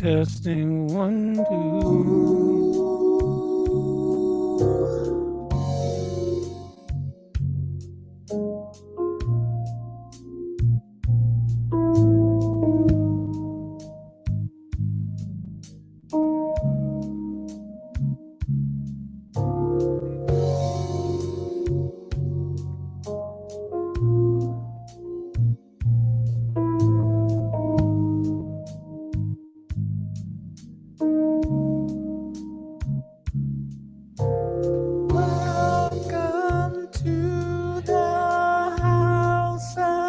Testing 1, 2.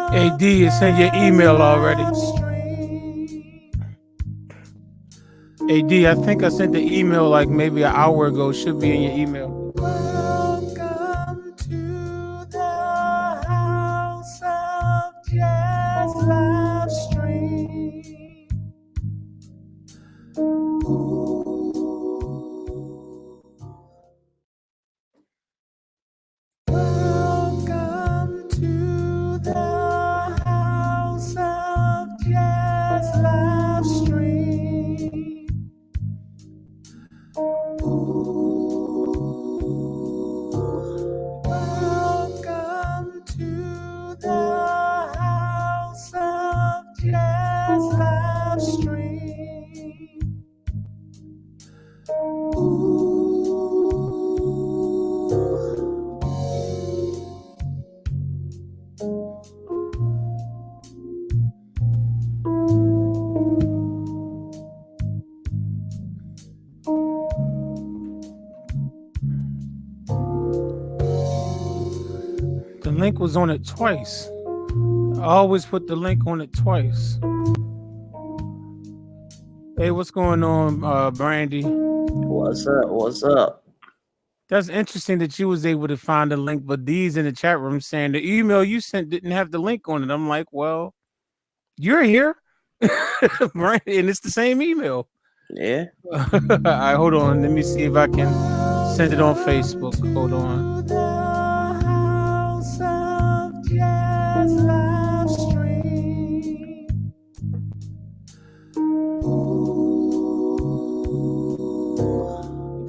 AD, it's in your email already. AD, I think I sent the email like maybe an hour ago. Should be in your email. Welcome to the House of Jazz live stream. Welcome to the House of Jazz live stream. Welcome to the House of Jazz live stream. The link was on it twice. I always put the link on it twice. Hey, what's going on, Brandy? What's up? What's up? That's interesting that you was able to find the link, but D's in the chat room saying the email you sent didn't have the link on it. I'm like, well, you're here, Brandy, and it's the same email. Yeah. All right, hold on. Let me see if I can send it on Facebook. Hold on.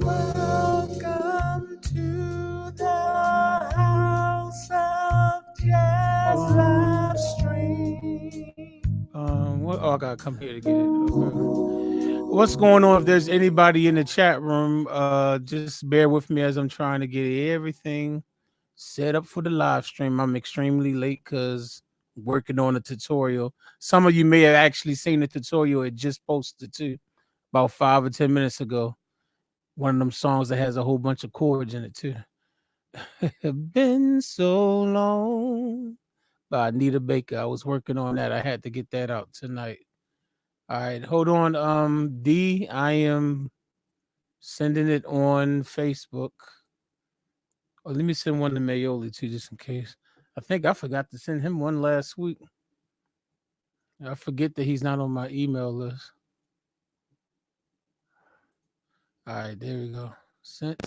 Welcome to the House of Jazz live stream. What? Oh, I gotta come here to get it. Okay. What's going on? If there's anybody in the chat room, just bear with me as I'm trying to get everything set up for the live stream. I'm extremely late because working on a tutorial. Some of you may have actually seen the tutorial. It just posted too, about 5 or 10 minutes ago. One of them songs that has a whole bunch of chords in it too. Been so long by Anita Baker. I was working on that. I had to get that out tonight. All right, hold on. D, I am sending it on Facebook. Oh, let me send one to Mayoli too, just in case. I think I forgot to send him one last week. I forget that he's not on my email list. All right, there we go. Sent,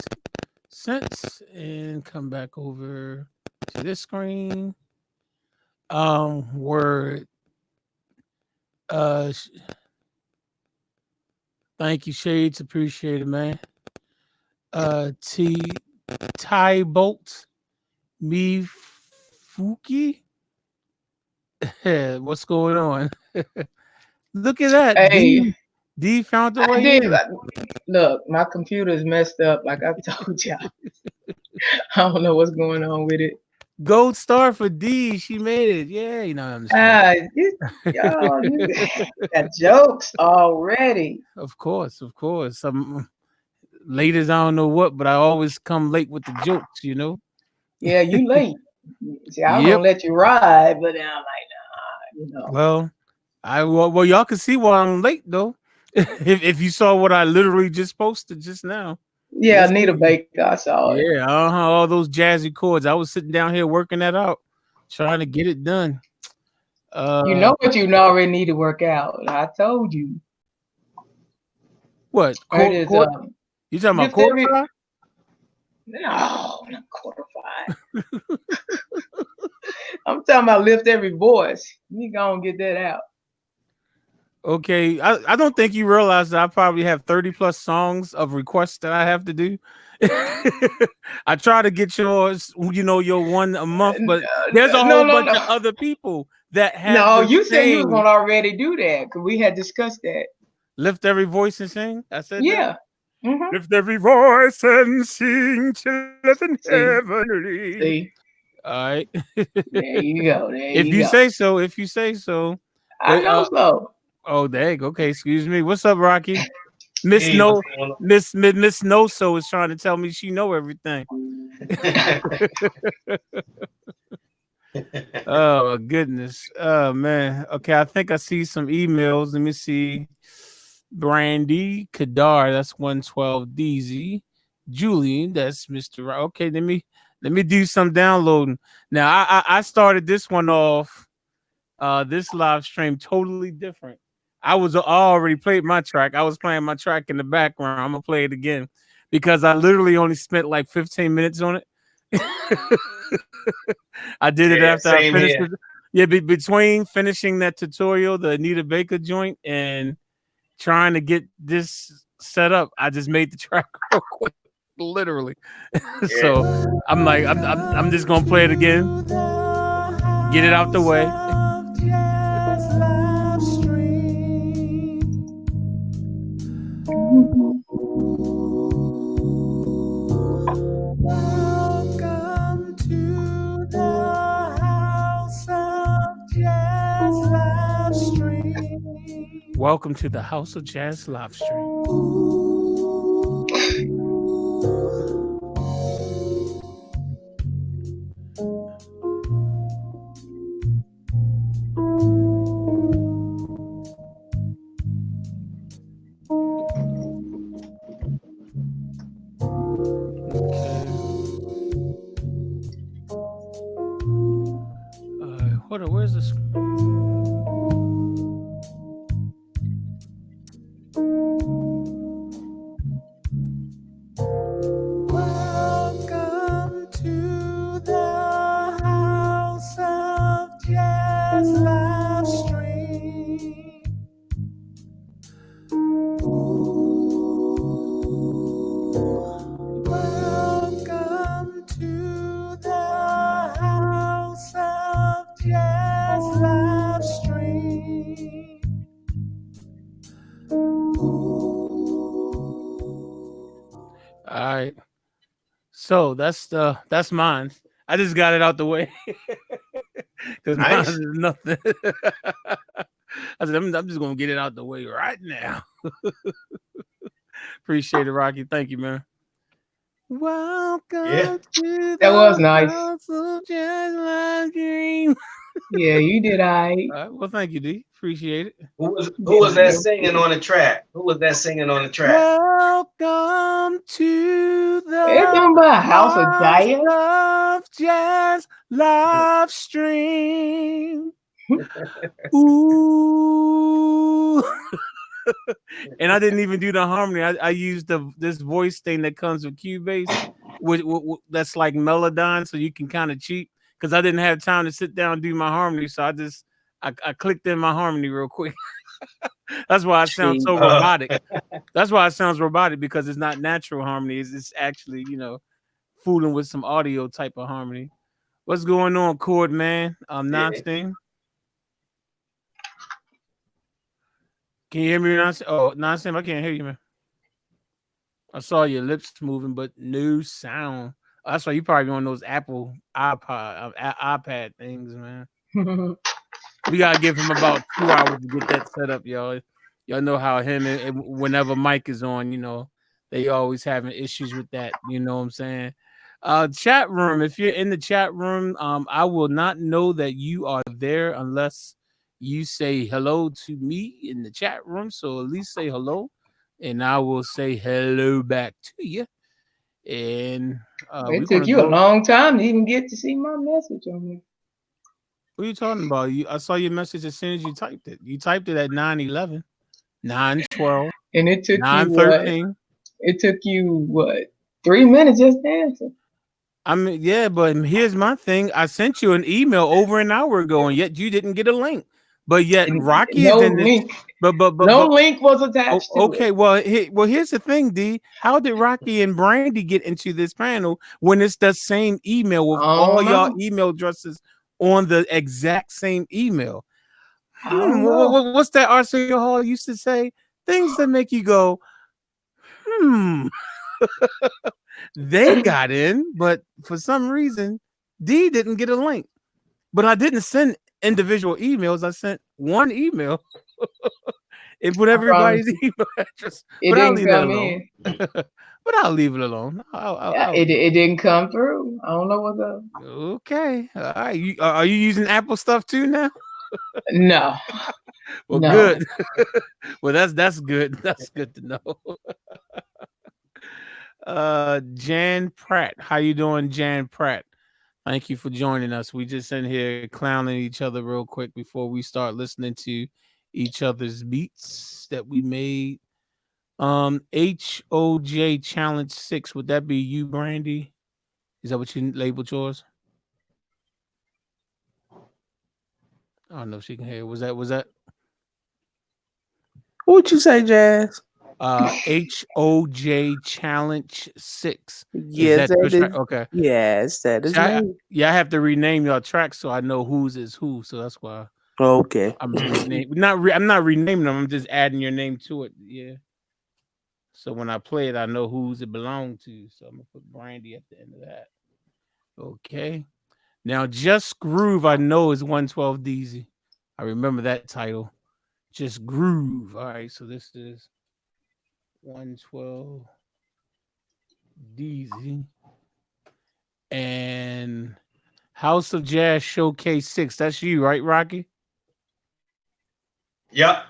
and come back over to this screen. Word. Thank you, Shades. Appreciate it, man. Ty Bolt, me Fuki. What's going on? Look at that. Hey, D found the way. I did. Look, my computer's messed up. Like I told y'all, I don't know what's going on with it. Gold star for D. She made it. Yeah, you know what I'm saying. Y'all, you got jokes already. Of course. I'm late as I don't know what, but I always come late with the jokes, you know. Yeah, you late. See, I was gonna let you ride, but then I'm like, nah, you know. Well, y'all can see why I'm late though. if you saw what I literally just posted just now. Yeah, Anita Baker, I saw it. Yeah, all those jazzy chords. I was sitting down here working that out, trying to get it done. You know what you already need to work out. I told you. What? You talking about quarter five? No, not quarter five. I'm talking about lift every voice. You gonna get that out. Okay, I don't think you realize that I probably have 30 plus songs of requests that I have to do. I try to get yours, your one a month, but there's a No, whole no, bunch no. of other people that have No, the you said you was same gonna already do that because we had discussed that. lift every voice and sing. I said that. Yeah. Mm-hmm. Lift every voice and sing till in See, heavenly. see. All right. There you go. There If you you go. say so, if you say so. I But know so. oh dang, okay, excuse me. What's up, Rocky? Miss Hey, what's No going on? Miss No So is trying to tell me she know everything. Oh my goodness. Oh man. Okay, I think I see some emails. Let me see. Brandy Kadar, that's 112 DZ. Julian, that's Mr. Okay, let me do some downloading. Now I started this one off this live stream totally different. I already played my track. I was playing my track in the background. I'm gonna play it again because I literally only spent like 15 minutes on it. I did it Yeah, after I same finished here. it. Yeah, between finishing that tutorial, the Anita Baker joint, and trying to get this set up, I just made the track real quick, literally. Yeah. So I'm just gonna play it again, get it out the way. Welcome to the House of Jazz live stream. Welcome to the House of Jazz live stream. Hold on, where's the screen? Welcome to the House of Jazz live stream. Welcome to the House of Jazz live stream. All right. So that's mine. I just got it out the way because Nice. mine is nothing. I said I'm just gonna get it out the way right now. Appreciate it, Rocky. Thank you, man. Welcome Yeah. to That was the nice. House of Jazz live stream. Yeah, you did all right. Well, thank you, D. Appreciate it. Who was that singing on the track? Who was that singing on the track? Welcome to the It's talking about House of Jazz. of Jazz live stream. Ooh. And I didn't even do the harmony. I used this voice thing that comes with Cubase, that's like Melodyne, so you can kind of cheat. Because I didn't have time to sit down and do my harmony, so I clicked in my harmony real quick. That's why I sound so robotic. That's why it sounds robotic, because it's not natural harmony. It's actually, fooling with some audio type of harmony. What's going on, Chord Man? Nonstein. Can you hear me, Nonstein? Oh, Nonstein, I can't hear you, man. I saw your lips moving, but no sound. That's why you probably on those Apple iPad things, man. We gotta give him about 2 hours to get that set up, y'all. Y'all know how him and whenever Mike is on, they always having issues with that. You know what I'm saying? Chat room. If you're in the chat room, I will not know that you are there unless you say hello to me in the chat room. So at least say hello, and I will say hello back to you. And it took you a long time to even get to see my message on there. What are you talking about? I saw your message as soon as you typed it. You typed it at 9:11, 9:12, and it took 9:13. It took you what? 3 minutes just to answer. I mean, yeah, but here's my thing. I sent you an email over an hour ago, and yet you didn't get a link. But yet And Rocky no is in this. link. But No link was attached to okay. it. Well, here's the thing, D. How did Rocky and Brandy get into this panel when it's the same email with I all don't y'all know. email addresses on the exact same email? I don't know. What's that Arsenio Hall used to say? Things that make you go, They got in, but for some reason, D didn't get a link. But I didn't send individual emails. I sent one email. It put everybody's email address. It But I'll didn't leave that come alone. in. But I'll leave it alone. It didn't come through. I don't know what's up. Okay. All right. Are you using Apple stuff too now? No. Well, No. good. Well, that's good. That's good to know. Jan Pratt. How you doing, Jan Pratt? Thank you for joining us. We just in here clowning each other real quick before we start listening to each other's beats that we made. HOJ Challenge 6. Would that be you, Brandy? Is that what you labeled yours? I don't know if she can hear. Was that? What'd you say, Jazz? HOJ Challenge 6. Yes, Is that is. okay? Yes, that is me. I have to rename your tracks so I know whose is who. So that's why Okay. I'm renaming. I'm not renaming them. I'm just adding your name to it. Yeah. So when I play it, I know whose it belonged to. So I'm gonna put Brandy at the end of that. Okay. Now, Just Groove, I know is 112 DZ. I remember that title. Just Groove. All right. So this is 112 DZ. And House of Jazz Showcase 6. That's you, right, Rocky? Yep.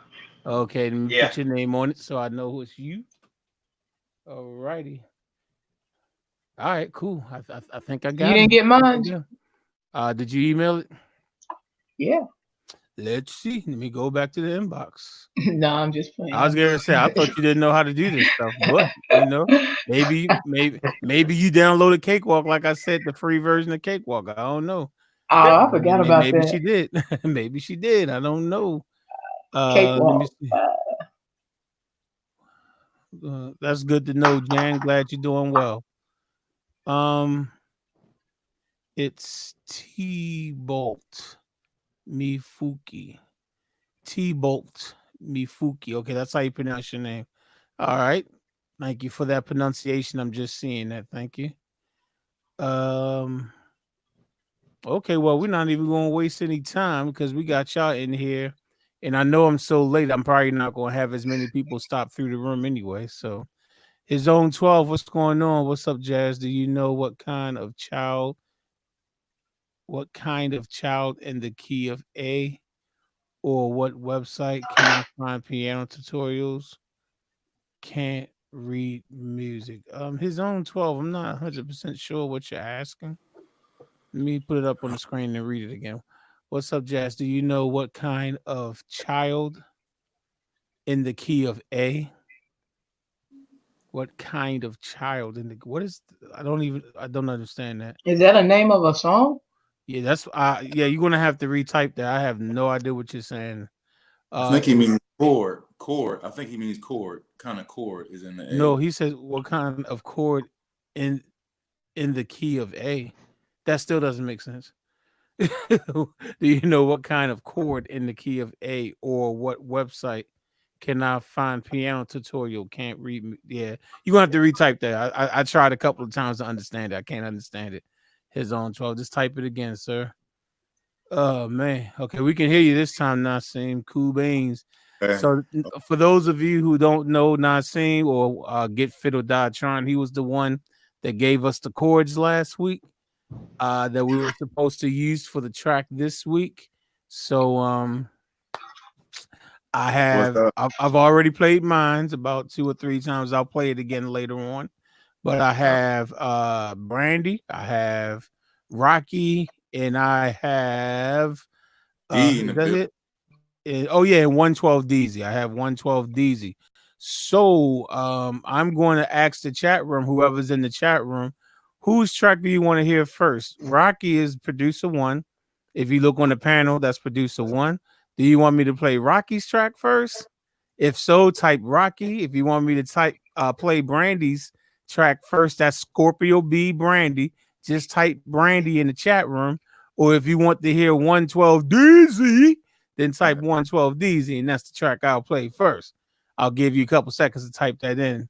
Okay, let me Yeah. put your name on it so I know it's you. All righty. All right, cool. I think I got it. You didn't get mine? Did you email it? Yeah. Let's see. Let me go back to the inbox. No, I'm just playing. I was gonna say I thought you didn't know how to do this stuff, but you know, maybe you downloaded Cakewalk, like I said, the free version of Cakewalk. I don't know. Oh, I forgot about maybe that. she did. Maybe she did. I don't know. Cakewalk. Let me see. That's good to know, Jan. Glad you're doing well. It's T-Bolt Mifuki. T-Bolt Mifuki. Okay, that's how you pronounce your name. All right. Thank you for that pronunciation. I'm just seeing that. Thank you. Okay, well, we're not even going to waste any time because we got y'all in here. And I know I'm so late, I'm probably not going to have as many people stop through the room anyway. So, His Own 12, what's going on? What's up, Jazz? Do you know what kind of child in the key of A, or what website can I find piano tutorials? Can't read music. His Own 12, I'm not 100% sure what you're asking. Let me put it up on the screen and read it again. What's up, Jazz? Do you know what kind of child in the key of A? What kind of child in the I don't understand that. Is that a name of a song? Yeah, that's you're gonna have to retype that. I have no idea what you're saying. I think he means chord. I think he means chord. Kind of chord is in the A. No, he says what kind of chord in the key of A. That still doesn't make sense. Do you know what kind of chord in the key of A, or what website can I find piano tutorial? Can't read. Yeah, you're gonna have to retype that. I tried a couple of times to understand it. I can't understand it. His Own 12. Just type it again, sir. Oh man. Okay, we can hear you this time, Nassim. Cool beans. Okay. So for those of you who don't know Nassim or Get Fit or Die Trying, he was the one that gave us the chords last week that we were supposed to use for the track this week. So I've already played mine about 2 or 3 times. I'll play it again later on. But I have Brandy, I have Rocky, and I have is that it? Oh yeah, 112 DZ. I have 112 DZ. So I'm going to ask the chat room, whoever's in the chat room, whose track do you want to hear first? Rocky is producer 1. If you look on the panel, that's producer 1. Do you want me to play Rocky's track first? If so, type Rocky. If you want me to play Brandy's track first, that's Scorpio B Brandy. Just type Brandy in the chat room. Or if you want to hear 112 DZ, then type 112 DZ, and that's the track I'll play first. I'll give you a couple seconds to type that in.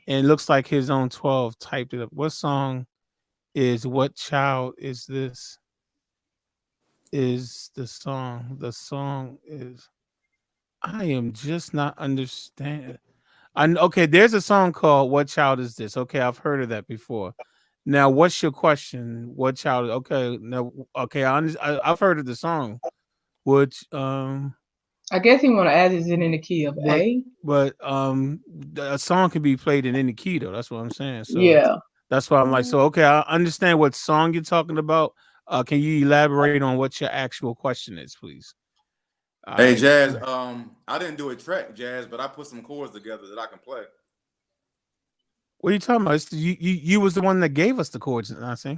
And it looks like his own 12 typed it up. What song is What Child Is This? Is the song. The song is I am just not understanding. Okay, there's a song called What Child Is This? Okay, I've heard of that before. Now, what's your question? What child? Okay, no, okay, I've heard of the song. Which I guess he want to ask is it in the key of A? But a song can be played in any key though. That's what I'm saying. So Yeah. that's why I'm like, so okay, I understand what song you're talking about. Can you elaborate on what your actual question is, please? Hey, Jazz. I didn't do a track, Jazz, but I put some chords together that I can play. What are you talking about? You was the one that gave us the chords, I see.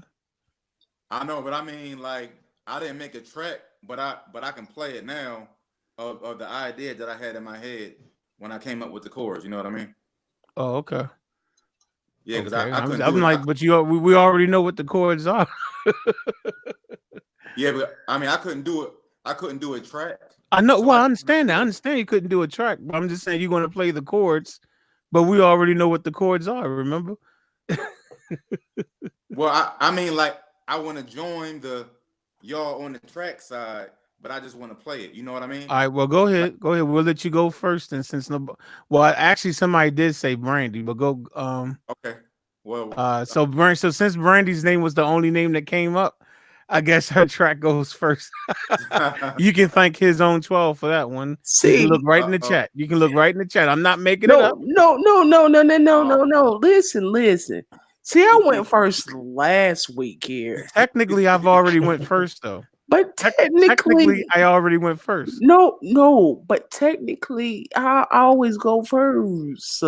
I know, but I mean, like, I didn't make a track, but I can play it now of the idea that I had in my head when I came up with the chords. You know what I mean? Oh, okay. Yeah, because okay. I couldn't. I'm like, but we already know what the chords are. Yeah, but I mean, I couldn't do it. I couldn't do a track. I know. Well, I understand that. I understand you couldn't do a track, but I'm just saying you're going to play the chords, but we already know what the chords are. Remember? Well, I mean, like, I want to join y'all on the track side, but I just want to play it. You know what I mean? All right. Well, go ahead. Go ahead. We'll let you go first, and since actually somebody did say Brandy, but go. Okay. Well. So since Brandy's name was the only name that came up, I guess her track goes first. You can thank his own 12 for that one. See, you can look right in the chat. You can look right in the chat. I'm not making it up. No. Listen. See, I went first last week here. Technically, I've already went first though. But technically, I already went first. No, but technically, I always go first.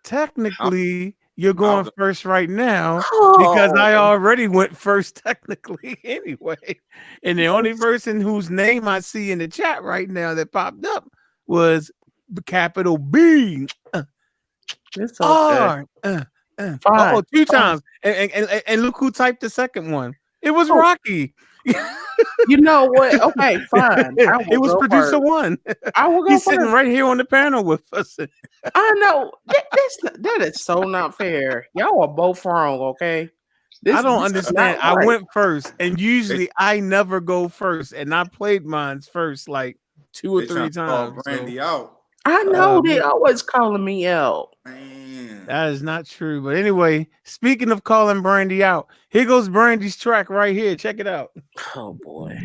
Technically, you're going first right now because I already went first technically anyway. And the only person whose name I see in the chat right now that popped up was capital B. It's okay. R. 2 times. And look who typed the second one. It was Rocky. You know what? Okay, fine. It was producer first. One. I will go He's first. sitting right here on the panel with us. I know that is so not fair. Y'all are both wrong. Okay, I don't understand. I went first, and usually I never go first, and I played mine first like 2 or 3 times. Brandy out. I know they always calling me out. Man. That is not true. But anyway, speaking of calling Brandy out, here goes Brandy's track right here. Check it out. Oh boy.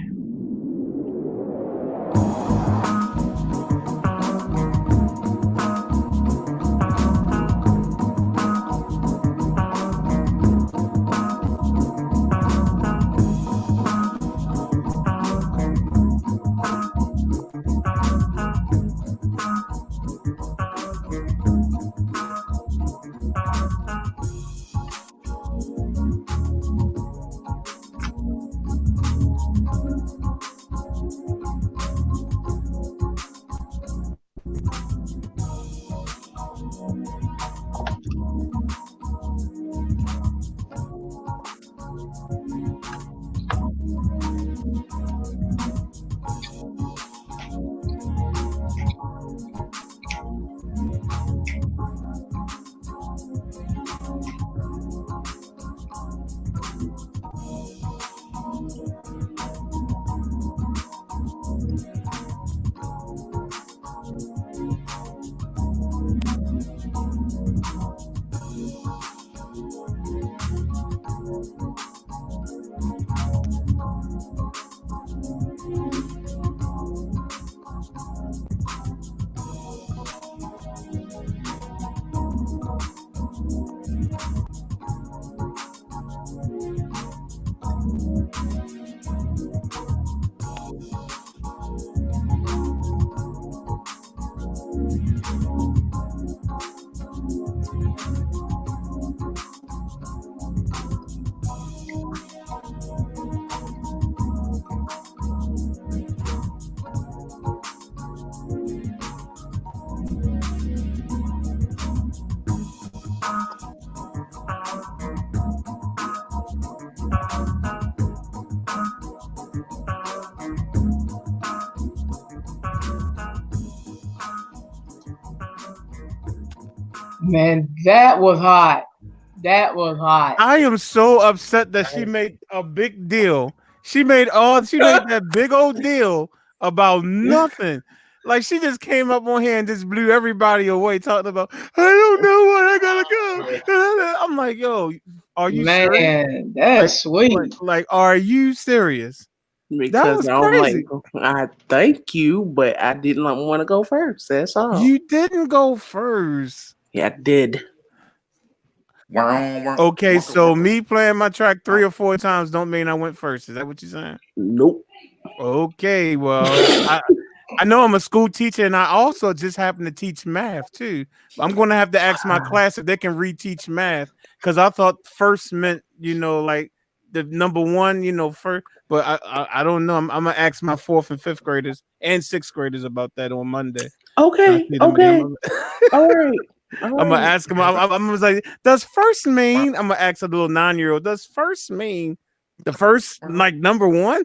Man, that was hot. That was hot. I am so upset that she made a big deal. She made that big old deal about nothing. Like she just came up on here and just blew everybody away talking about, I don't know what I gotta go. I'm like, yo, are you serious? Man, that's sweet. Like, are you serious? Because was I'm like, crazy. I thank you, but I didn't want to go first. That's all. You didn't go first. Yeah, I did. Okay, so me playing my track 3 or 4 times don't mean I went first. Is that what you're saying? Nope. Okay, well, I know I'm a school teacher, and I also just happen to teach math too. I'm going to have to ask my class if they can reteach math because I thought first meant, like the number 1, first. But I don't know. I'm gonna ask my 4th and 5th graders and 6th graders about that on Monday. Okay. All right. I'm gonna ask him. I'm like, does first mean? I'm gonna ask a little 9-year-old. Does first mean the first like number 1?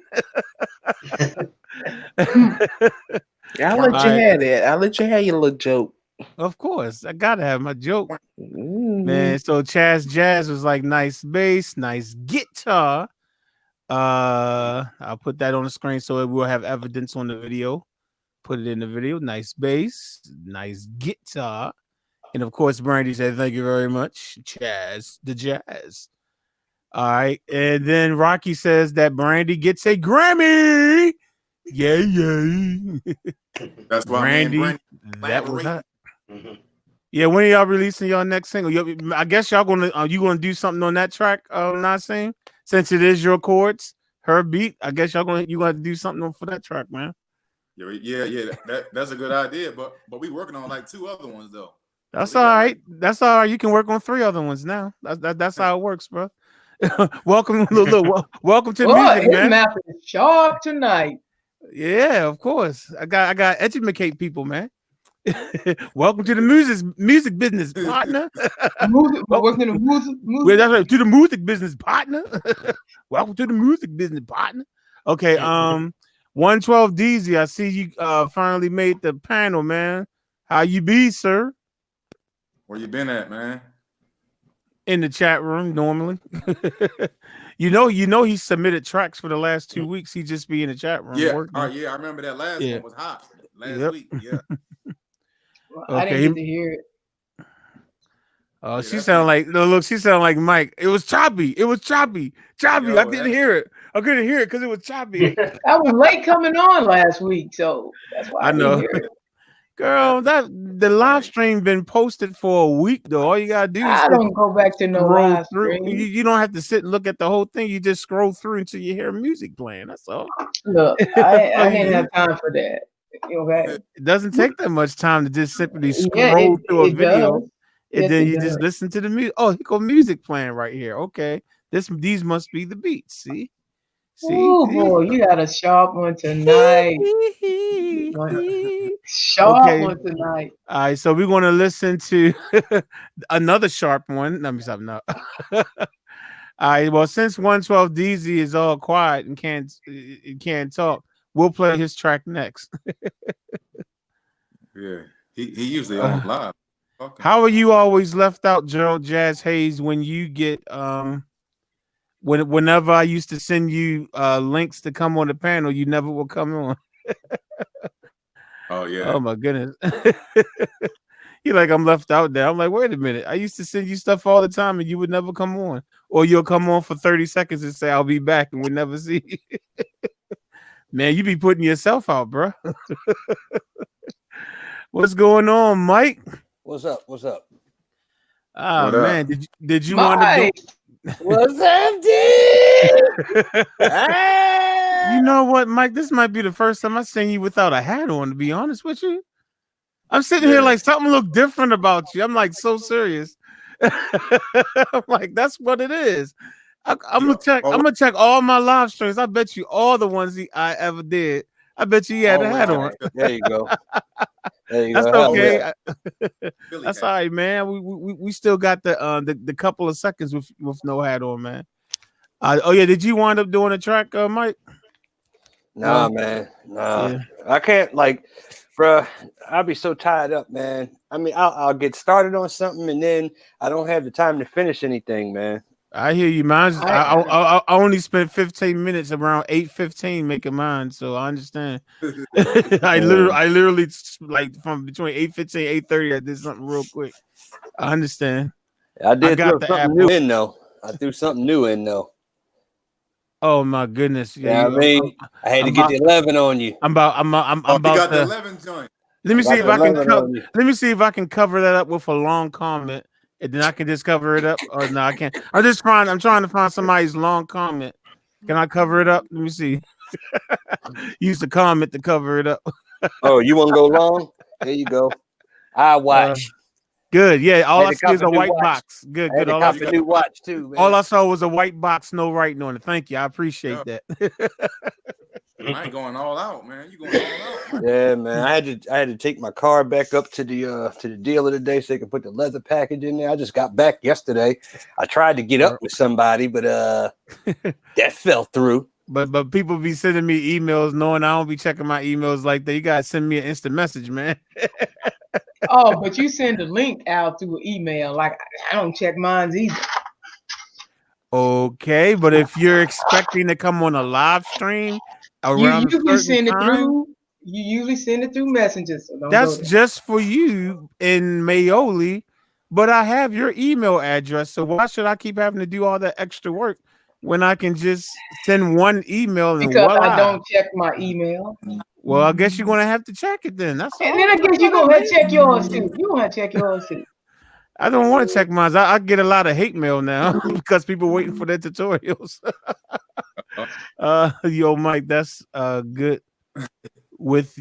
I'll let you have it. I'll let you have your little joke. Of course, I gotta have my joke, man. So Chaz Jazz was like, nice bass, nice guitar. I'll put that on the screen so it will have evidence on the video. Put it in the video. Nice bass, nice guitar. And of course, Brandy said, thank you very much, Chaz, the Jazz. All right. And then Rocky says that Brandy gets a Grammy. Yay. That's why Brandy, that was hot. Yeah, when are y'all releasing y'all next single? I guess y'all gonna do something on that track, Nassim? Since it is your chords, her beat. I guess you gonna do something for that track, man. Yeah. That's a good idea, but we working on like 2 other ones though. That's all right. That's all right. You can work on 3 other ones now. That's how it works, bro. welcome to the music, man. Math is sharp tonight. Yeah, of course. I got educate people, man. Welcome to the music business, partner. Welcome to the music. To the music business, partner. Welcome to the music business, partner. Okay, 112 DZ. I see you finally made the panel, man. How you be, sir? Where you been at, man? In the chat room normally. you know he submitted tracks for the last 2 weeks. He just be in the chat room. Yeah, working. yeah. I remember that last one was hot last week. Yeah. Okay. I didn't get to hear it. Oh, she sounded like she sounded like Mike. It was choppy. Yo, I didn't hear it. I couldn't hear it because it was choppy. I was late coming on last week, so that's why I know. Didn't hear it. Girl, the live stream been posted for a week though. All you gotta do is I don't go back to no live stream. You don't have to sit and look at the whole thing. You just scroll through until you hear music playing. That's all. Look, I didn't have time for that. Okay. It doesn't take that much time to just simply scroll through a video. Does. And then you just listen to the music. Oh, here go music playing right here. Okay. These must be the beats. See? Oh boy, you got a sharp one tonight. One tonight. All right, so we're gonna listen to another sharp one. Let me stop now. All right, well, since 112 DZ is all quiet and can't talk, we'll play his track next. Yeah, he usually on live. Okay. How are you always left out, Gerald Jazz Hayes, when you get whenever I used to send you links to come on the panel, you never will come on. Oh yeah. Oh my goodness. You're like, I'm left out there. I'm like, wait a minute. I used to send you stuff all the time and you would never come on. Or you'll come on for 30 seconds and say, I'll be back, and we'll never see you. Man, you be putting yourself out, bro. What's going on, Mike? What's up? Ah, what man, up? did you want to do? What's up, dude? You know what, Mike? This might be the first time I seen you without a hat on, to be honest with you. I'm sitting here like something look different about you. I'm like so serious. I'm like, that's what it is. I'm gonna check all my live streams. I bet you all the ones I ever did. I bet you had a hat on. There you go. That's okay. That's all right, man. We still got the couple of seconds with no hat on, man. Oh yeah, did you wind up doing a track, Mike? Nah, man. Nah. Yeah. I can't bruh, I'll be so tied up, man. I mean, I'll get started on something and then I don't have the time to finish anything, man. I hear you. I only spent 15 minutes around 8:15 making mine, so I understand. I literally like from between 8:15 8:30. I did something real quick. I understand. I did got throw the something app new in though. I threw something new in though. Oh my goodness! Yeah, I mean, I had to get the 11 on you. I'm about the to 11 joint. let me see if I can. 11 on you. Let me see if I can cover that up with a long comment, and then I can just cover it up. Or no, I can't. I'm trying to find somebody's long comment. Can I cover it up? Let me see. Use the comment to cover it up. Oh, you want to go long? There you go. I watch. Good. Yeah. All Had I to see is cop a a new white watch. box. Good. I had Good. to cop a new watch too, man. All I saw was a white box, no writing on it. Thank you. I appreciate that. I ain't going all out, man. You going all out? Yeah, man. I had to take my car back up to the dealer today so they could put the leather package in there. I just got back yesterday. I tried to get up with somebody, but that fell through. But people be sending me emails knowing I don't be checking my emails like that. You gotta send me an instant message, man. Oh, but you send the link out through an email. Like I don't check mine either. Okay, but if you're expecting to come on a live stream around You usually a certain send it time, through. You usually send it through messages. So don't that's go there. just for you in Mayoli. But I have your email address, so why should I keep having to do all that extra work when I can just send one email and Because voila? I don't check my email. Well, I guess you're gonna have to check it then. That's all. And then I guess you're gonna have to check yours too. You gonna have to check yours too. I don't want to check mine. I get a lot of hate mail now because people waiting for their tutorials. Yo, Mike, that's good. With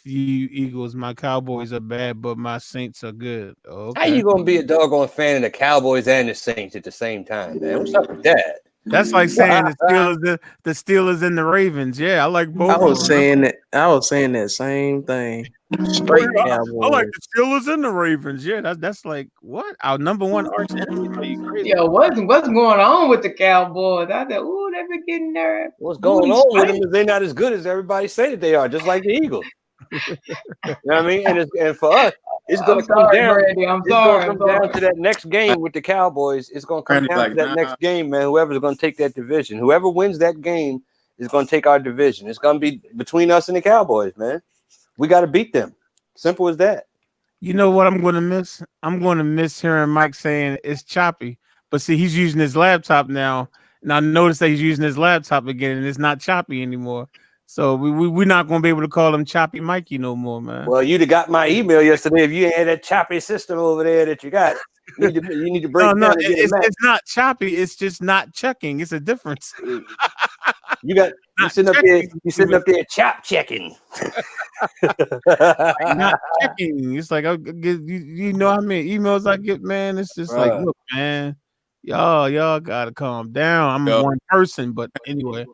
you Eagles, my Cowboys are bad, but my Saints are good. Okay. How you gonna be a doggone fan of the Cowboys and the Saints at the same time, man? What's up with that? That's like saying the Steelers and the Ravens. Yeah, I like both. I was saying that same thing. Straight Cowboys. I like the Steelers and the Ravens. Yeah, that's like what our number one arch enemy. Are you crazy? Yo, what's going on with the Cowboys? I said, ooh, they been getting there. What's going on with them is they're not as good as everybody say that they are, just like the Eagles. You know what I mean? And for us, it's going to come down. Brandy, I'm sorry. Down to that next game with the Cowboys. It's going to come down to that next game, man. Whoever's going to take that division, whoever wins that game is going to take our division. It's going to be between us and the Cowboys, man. We got to beat them. Simple as that. You know what I'm going to miss? I'm going to miss hearing Mike saying it's choppy. But see, he's using his laptop now, and I noticed that he's using his laptop again, and it's not choppy anymore. So we're not going to be able to call him Choppy Mikey no more, man. Well, you'd have got my email yesterday if you ain't had that choppy system over there that you got. You need to break no, down. it's not choppy. It's just not checking. It's a difference. You sitting up there chop checking. Not checking. It's like you know how many emails I get, man. It's just like, look, man, y'all gotta calm down. I'm one person, but anyway.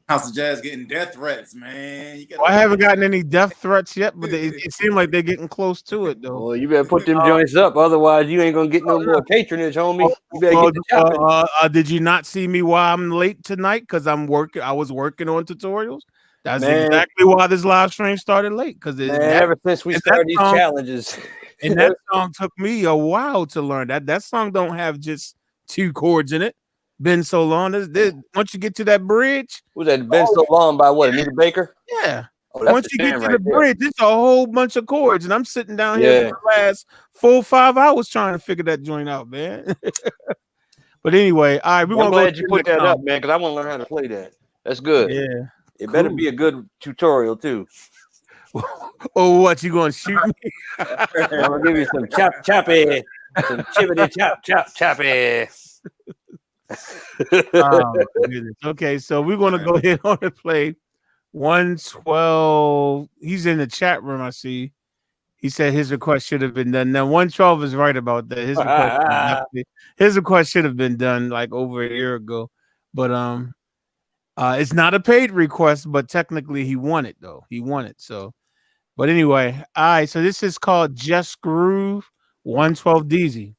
House of Jazz getting death threats, man. I haven't gotten any death threats yet, but it seems like they're getting close to it, though. Well, you better put them joints up, otherwise you ain't gonna get no more patronage, homie. You better get the chopping. Did you not see me while I'm late tonight? Because I'm working. I was working on tutorials. That's exactly why this live stream started late. Because ever since we started these challenges, and that song took me a while to learn. That song don't have just 2 chords in it. Been so long. Once you get to that bridge, was that been so long by what? Anita Baker? Yeah. Once you get to the bridge, it's a whole bunch of chords, and I'm sitting down here for the last 4 or 5 hours trying to figure that joint out, man. But anyway, all right, I'm glad you put that up, man, because I want to learn how to play that. That's good. Yeah, it better be a good tutorial too. Oh, what, you gonna shoot me? I'm gonna give you some choppy, some chippity choppy. Oh, okay, so we're gonna go ahead on and play 112. He's in the chat room. I see. He said his request should have been done. Now 112 is right about that. His request should have been done like over a year ago. But it's not a paid request, but technically he won it though. He won it. So, but anyway, all right. So this is called Just Groove 112 DZ.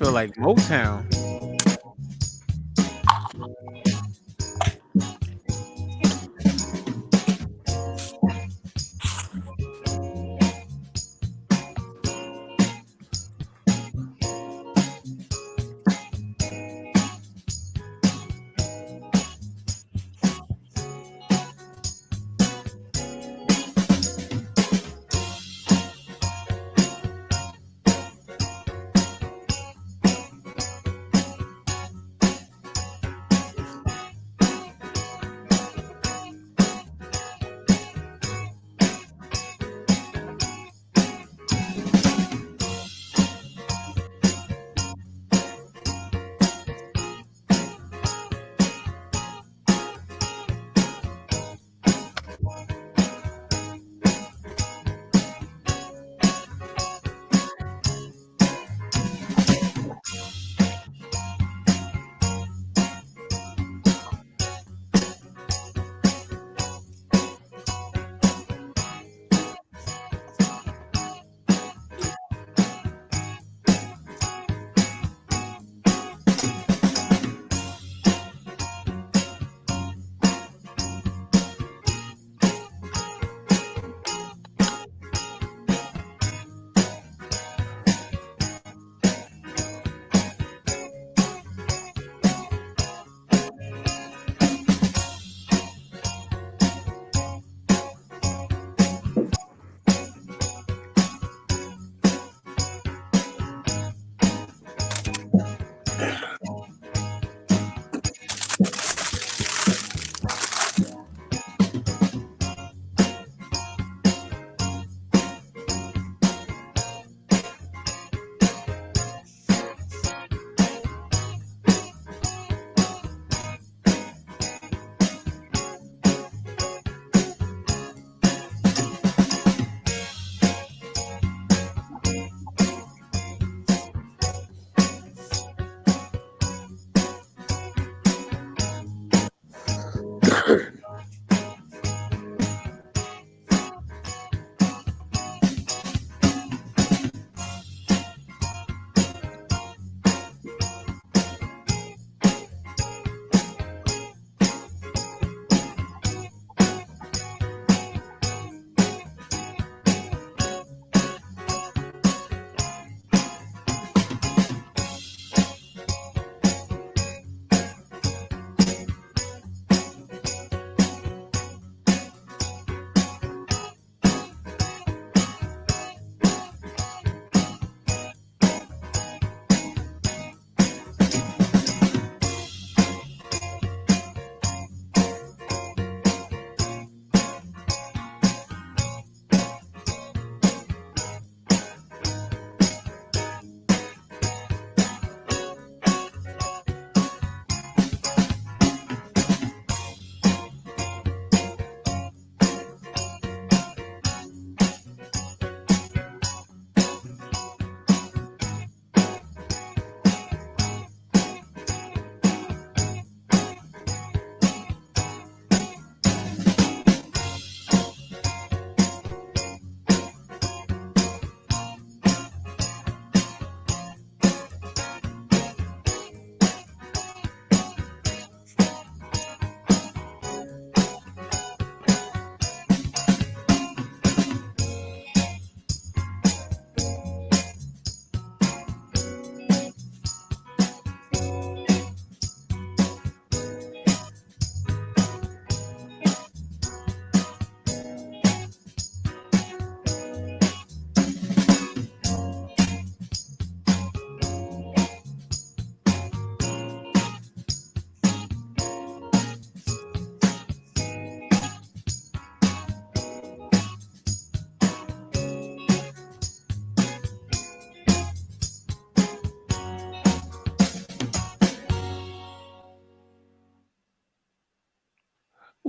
feel like Motown.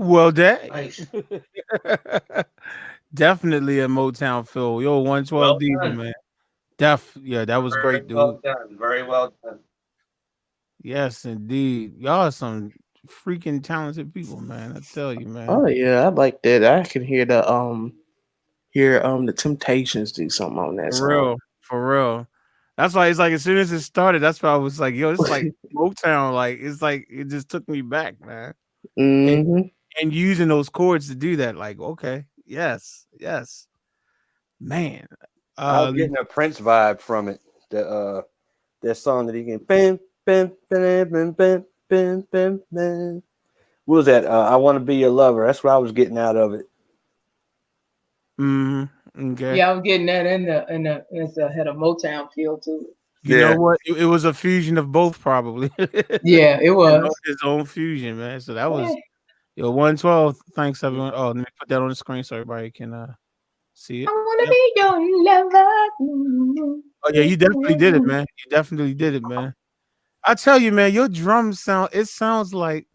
Well, that Nice. definitely a Motown feel. Yo, 112 Well Diva, done. man. Yeah, that was Very great, dude. well done. Very well done. Yes, indeed. Y'all are some freaking talented people, man. I tell you, man. Oh yeah, I like that. I can hear the Temptations do something on that For song. real. For real. That's why it's like as soon as it started, that's why I was like, yo, it's like Motown. Like it's like it just took me back, man. Mm-hmm. And using those chords to do that, like, okay, yes, man. I was getting a Prince vibe from it. That song that he can bam, bam, bam, bam, bam, bam, bam, bam. What was that? I Want to Be Your Lover. That's what I was getting out of it. Okay. Yeah, I was getting that in the it's had a Motown feel to it. You know what? It was a fusion of both, probably. Yeah, it was his own fusion, man. So that was 112. Thanks, everyone. Oh, let me put that on the screen so everybody can see it. I wanna be your lover. Oh yeah, you definitely did it, man. You definitely did it, man. I tell you, man, your drums sounds like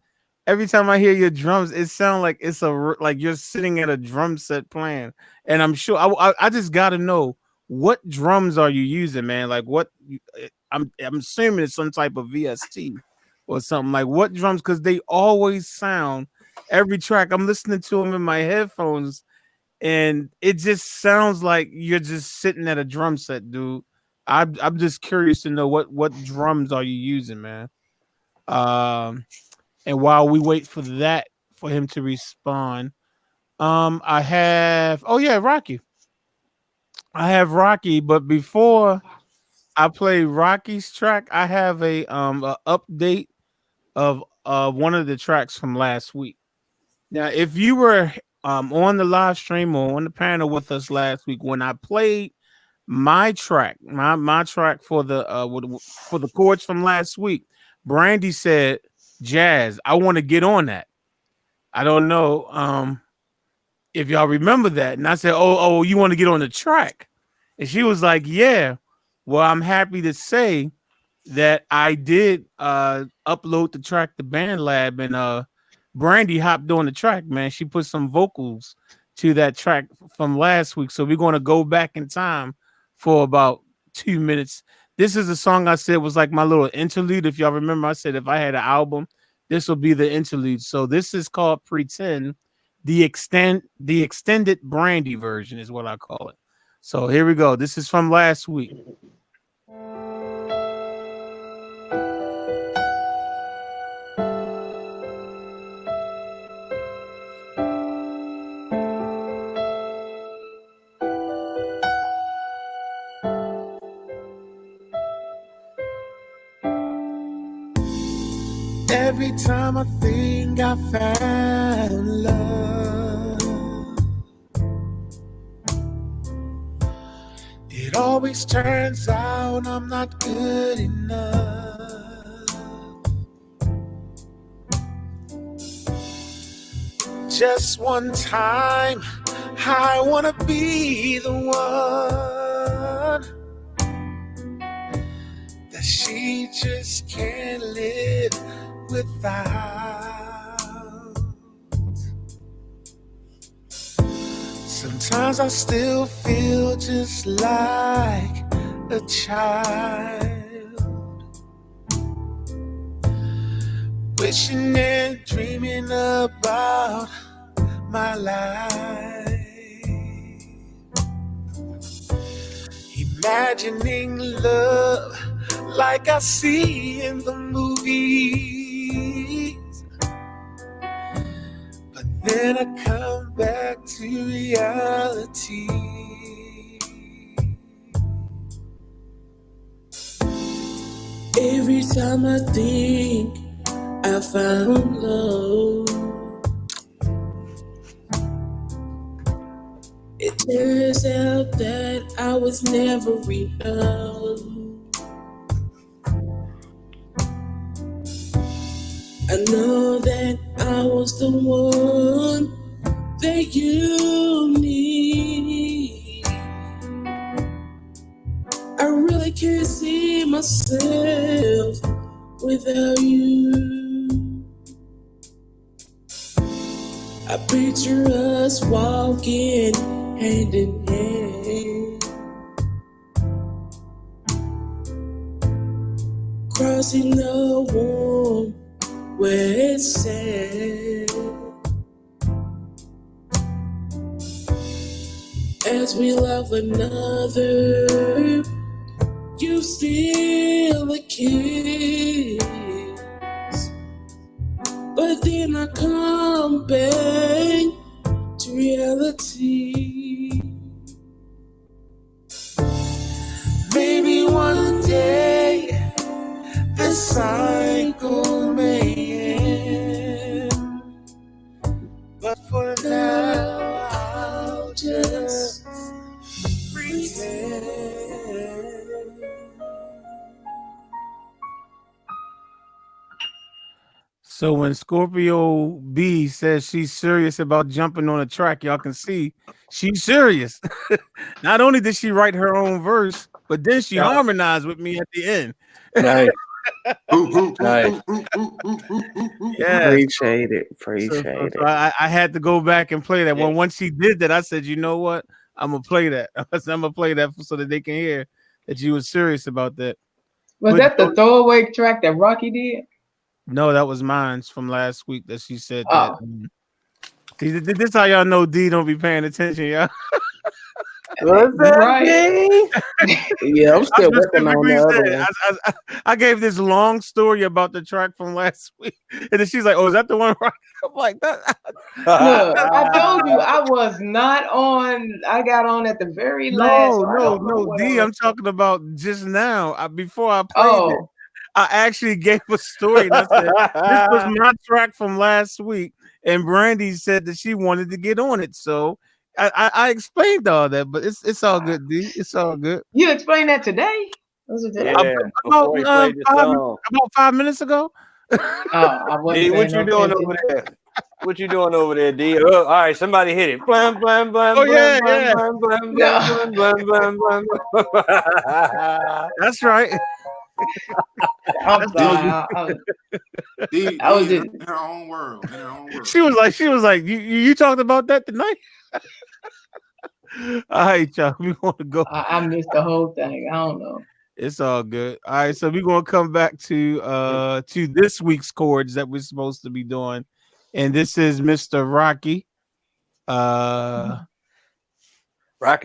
every time I hear your drums, it sounds like it's like you're sitting at a drum set playing. And I'm sure I just got to know, what drums are you using, man? Like I'm assuming it's some type of VST or something. Like what drums? Because they always sound, every track I'm listening to them in my headphones, and it just sounds like you're just sitting at a drum set, dude. I'm just curious to know what drums are you using, man. And while we wait for him to respond, I have Rocky. I have Rocky, but before I play Rocky's track, I have a update of one of the tracks from last week. Now, if you were on the live stream or on the panel with us last week when I played my track, my track for the chords from last week, Brandy said, "Jazz, I want to get on that." I don't know if y'all remember that. And I said, oh, you want to get on the track? And she was like, yeah. Well, I'm happy to say that I did upload the track to BandLab, and Brandy hopped on the track, man. She put some vocals to that track from last week. So we're going to go back in time for about 2 minutes. This is a song I said was like my little interlude. If y'all remember, I said if I had an album, this will be the interlude. So this is called Pretend. The extended Brandy version is what I call it. So here we go. This is from last week. Every time I think I found love, it always turns out I'm not good enough. Just one time, I wanna be the one that she just can't live without. Sometimes I still feel just like a child, wishing and dreaming about my life, imagining love like I see in the movies. But then I come back to reality. Every time I think I found love, it turns out that I was never enough. I know that I was the one that you need. I really can't see myself without you. I picture us walking hand in hand, crossing the warm wet sand, as we love another, you you steal the kiss, but then I come back to reality. Maybe one day this cycle may end, but for now I'll just pretend. So when Scorpio B says she's serious about jumping on a track, y'all can see she's serious. Not only did she write her own verse, but then she harmonized with me at the end. Nice. Nice. Yeah, Appreciate it. Appreciate it. so I had to go back and play that. Well, once she did that, I said, you know what? I'm gonna play that. I said, I'm gonna play that so that they can hear that you were serious about that. Was But- that the throwaway track that Rocky did? No, that was mine from last week that she said Oh. that. See, this how y'all know D don't be paying attention, y'all. What's that, Right. gang? Yeah, I'm still working on the other one. I gave this long story about the track from last week, and then she's like, "Oh, is that the one?" I'm like, "That." Look, I told you I was not on. I got on at the very last. so I don't know what D. I I'm was- talking about just now. Before I played it, Oh, I actually gave a story. And I said, this was my track from last week, and Brandy said that she wanted to get on it. So I explained all that, but it's all good, D. It's all good. you explained that today? Was it today? Yeah, before he played the song. About 5 minutes ago. Oh, I wasn't D, what paying you no doing attention. over there? What you doing over there, D? Oh, all right, somebody hit it. Blam, blam, blam, Oh, yeah, blam, yeah. blam, blam, No. blam, blam, blam, blam. That's right. I'm sorry. D, I was D just- in her own world. In her own world. She was like, you talked about that tonight. All right, y'all. We want to go. I missed the whole thing. I don't know. It's all good. All right, so we're gonna come back to this week's chords that we're supposed to be doing, and this is Mr. Rocky. Rocky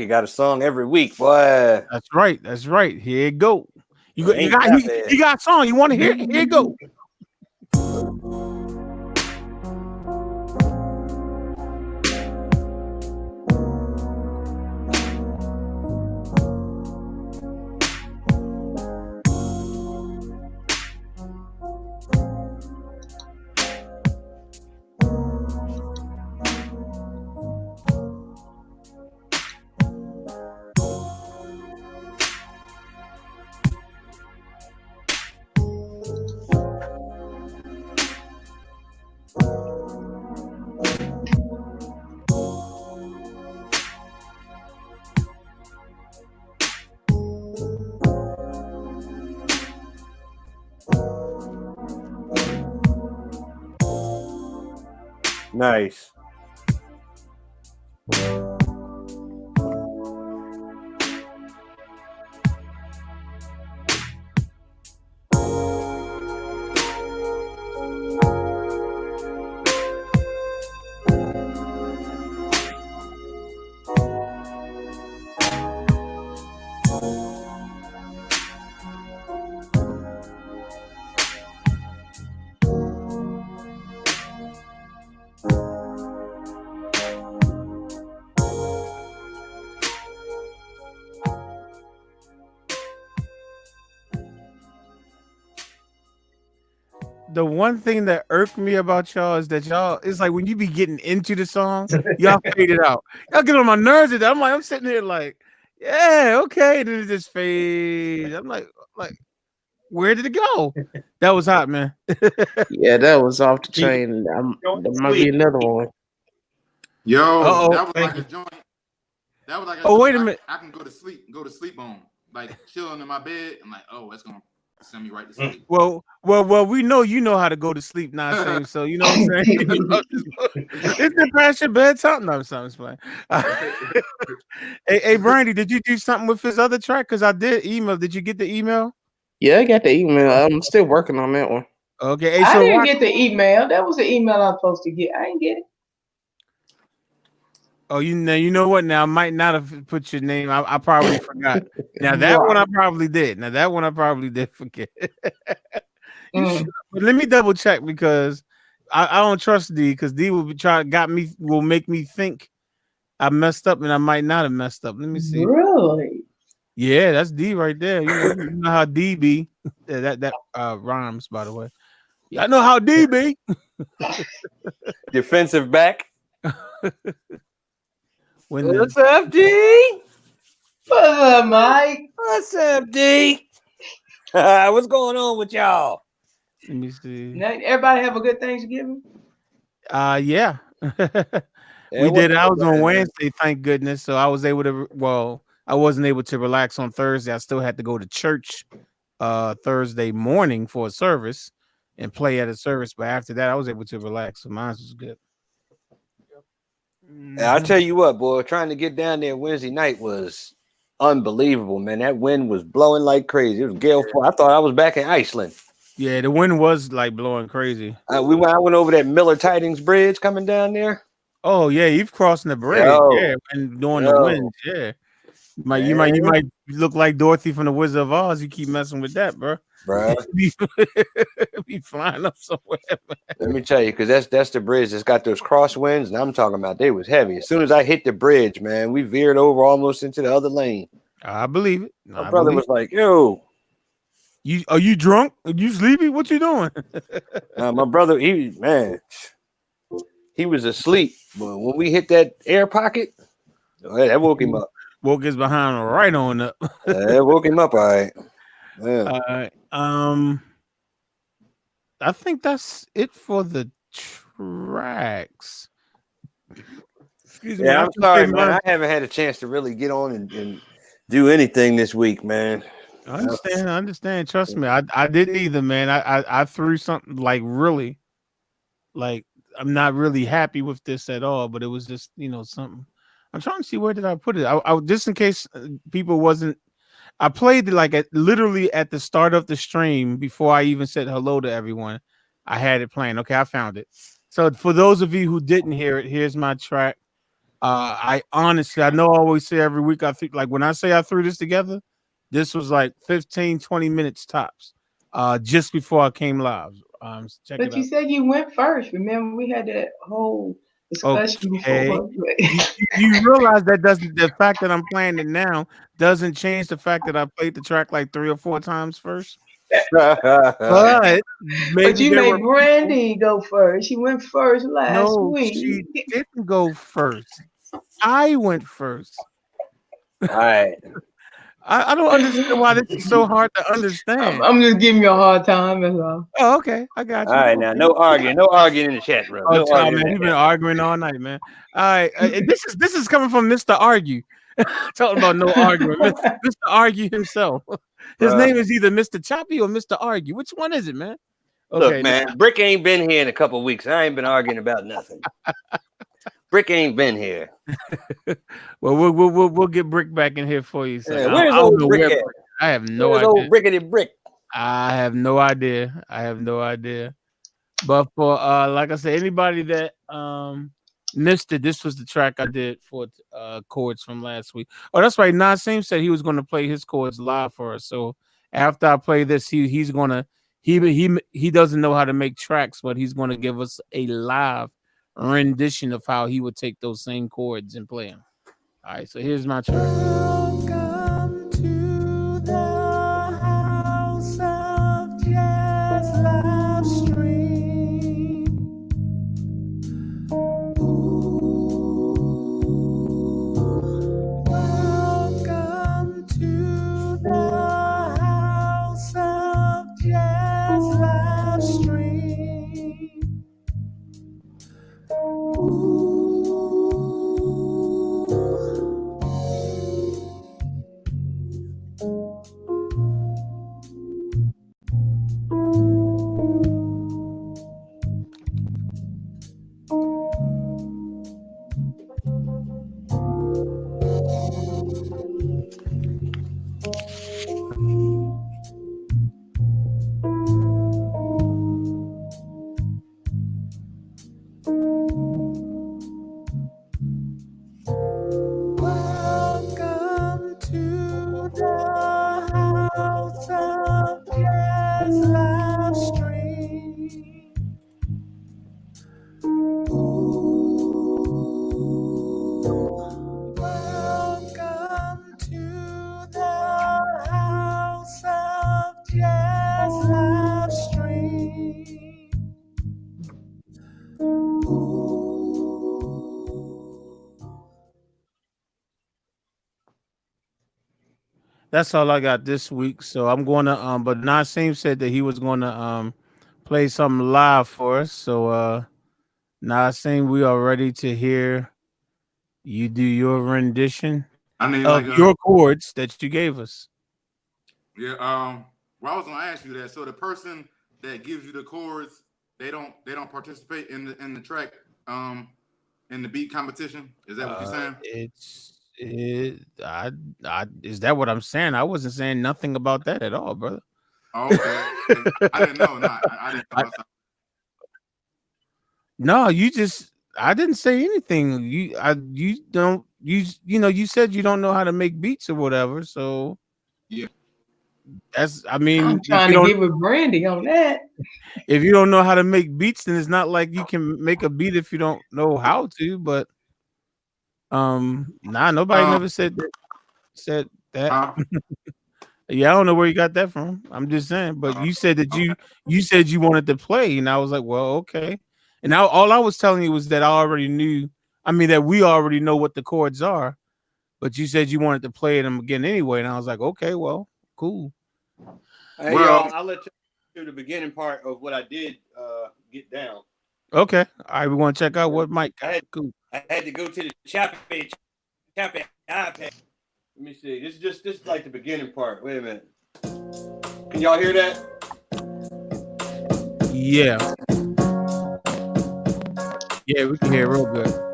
got a song every week, boy. That's right. That's right. Here you go. You got Ain't that bad. he got a song. You want to hear it? Here you go. Nice. The one thing that irked me about y'all is that y'all, it's like when you be getting into the song, y'all fade it out. Y'all get on my nerves. I'm sitting here like, yeah, okay. And then it just fades. I'm like, where did it go? That was hot, man. Yeah, that was off the chain. There might be another one. Yo, Uh-oh. that was like a joint. That was like a Oh, joint wait a minute. I can go to sleep on. Like chilling in my bed. I'm like, oh, that's gonna send me right to sleep. Well, we know you know how to go to sleep now, so you know what I'm saying. It's the past your bedtime. No, I'm just playing. Hey, Brandy, did you do something with his other track? Because I did email. Did you get the email? Yeah, I got the email. I'm still working on that one. Okay. Hey, I so didn't Rock- get the email. That was the email I was supposed to get. I didn't get it. Oh, you know what? Now I might not have put your name. I probably forgot. Now that one I probably did. Now that one I probably did forget. Mm. But let me double check because I don't trust D because D will make me think I messed up and I might not have messed up. Let me see. Really? Yeah, that's D right there. You know how D be. That rhymes, by the way. Yeah, I know how D be. Defensive back. What's up, D? What's up, Mike? What's up, D? What's going on with y'all? Let me see. Everybody have a good Thanksgiving? Yeah. We did. I was on Wednesday, thank goodness. So I was able to. Well, I wasn't able to relax on Thursday. I still had to go to church Thursday morning for a service and play at a service. But after that, I was able to relax. So mine was good. I'll tell you what, boy. Trying to get down there Wednesday night was unbelievable, man. That wind was blowing like crazy. It was gale force. I thought I was back in Iceland. Yeah, the wind was like blowing crazy. I went over that Miller Tidings Bridge coming down there. Oh yeah, you've crossing the bridge, yeah, and during the wind, yeah. You might look like Dorothy from the Wizard of Oz. You keep messing with that, bro. Be flying up somewhere. Man. Let me tell you, because that's the bridge that's got those crosswinds, and I'm talking about they was heavy. As soon as I hit the bridge, man, we veered over almost into the other lane. I believe it. My brother was like, "Yo, are you drunk? Are you sleepy? What you doing?" My brother, he was asleep, but when we hit that air pocket, that woke him up. Woke his behind right on up. That woke him up, all right. Yeah. I think that's it for the tracks. Excuse me. I'm sorry, man. I haven't had a chance to really get on and do anything this week, man. I understand. Trust me, I didn't either, man. I threw something like really, like I'm not really happy with this at all, but it was just something. I'm trying to see where did I put it. I just in case people wasn't. I played it like literally at the start of the stream before I even said hello to everyone. I had it playing. Okay, I found it. So for those of you who didn't hear it, here's my track. I honestly, I know I always say every week, I think like when I say I threw this together, this was like 15, 20 minutes tops. Just before I came live. But you said you went first. Remember, we had that whole discussion before. You realize the fact that I'm playing it now doesn't change the fact that I played the track like 3 or 4 times first. But you made Brandy go first. She went first last week. She didn't go first. I went first. All right. I don't understand why this is so hard to understand. I'm just giving you a hard time. That's all. Oh, okay. I got you. All right, now no arguing in the chat room. Oh, Tom, man, you've been arguing all night, man. All right, this is coming from Mr. Argue. Talking about no arguing, Mr. Argue himself. His name is either Mr. Choppy or Mr. Argue. Which one is it, man? Okay, look, man, Brick ain't been here in a couple of weeks. I ain't been arguing about nothing. Brick ain't been here. Well, we'll get Brick back in here for you. So where's old Brick at? I have no idea. Old Brickety Brick? I have no idea. But for like I said, anybody that missed it, this was the track I did for chords from last week. Oh, that's right. Nassim said he was going to play his chords live for us. So after I play this, he's gonna he doesn't know how to make tracks, but he's going to give us a live rendition of how he would take those same chords and play them. All right, so here's my track. Welcome to the House of Jazz live stream. Welcome to the House of Jazz live stream. That's all I got this week. So I'm going to but Naseem said that he was going to play something live for us. So Naseem, we are ready to hear you do your rendition I need of like your chords that you gave us. yeah. Well, I was gonna ask you that. So the person that gives you the chords, they don't participate in the track in the beat competition. Is that what you're saying? Is that what I'm saying? I wasn't saying nothing about that at all, brother. Oh, okay. I didn't know. No, I didn't know. No, I didn't say anything. You said you don't know how to make beats or whatever. So yeah, I mean, I'm trying to get with Brandy on that. If you don't know how to make beats, then it's not like you can make a beat if you don't know how to. But nobody never said that. Yeah, I don't know where you got that from. I'm just saying. But you said that you said you wanted to play, and I was like, well, okay. And now all I was telling you was that I already knew. I mean, that we already know what the chords are. But you said you wanted to play them again anyway, and I was like, okay, well, cool. Hey, y'all, I'll let you do the beginning part of what I did get down. Okay. All right, we want to check out what Mike got. I had to go to the Chappie iPad. Let me see. This is like the beginning part. Wait a minute. Can y'all hear that? Yeah. Yeah, we can hear real good.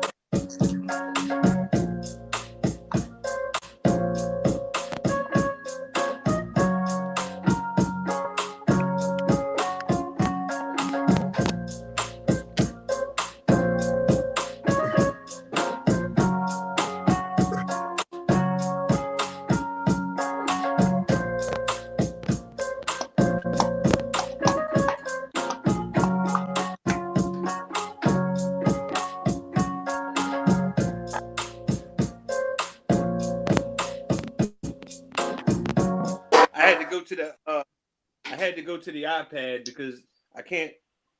I had to go to the iPad because I can't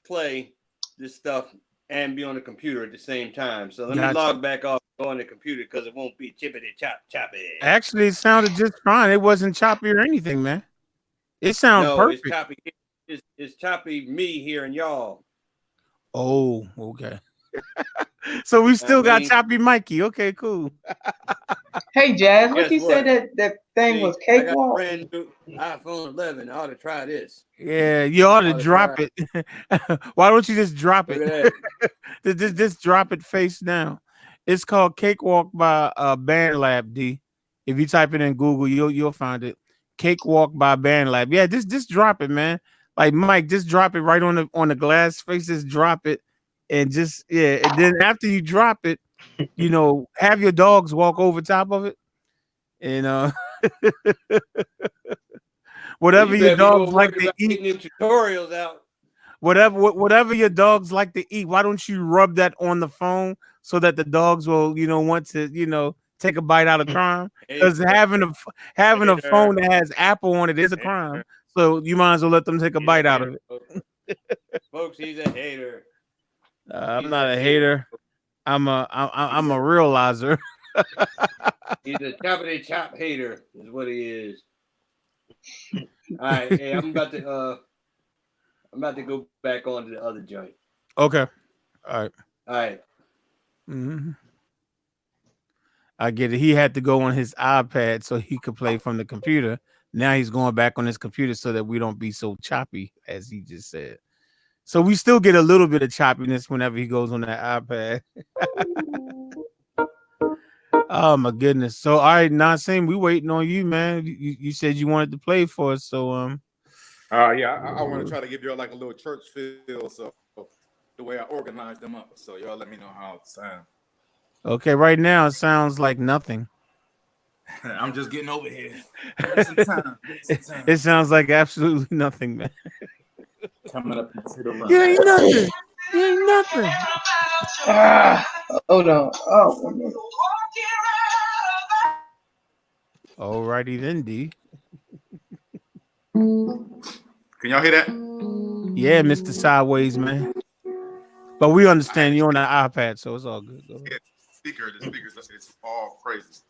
play this stuff and be on the computer at the same time. So let me log back off on the computer because it won't be choppy. Actually, it sounded just fine. It wasn't choppy or anything, man. It sounded perfect. It's choppy. It's choppy me hearing y'all. Oh, okay. So we still got choppy Mikey. Okay, cool. Hey, Jazz, what you said that thing was Cakewalk? Brand new iPhone 11. I ought to try this. Yeah, you ought to drop it. Why don't you just drop it? Just drop it face down. It's called Cakewalk by BandLab D. If you type it in Google, you'll find it. Cakewalk by BandLab. Yeah, just drop it, man. Like Mike, just drop it right on the glass face. Just drop it, and and then after you drop it, have your dogs walk over top of it, and whatever your dogs like to eat. Tutorials out. Whatever your dogs like to eat, why don't you rub that on the phone so that the dogs will, want to, take a bite out of crime? Because having a phone that has Apple on it is a crime. So you might as well let them take a bite out of it. Folks, he's a hater. I'm not a hater. I'm a realizer. He's a choppity chop hater, is what he is. All right, hey, I'm about to go back on to the other joint. Okay. All right. Mm-hmm. I get it. He had to go on his iPad so he could play from the computer. Now he's going back on his computer so that we don't be so choppy, as he just said. So we still get a little bit of choppiness whenever he goes on that iPad. Oh my goodness. So all right, Naseem, we waiting on you, man. You said you wanted to play for us, so yeah, I want to try to give y'all like a little church feel, so the way I organized them up. So y'all let me know how it sounds. Okay, right now it sounds like nothing. I'm just getting over here. It sounds like absolutely nothing, man. Coming up into the run. You ain't nothing. You ain't nothing. Hold on. Oh, alrighty then, D. Can y'all hear that? Yeah, Mr. Sideways, man. But we understand you on the iPad, so it's all good. Yeah, the speakers, it's all crazy.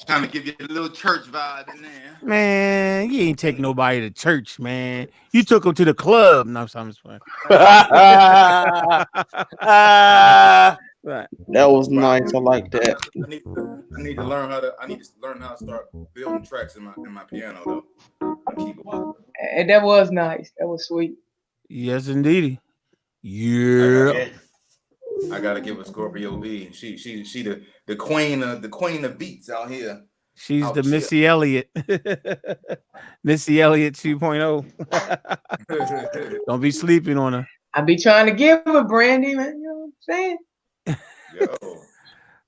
Trying to give you a little church vibe in there. Man, you ain't take nobody to church, man. You took them to the club. No, I'm just playing. That was nice. I like that. I need to learn how to. I need to learn how to start building tracks in my piano though. My keyboard. And that was nice. That was sweet. Yes, indeed. Yeah. I gotta give a Scorpio B. She the queen of beats out here. She's the Missy Elliott. Missy Elliott 2.0. Don't be sleeping on her. I be trying to give her Brandy, man. You know what I'm saying? Yo.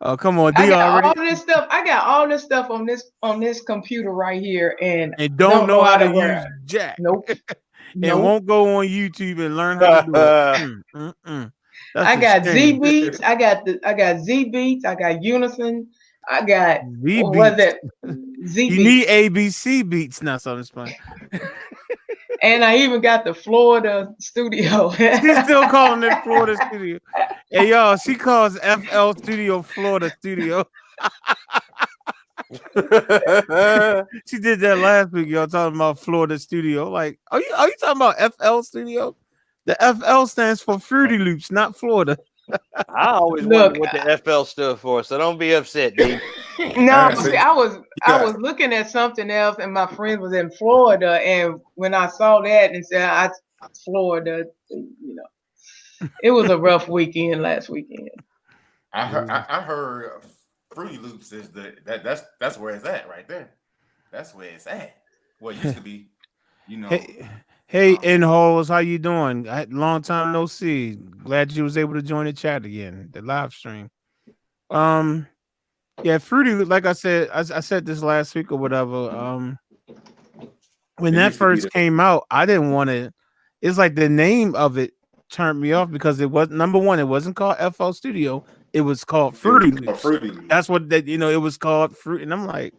Oh, come on. I got all this stuff. I got all this stuff on this computer right here, and don't know how to use Jack. Nope. And won't go on YouTube and learn how to do it. I got Z Beats. I got Z Beats. I got Unison. I got what's that? Z You Beats. need ABC beats now, so I'm just playing. And I even got the Florida studio. She's still calling it Florida Studio. Hey, y'all, she calls FL Studio Florida Studio. She did that last week, y'all, talking about Florida Studio. Like, are you talking about FL Studio? The FL stands for Fruity Loops, not Florida. I always wonder what the FL stood for, so don't be upset, dude. No, see, I was looking at something else, and my friend was in Florida, and when I saw that and said Florida, you know, it was a rough weekend last weekend. I heard Fruity Loops is that's where it's at right there. That's where it's at. Well, it used to be, you know. Hey, In-Holes, how you doing? Long time no see. Glad you was able to join the chat again, the live stream. Yeah, Fruity, like I said, I said this last week or whatever. When that first came out, I didn't want to. It's like the name of it turned me off because it was number one. It wasn't called FL Studio. It was called Fruity Loops. That's what that it was called. Fruit, and I'm like,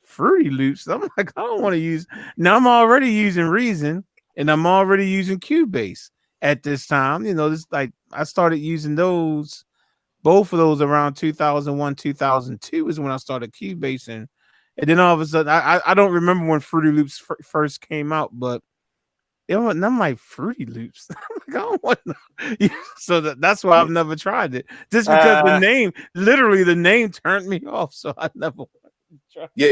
Fruity Loops. I'm like, I don't want to use. Now I'm already using Reason, and I'm already using Cubase at this time. You know, this like I started using those. Both of those around 2001, 2002 is when I started Cubasing. And then all of a sudden, I don't remember when Fruity Loops first came out, but and I'm like, Fruity Loops? I'm like, I don't want to. So that's why I've never tried it. Just because the name, literally the name turned me off. So I never wanted to try. Yeah,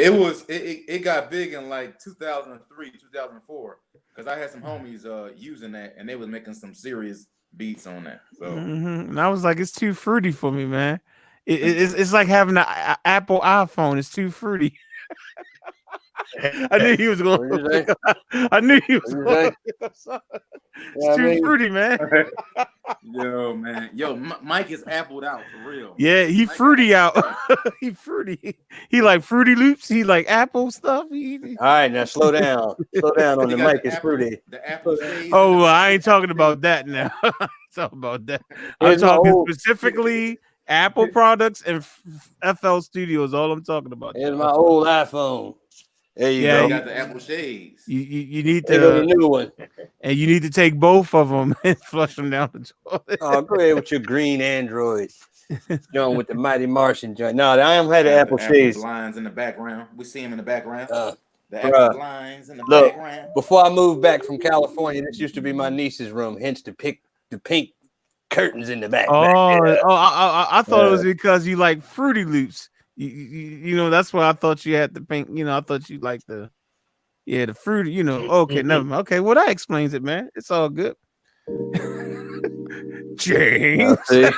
it got big in like 2003, 2004. Because I had some homies using that, and they was making some serious beats on that. So and I was like, it's too fruity for me, man. It's like having an Apple iPhone. It's too fruity. I knew he was going. I knew he was going. It's too fruity, man. Yo, man. Yo, Mike is appled out for real. Yeah, he fruity out. He fruity. He like Fruity Loops. He like Apple stuff. All right, now slow down. Slow down on the mic. It's fruity. The Apple. Oh, well, I ain't talking about that now. Talking about that. I'm talking specifically Apple products and FL Studios. All I'm talking about. Here's my old iPhone. There you go. You got the Apple shades. You need the new one, and you need to take both of them and flush them down the toilet. Oh, go ahead with your green Android. Joint with the Mighty Martian joint. No, I am had the Apple shades. Lines in the background. We see them in the background. The Apple lines in the background. Before I moved back from California, this used to be my niece's room. Hence the pink curtains in the back. I thought it was because you like Fruity Loops. You know, that's why I thought you had the pink. You know, I thought you like the fruity. You know, okay, never mind. Okay, well that explains it, man. It's all good. James. Hey,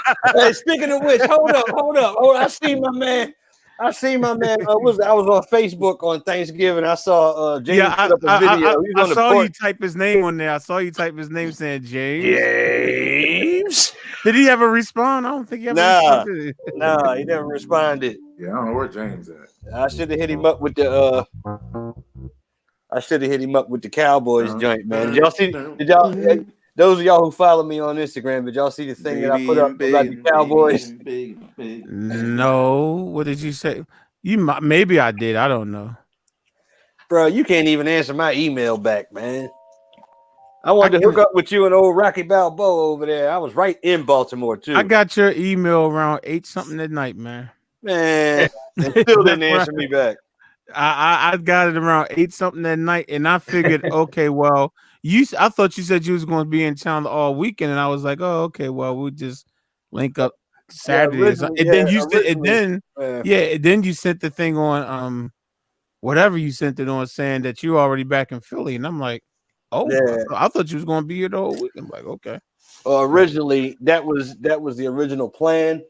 speaking of which, hold up. I see my man. I see my man. I was on Facebook on Thanksgiving. I saw James Yeah, put up a video. He's I on the saw you porch. type his name on there. I saw you type his name saying James. James. Did he ever respond? I don't think he ever responded. Nah, he never responded. Yeah, I don't know where James at. I should have hit him up with the Cowboys joint, man. Did y'all see? Did y'all? Those of y'all who follow me on Instagram, did y'all see the thing that I put up about the Cowboys? No, what did you say? Maybe I did. I don't know, bro. You can't even answer my email back, man. I wanted to hook up with you and old Rocky Balboa over there. I was right in Baltimore too. I got your email around 8-something at night, man. Man, and still didn't answer me back. I got it around 8-something at night, and I figured, okay, well, I thought you said you was going to be in town all weekend, and I was like, oh, okay, well, we'll just link up Saturday. Then you sent the thing on whatever you sent it on, saying that you're already back in Philly, and I'm like, oh, yeah. I thought you was going to be here the whole week. I'm like, okay. Originally, that was the original plan.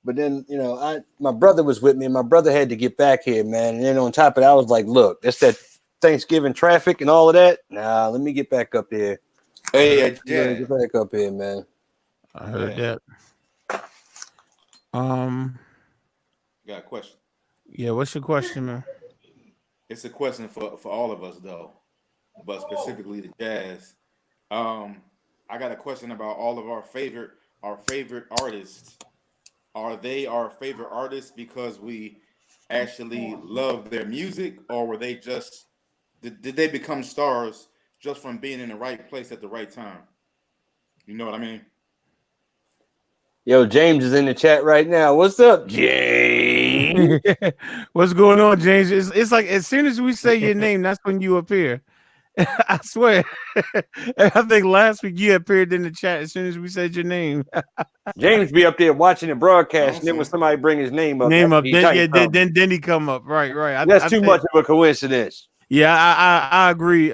But then, my brother was with me, and my brother had to get back here, man. And then on top of that, I was like, look, that's that Thanksgiving traffic and all of that. Nah, let me get back up there. Hey, get back up here, man. I heard that. Got a question. Yeah, what's your question, man? It's a question for all of us, though, but specifically the Jazz. I got a question about all of our favorite artists. Are they our favorite artists because we actually love their music, or were they just did they become stars just from being in the right place at the right time? You know what I mean? Yo, James is in the chat right now. What's up, James? What's going on, James? It's like as soon as we say your name, that's when you appear. I swear. I think last week you appeared in the chat as soon as we said your name. James be up there watching the broadcast, and then when somebody bring his name up, then he come up. Right. That's too much of a coincidence. Yeah, I agree,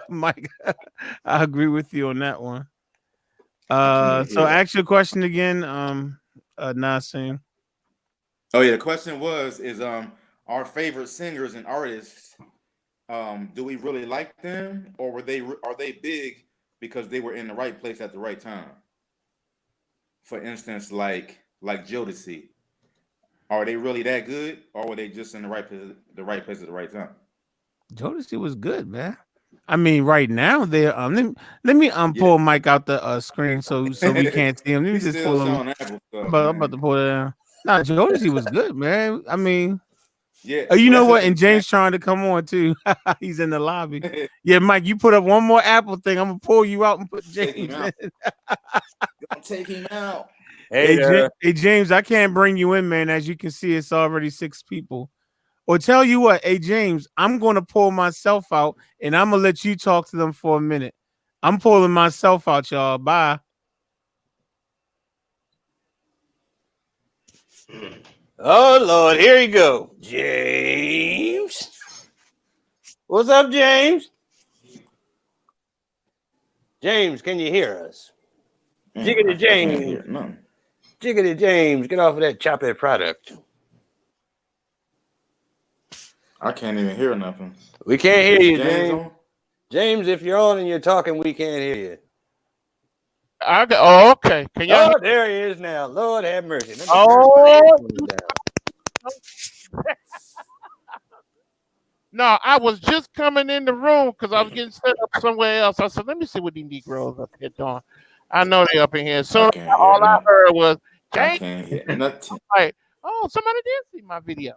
Mike. I agree with you on that one. So ask your question again, Nassim. Oh yeah, the question is our favorite singers and artists. Do we really like them, or are they big because they were in the right place at the right time? For instance, like Jodeci, are they really that good, or were they just in the right place at the right time? Jodeci was good, man. I mean, right now they're let me pull Mike out the screen so we can't see him. Let me just pull him. I'm about to pull it down. Nah, Jodeci was good, man. I mean. Yeah. You know what? And James trying to come on too. He's in the lobby. Yeah, Mike, you put up one more Apple thing. I'm gonna pull you out and put James in. Don't take him out. Hey, James, I can't bring you in, man. As you can see, it's already 6 people. Or tell you what, hey James, I'm gonna pull myself out and I'm gonna let you talk to them for a minute. I'm pulling myself out, y'all. Bye. Oh Lord, here you go, James. What's up, James? James, can you hear us? Jiggity James. Jiggity James, get off of that choppy product. I can't even hear nothing. We can't hear you, James. James, if you're on and you're talking, we can't hear you. Okay. Can you? Oh, there he is now. Lord have mercy. No, I was just coming in the room because I was getting set up somewhere else. I said, let me see what these Negroes up here doing. I know they up in here. So all I heard was, James. I can't hear nothing. Like, oh, somebody did see my video.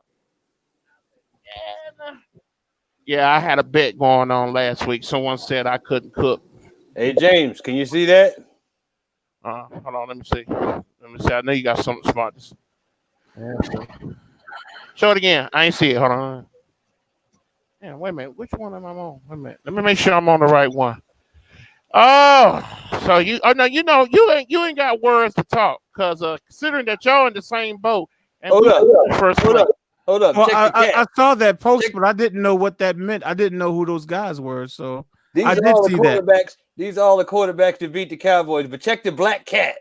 Yeah, I had a bet going on last week. Someone said I couldn't cook. Hey, James, can you see that? Hold on, let me see. I know you got something smart. Show it again. I ain't see it. Hold on. Yeah, wait a minute. Which one am I on? Wait a minute. Let me make sure I'm on the right one. Oh, so you ain't got words to talk because considering that y'all in the same boat. And Hold up. Well, I saw that post, but I didn't know what that meant. I didn't know who those guys were, so I did see that. These are all the quarterbacks to beat the Cowboys, but check the black cat.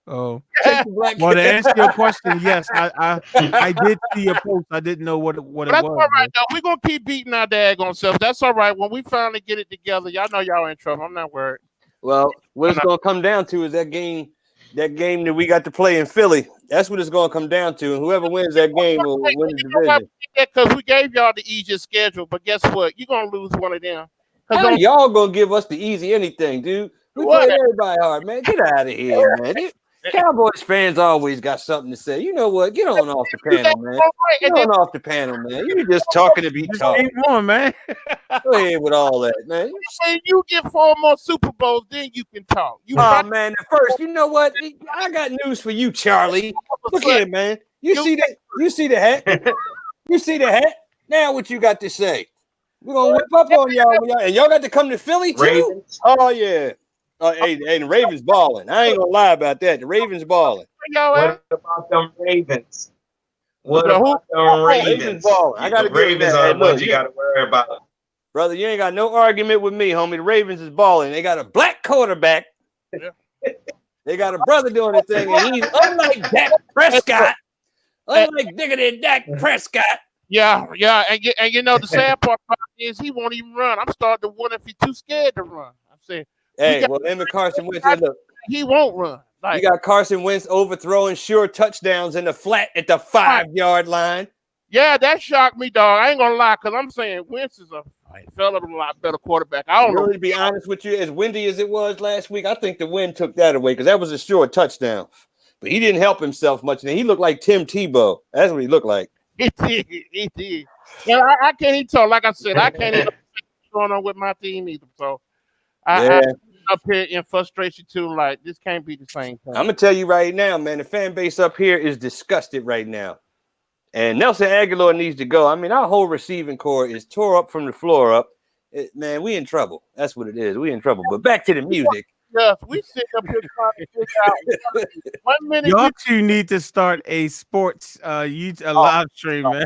Oh, take the black. Well, to answer your question, yes, I did see your post. I didn't know what it But that's was. all right, though. We're going to keep beating our daggone selves. That's all right. When we finally get it together, y'all know y'all in trouble. I'm not worried. Well, what it's going to come down to is that game that we got to play in Philly. That's what it's going to come down to. And whoever wins that game will win the division. Because we gave y'all the easiest schedule, but guess what? You're going to lose one of them. How y'all going to give us the easy anything, dude? We play everybody hard, man. Get out of here, man. Cowboys fans always got something to say. You know what? Get on off the panel, man. Get on off the panel, man. You're just talking to be talking. Come on, man. Go ahead with all that, man. When you get 4 more Super Bowls, then you can talk. Man, the first, you know what? I got news for you, Charlie. Look here, man. You see that? You see the hat? You see the hat? Now what you got to say? We're gonna whip up on y'all, and y'all got to come to Philly too. Ravens. Oh yeah. Hey, the Ravens balling. I ain't gonna lie about that. The Ravens balling. What about them Ravens? What about them Ravens? Balling. I gotta the Ravens are the ones you gotta worry about. Brother, you ain't got no argument with me, homie. The Ravens is balling. They got a black quarterback. Yeah. They got a brother doing the thing, and he's unlike Dak Prescott. Unlike diggity Dak Prescott. Yeah, and you know the sad part about it is he won't even run. I'm starting to wonder if he's too scared to run. I'm saying, hey, well, him and Carson Wentz, look, he won't run. Like, you got Carson Wentz overthrowing sure touchdowns in the flat at the 5-yard line. Yeah, that shocked me, dog. I ain't gonna lie, because I'm saying Wentz is a fella with a lot better quarterback. I don't know. To be honest with you, as windy as it was last week, I think the wind took that away because that was a sure touchdown. But he didn't help himself much. And he looked like Tim Tebow. That's what he looked like. He did. Yeah, I can't even talk. Like I said, I can't even know what's going on with my team either. So I'm up here in frustration too. Like, this can't be the same thing. I'm gonna tell you right now, man. The fan base up here is disgusted right now. And Nelson Aguilar needs to go. I mean, our whole receiving core is tore up from the floor up. Man, we in trouble. That's what it is. We in trouble. But back to the music. Yes, we sit up here trying to figure out 1 minute. Y'all two need to start a sports live stream, man.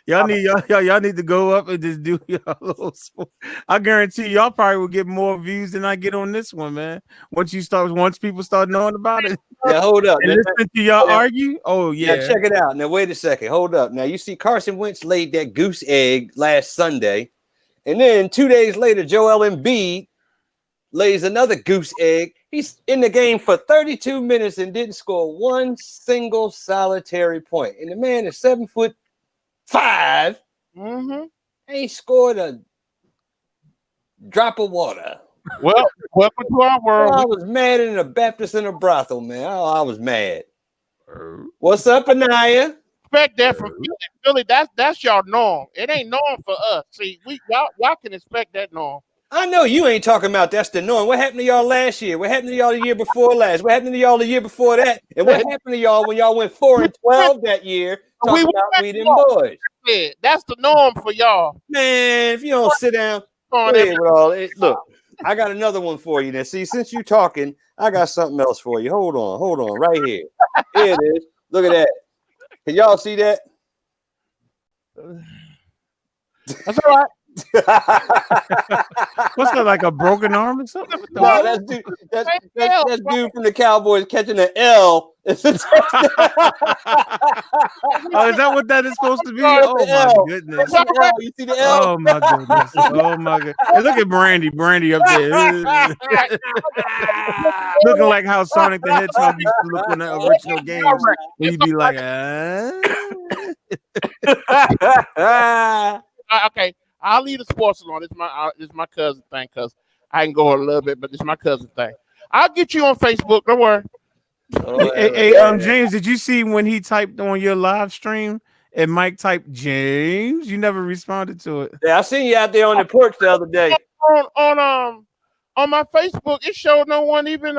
y'all need to go up and just do your little sport. I guarantee y'all probably will get more views than I get on this one, man. Once people start knowing about it. Yeah, hold up. And listen to y'all argue. Oh yeah. Check it out. Now wait a second. Hold up. Now you see Carson Wentz laid that goose egg last Sunday, and then 2 days later, Joel Embiid lays another goose egg. He's in the game for 32 minutes and didn't score one single solitary point. And the man is 7'5". Ain't scored a drop of water. Well, welcome to our world. I was mad in a Baptist in a brothel, man. I was mad. What's up, Anaya? Expect that from Philly. That's y'all norm. It ain't norm for us. See, y'all can expect that norm. I know you ain't talking about that's the norm. What happened to y'all last year? What happened to y'all the year before last? What happened to y'all the year before that? And what happened to y'all when y'all went 4-12 that year? Talking about we them boys. Yeah, that's the norm for y'all. Man, if you don't sit down, look, I got another one for you. Now, see, since you talking, I got something else for you. Hold on, right here. Here it is. Look at that. Can y'all see that? That's all right. What's that, like a broken arm or something? No, that's dude from the Cowboys catching an L. Oh, is that what that is supposed to be? Oh my goodness! You see the L? Oh my goodness! Oh my goodness! Hey, look at Brandy up there, looking like how Sonic the Hedgehog used to look in the original games. When he'd be like, Okay. I'll leave the sports alone. It's my cousin thing because I can go a little bit, but it's my cousin thing. I'll get you on Facebook. Don't worry. Hey, James, did you see when he typed on your live stream and Mike typed James? You never responded to it. Yeah, I seen you out there on the porch the other day. On my Facebook, it showed no one even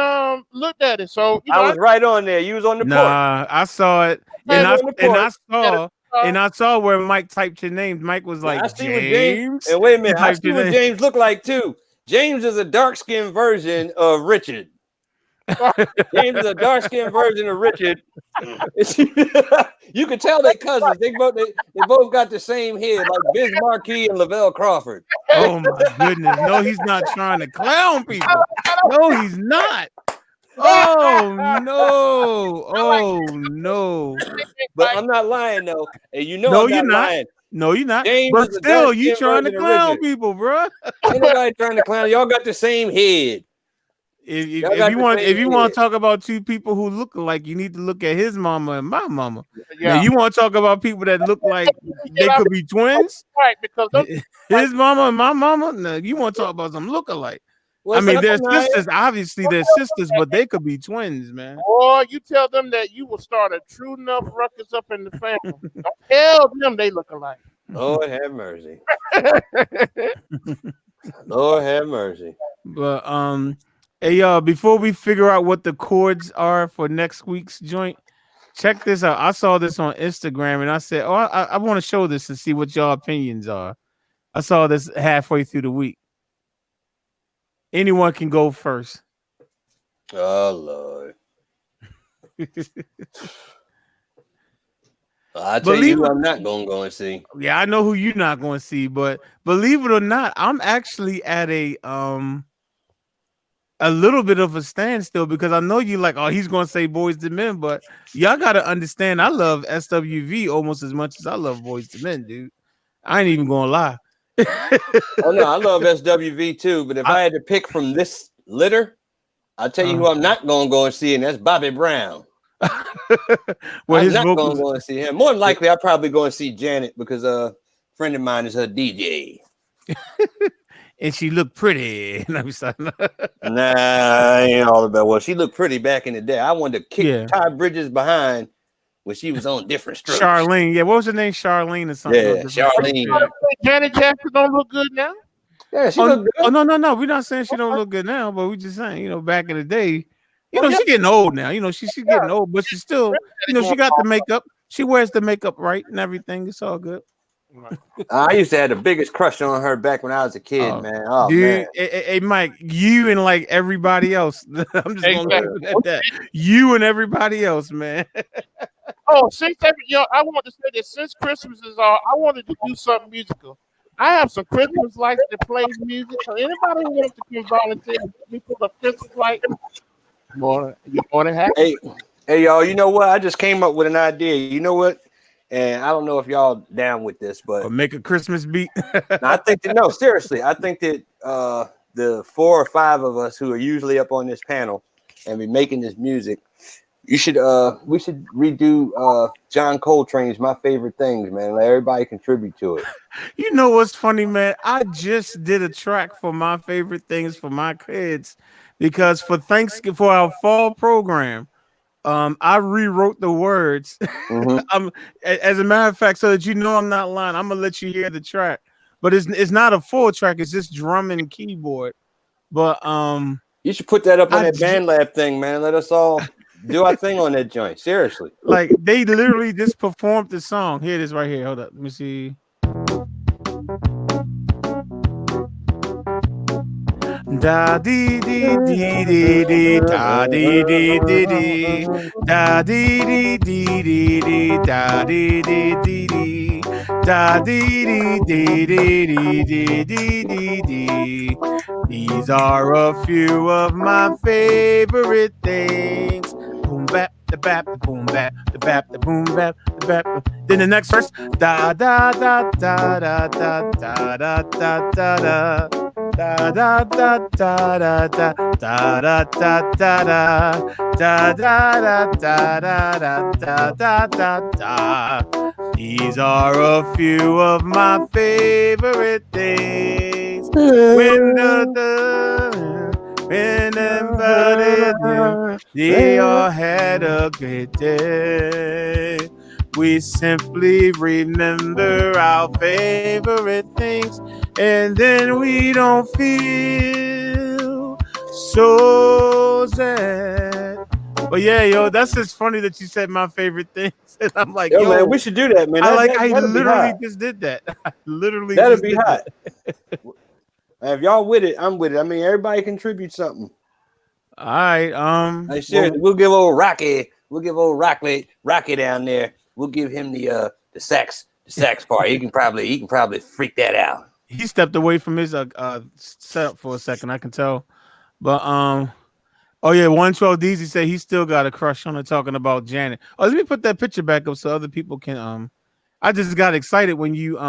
looked at it. So I was right on there. You was on the porch. Nah, I saw it, and I saw where Mike typed your name. Mike was like, I see James. And wait a minute, I see what James looked like too. James is a dark-skinned version of Richard. James is a dark-skinned version of Richard. You can tell they're cousins. They both got the same head, like Biz Marquis and Lavelle Crawford. Oh my goodness! No, he's not trying to clown people. No, he's not. Oh I'm not lying though, and you know No, I'm you're not. lying. No, you're not. James But is a still, dark you skin trying to version of clown Richard. people, bro. Ain't nobody trying to clown. Y'all got the same head. If Y'all got you the want, same if you want head. to talk about two people who look alike, you need to look at his mama and my mama. Yeah. Now, you want to talk about people that look like they could be twins? Right, because those, His mama and my mama. No, you want to talk about some look-alike? What's I mean, up, they're Anaya? sisters. Obviously, they're sisters, but they could be twins, man. or you tell them that you will start a true enough ruckus up in the family. Don't tell them they look alike. Lord have mercy. Lord have mercy. But hey y'all, before we figure out what the chords are for next week's joint, check this out. I saw this on Instagram and I said, oh, I want to show this and see what y'all opinions are. I saw this halfway through the week. Anyone can go first. Oh Lord. I tell Believe you, it- I'm not gonna go and see. Yeah, I know who you're not going to see, but believe it or not, I'm actually at a little bit of a standstill because I know you like, oh, he's going to say Boys to Men, but y'all got to understand, I love SWV almost as much as I love Boys to Men, dude. I ain't even going to lie. Oh no, I love SWV too, but if I had to pick from this litter, I'll tell you who I'm not gonna go and see, and that's Bobby Brown. Well, I'm his not vocals, gonna go and see him. More than likely, I'll probably go and see Janet because a friend of mine is her DJ. and she looked pretty. And I'm sorry. Nah, I ain't all about. Well, she looked pretty back in the day. I wanted to kick Ty Bridges behind when she was on Different Strokes. Charlene, yeah, what was her name? Charlene or something? Yeah, Charlene. Janet Jackson don't look good now. Yeah, she Oh, looked good. oh no, we're not saying she don't look good now, but we just saying, back in the day, she's getting old now. She's getting old, but she's still, she got the makeup. She wears the makeup right and everything. It's all good. I used to have the biggest crush on her back when I was a kid, man. Oh, dude, man. Hey, Mike, you and like everybody else. I'm just gonna leave it at that. You and everybody else, man. Oh, I want to say that since Christmas is all, I wanted to do something musical. I have some Christmas lights that play music. So anybody who wants to come volunteer me for the Christmas light, you're more than happy. Hey, y'all, you know what? I just came up with an idea. You know what? And I don't know if y'all down with this, but or make a Christmas beat. I think that seriously, I think that the 4 or 5 of us who are usually up on this panel and be making this music, we should redo John Coltrane's My Favorite Things, man. Let everybody contribute to it. You know what's funny, man? I just did a track for My Favorite Things for my kids because for Thanksgiving, for our fall program, I rewrote the words. Mm-hmm. As a matter of fact, so that I'm not lying, I'm gonna let you hear the track, but it's not a full track. It's just drum and keyboard. But you should put that up on that BandLab thing, man. Let us all do our thing on that joint. Seriously, like they literally just performed the song. Here it is, right here. Hold up, let me see. Da dee dee dee dee dee da dee dee dee dee da dee dee dee dee dee da dee dee dee dee da dee dee dee dee dee dee dee dee. These are a few of my favorite things. Boom bap, the bap, the boom bap, the bap, the boom bap, the bap. Then the next verse, da da da da da da da da da da. Da da da da da da da da da da da da da da da da da da da. These are a few of my favorite things. When they all had a great day. We simply remember our favorite things, and then we don't feel so sad. But yeah, yo, that's just funny that you said my favorite things. And I'm like, yo, man, we should do that, man. I literally just did that. I literally that'll be hot. If y'all with it, I'm with it. I mean, everybody contribute something. All right. We'll give old Rocky. We'll give old Rocky down there. We'll give him the sax part. He can probably freak that out. He stepped away from his setup for a second, I can tell. But Oh yeah, 112 DZ said he still got a crush on her talking about Janet. Oh, let me put that picture back up so other people can I just got excited when you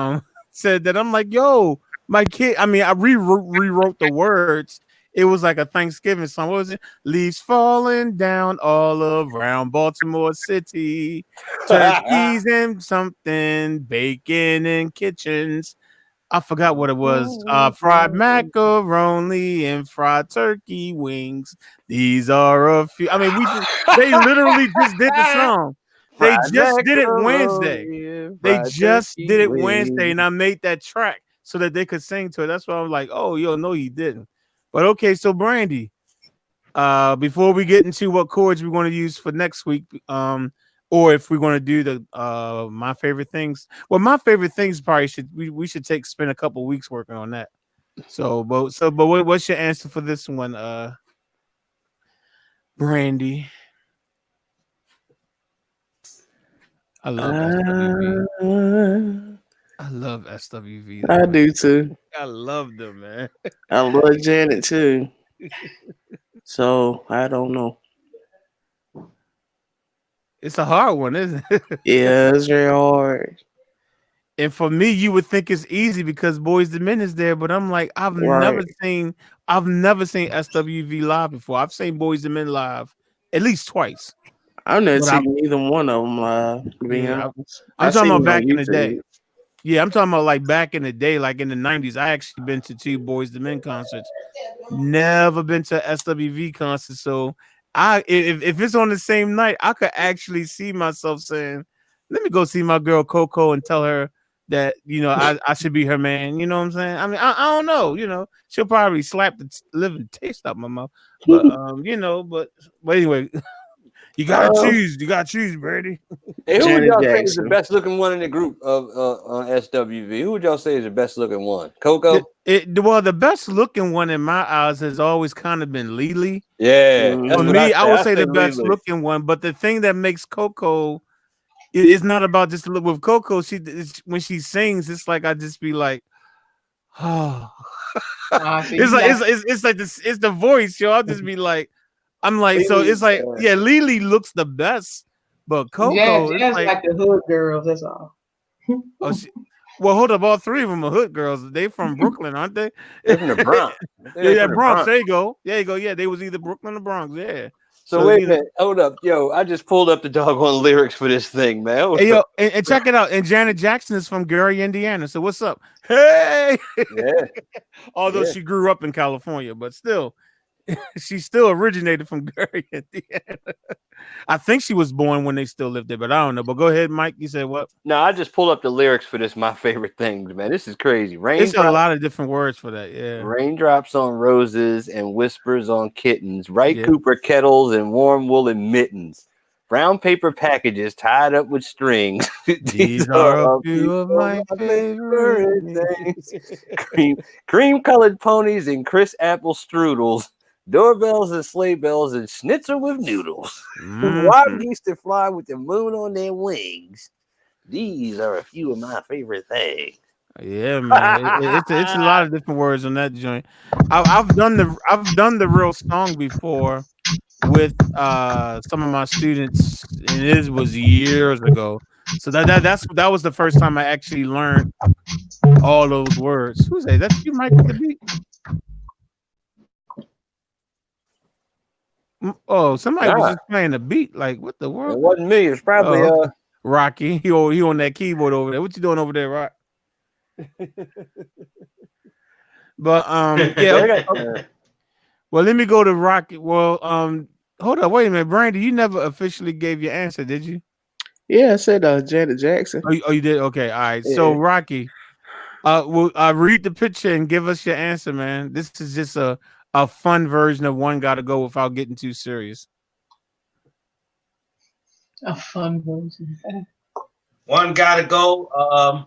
said that. I'm like, yo, my kid. I mean, I rewrote the words. It was like a Thanksgiving song. What was it? Leaves falling down all around Baltimore City. Turkeys and something, bacon in kitchens. I forgot what it was. Fried macaroni and fried turkey wings. These are a few. I mean, they literally just did the song. They just did it Wednesday. They just did it Wednesday, and I made that track so that they could sing to it. That's why I'm like, oh, yo, no, you didn't. But okay, so Brandy, before we get into what chords we're going to use for next week, or if we're going to do the my favorite things. Well, my favorite things probably we should spend a couple weeks working on that. So, but what's your answer for this one, Brandy? I love SWV. I love SWV. I do too. I love them, man. I love Janet too. So I don't know. It's a hard one, isn't it? Yeah, it's very hard. And for me, you would think it's easy because Boyz II Men is there, but I'm like, I've never seen SWV live before. I've seen Boyz II Men live at least twice. I've never seen either one of them live. To be honest, I'm talking about back in the day. Yeah, I'm talking about like back in the day, like in the 90s. I actually been to 2 Boyz II Men concerts. Never been to SWV concerts. So if it's on the same night, I could actually see myself saying, let me go see my girl Coco and tell her that, you know, I should be her man. You know what I'm saying? I mean, I don't know, you know, she'll probably slap the living taste out my mouth. But you know, but anyway, you gotta choose. You gotta choose, Brady. Hey, who would y'all say is the best looking one in the group of SWV? Who would y'all say is the best looking one? Coco? Well, the best looking one in my eyes has always kind of been Lily. Yeah. For me, I would say the best looking one. But the thing that makes Coco, it's not about just look with Coco. When she sings, it's like I just be like, oh. It's like this. It's the voice, yo. I'll just be like, I'm like, so it's like, yeah, Lily looks the best, but Coco is like the hood girls. That's all. Well, hold up, all 3 of them are hood girls. They from Brooklyn, aren't they? They're from the Bronx. Yeah, Bronx. There you go. Yeah, they was either Brooklyn or Bronx. Yeah. So wait a minute, hold up, yo! I just pulled up the doggone lyrics for this thing, man. Hey, yo, and check it out. And Janet Jackson is from Gary, Indiana. So what's up? Hey, yeah. Although she grew up in California, but still, she still originated from Gary, Indiana. I think she was born when they still lived there, but I don't know. But go ahead, Mike. You said what? No, I just pulled up the lyrics for this. My favorite things, man. This is crazy. It's a lot of different words for that. Yeah. Raindrops on roses and whispers on kittens. Wright Cooper kettles and warm woolen mittens. Brown paper packages tied up with strings. These are a few of my favorite things. Cream colored ponies and crisp apple strudels. Doorbells and sleigh bells and schnitzel with noodles. Wild geese that fly with the moon on their wings. These are a few of my favorite things. Yeah, man. It's a lot of different words on that joint. I've done the real song before with some of my students, and it was years ago. So that was the first time I actually learned all those words. Who's that? That's you, Mike, with the beat. Oh, somebody was just playing the beat. Like, what the world? It wasn't me. It's probably Rocky. He on that keyboard over there. What you doing over there, Rock? But yeah. Okay. Well, let me go to Rocky. Well, hold up, wait a minute, Brandy. You never officially gave your answer, did you? Yeah, I said Janet Jackson. Oh, you did? Okay, all right. Yeah. So Rocky, read the picture and give us your answer, man. This is just a fun version of One Gotta Go without getting too serious. A fun version. One Gotta Go.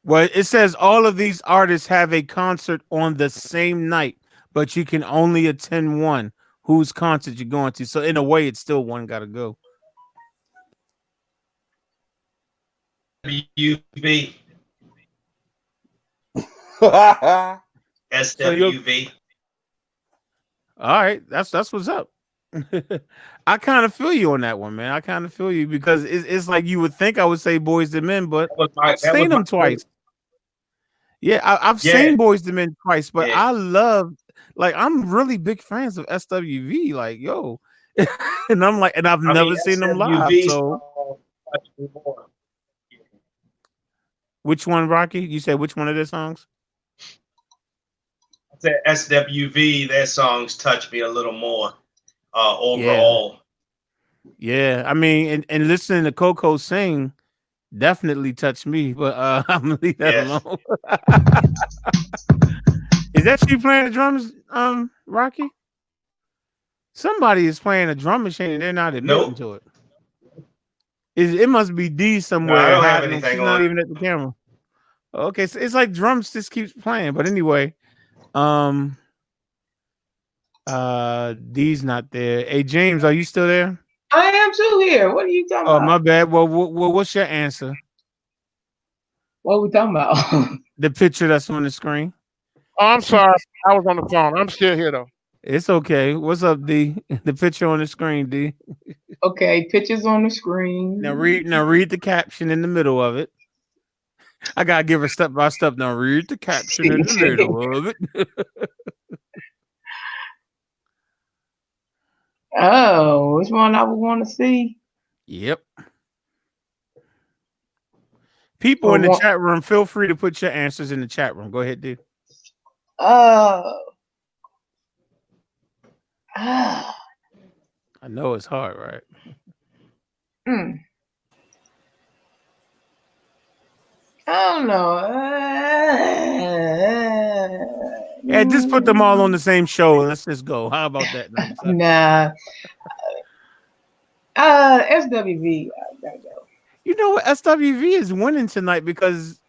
Well, it says all of these artists have a concert on the same night, but you can only attend one. Whose concert you're going to? So in a way, it's still One Gotta Go. SWV. SWV. All right, that's what's up. I kind of feel you on that one, man. I kind of feel you because it's like you would think I would say Boys to Men, but I've seen them twice. Yeah, I've seen Boys to Men twice, but I love, like, I'm really big fans of SWV. Like, yo, and I'm like, and I've never seen them live. So, which one, Rocky? You said which one of their songs? I said SWV. Their songs touch me a little more overall. Yeah, I mean, and listening to Coco sing definitely touched me, but I'm gonna leave that alone. Is that you playing the drums, Rocky? Somebody is playing a drum machine and they're not admitting to it. It must be D somewhere. No, I don't have anything She's on. not even at the camera. Okay, so it's like drums just keeps playing. But anyway, D's not there. Hey, James, are you still there? I am too here. What are you talking about? Oh, my bad. Well, what's your answer? What are we talking about? The picture that's on the screen. Oh, I'm sorry. I was on the phone. I'm still here though. It's okay. What's up, D? The picture on the screen, D. Okay, pictures on the screen. Now read the caption in the middle of it. I gotta give her step by step. Now read the caption in the middle of it. Oh, which one I would want to see? Yep. People in the chat room, feel free to put your answers in the chat room. Go ahead, dude. I know it's hard, right? I don't know. Yeah, just put them all on the same show and let's just go. How about that? Nah. SWV. I gotta go. You know what? SWV is winning tonight because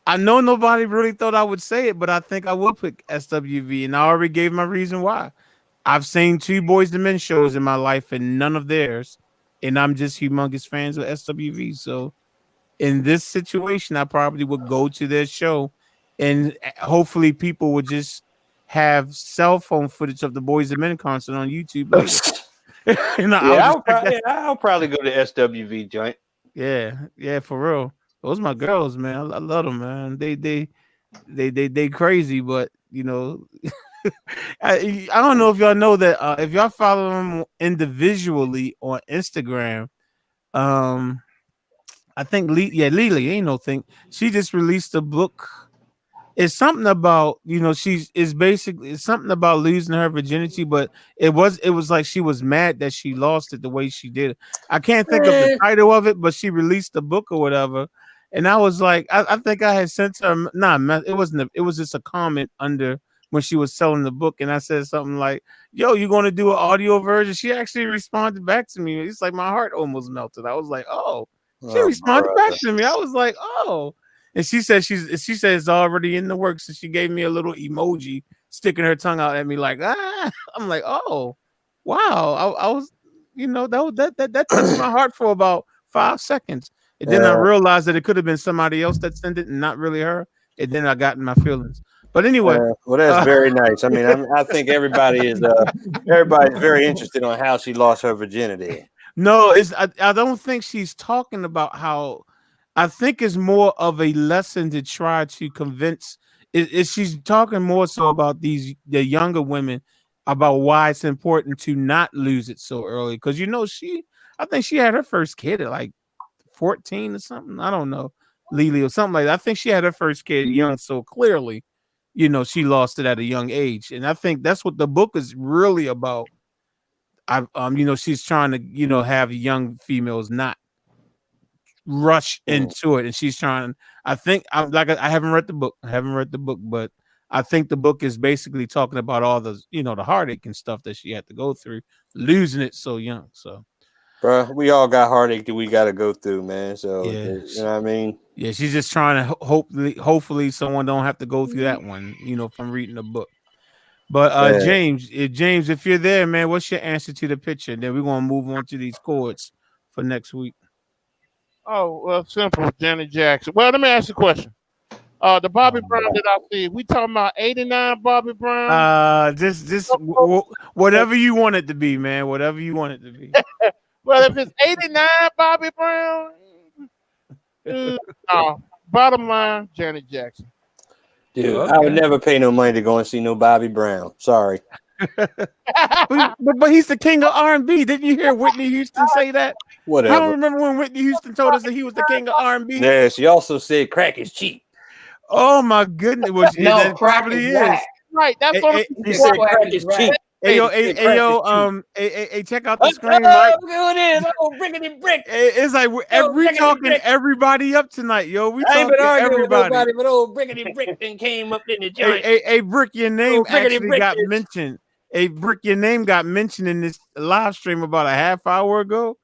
I know nobody really thought I would say it, but I think I will pick SWV, and I already gave my reason why. I've seen 2 Boys to Men shows in my life and none of theirs, and I'm just humongous fans of SWV. So in this situation, I probably would go to their show, and hopefully people would just have cell phone footage of the Boys to Men concert on YouTube later. I'll probably go to SWV joint. Yeah, for real. Those are my girls, man. I love them, man. They crazy, but you know, I don't know if y'all know that if y'all follow them individually on Instagram, I think Lily ain't no thing. She just released a book. It's something about, you know, it's something about losing her virginity, but it was like she was mad that she lost it the way she did. I can't think of the title of it, but she released a book or whatever. And I was like, I think I had sent her, it wasn't, it was just a comment under when she was selling the book. And I said something like, yo, you going to do an audio version? She actually responded back to me. It's like my heart almost melted. I was like, oh, she responded back to me. I was like, oh. And she said it's already in the works. And she gave me a little emoji sticking her tongue out at me like, ah. I'm like, oh, wow. I was, you know, that touched my heart for about 5 seconds. And then I realized that it could have been somebody else that sent it and not really her. And then I got in my feelings. But anyway, well, that's very nice. I mean, I think everybody's very interested on how she lost her virginity. No, I don't think she's talking about how. I think it's more of a lesson to try to convince. She's talking more so about the younger women about why it's important to not lose it so early. Because you know, I think she had her first kid at like 14 or something. I don't know, Lily or something like that. I think she had her first kid young, so clearly, you know, she lost it at a young age. And I think that's what the book is really about. You know, she's trying to, you know, have young females not rush into it, and she's trying. I haven't read the book. But I think the book is basically talking about all the, you know, the heartache and stuff that she had to go through losing it so young. So, bro, we all got heartache that we got to go through, man. So, you know what I mean? Yeah, she's just trying to hopefully someone don't have to go through that one, you know, from reading the book. But James, if you're there, man, what's your answer to the picture? Then we're gonna move on to these chords for next week. Oh, well, simple, Janet Jackson. Well, let me ask you a question. The Bobby Brown that I see. We talking about 89 Bobby Brown. Whatever you want it to be, man. Whatever you want it to be. Well, if it's 89 Bobby Brown, no. Bottom line, Janet Jackson. Dude, I would never pay no money to go and see no Bobby Brown. Sorry. but he's the king of R&B. Didn't you hear Whitney Houston say that? Whatever. I don't remember when Whitney Houston told us that he was the king of R&B. Yeah, she also said crack is cheap. Oh my goodness! No, crack is black. Right, that's what he said. Crack is cheap. Hey, check out the screen, Mike. Oh, brickety brick. It's like we talking everybody up tonight, yo. We I ain't talking been arguing with everybody. nobody, but old brickety brick thing came up in the joint. Hey, Brick, your name actually Brick got mentioned. Hey, Brick, your name got mentioned in this live stream about a half hour ago.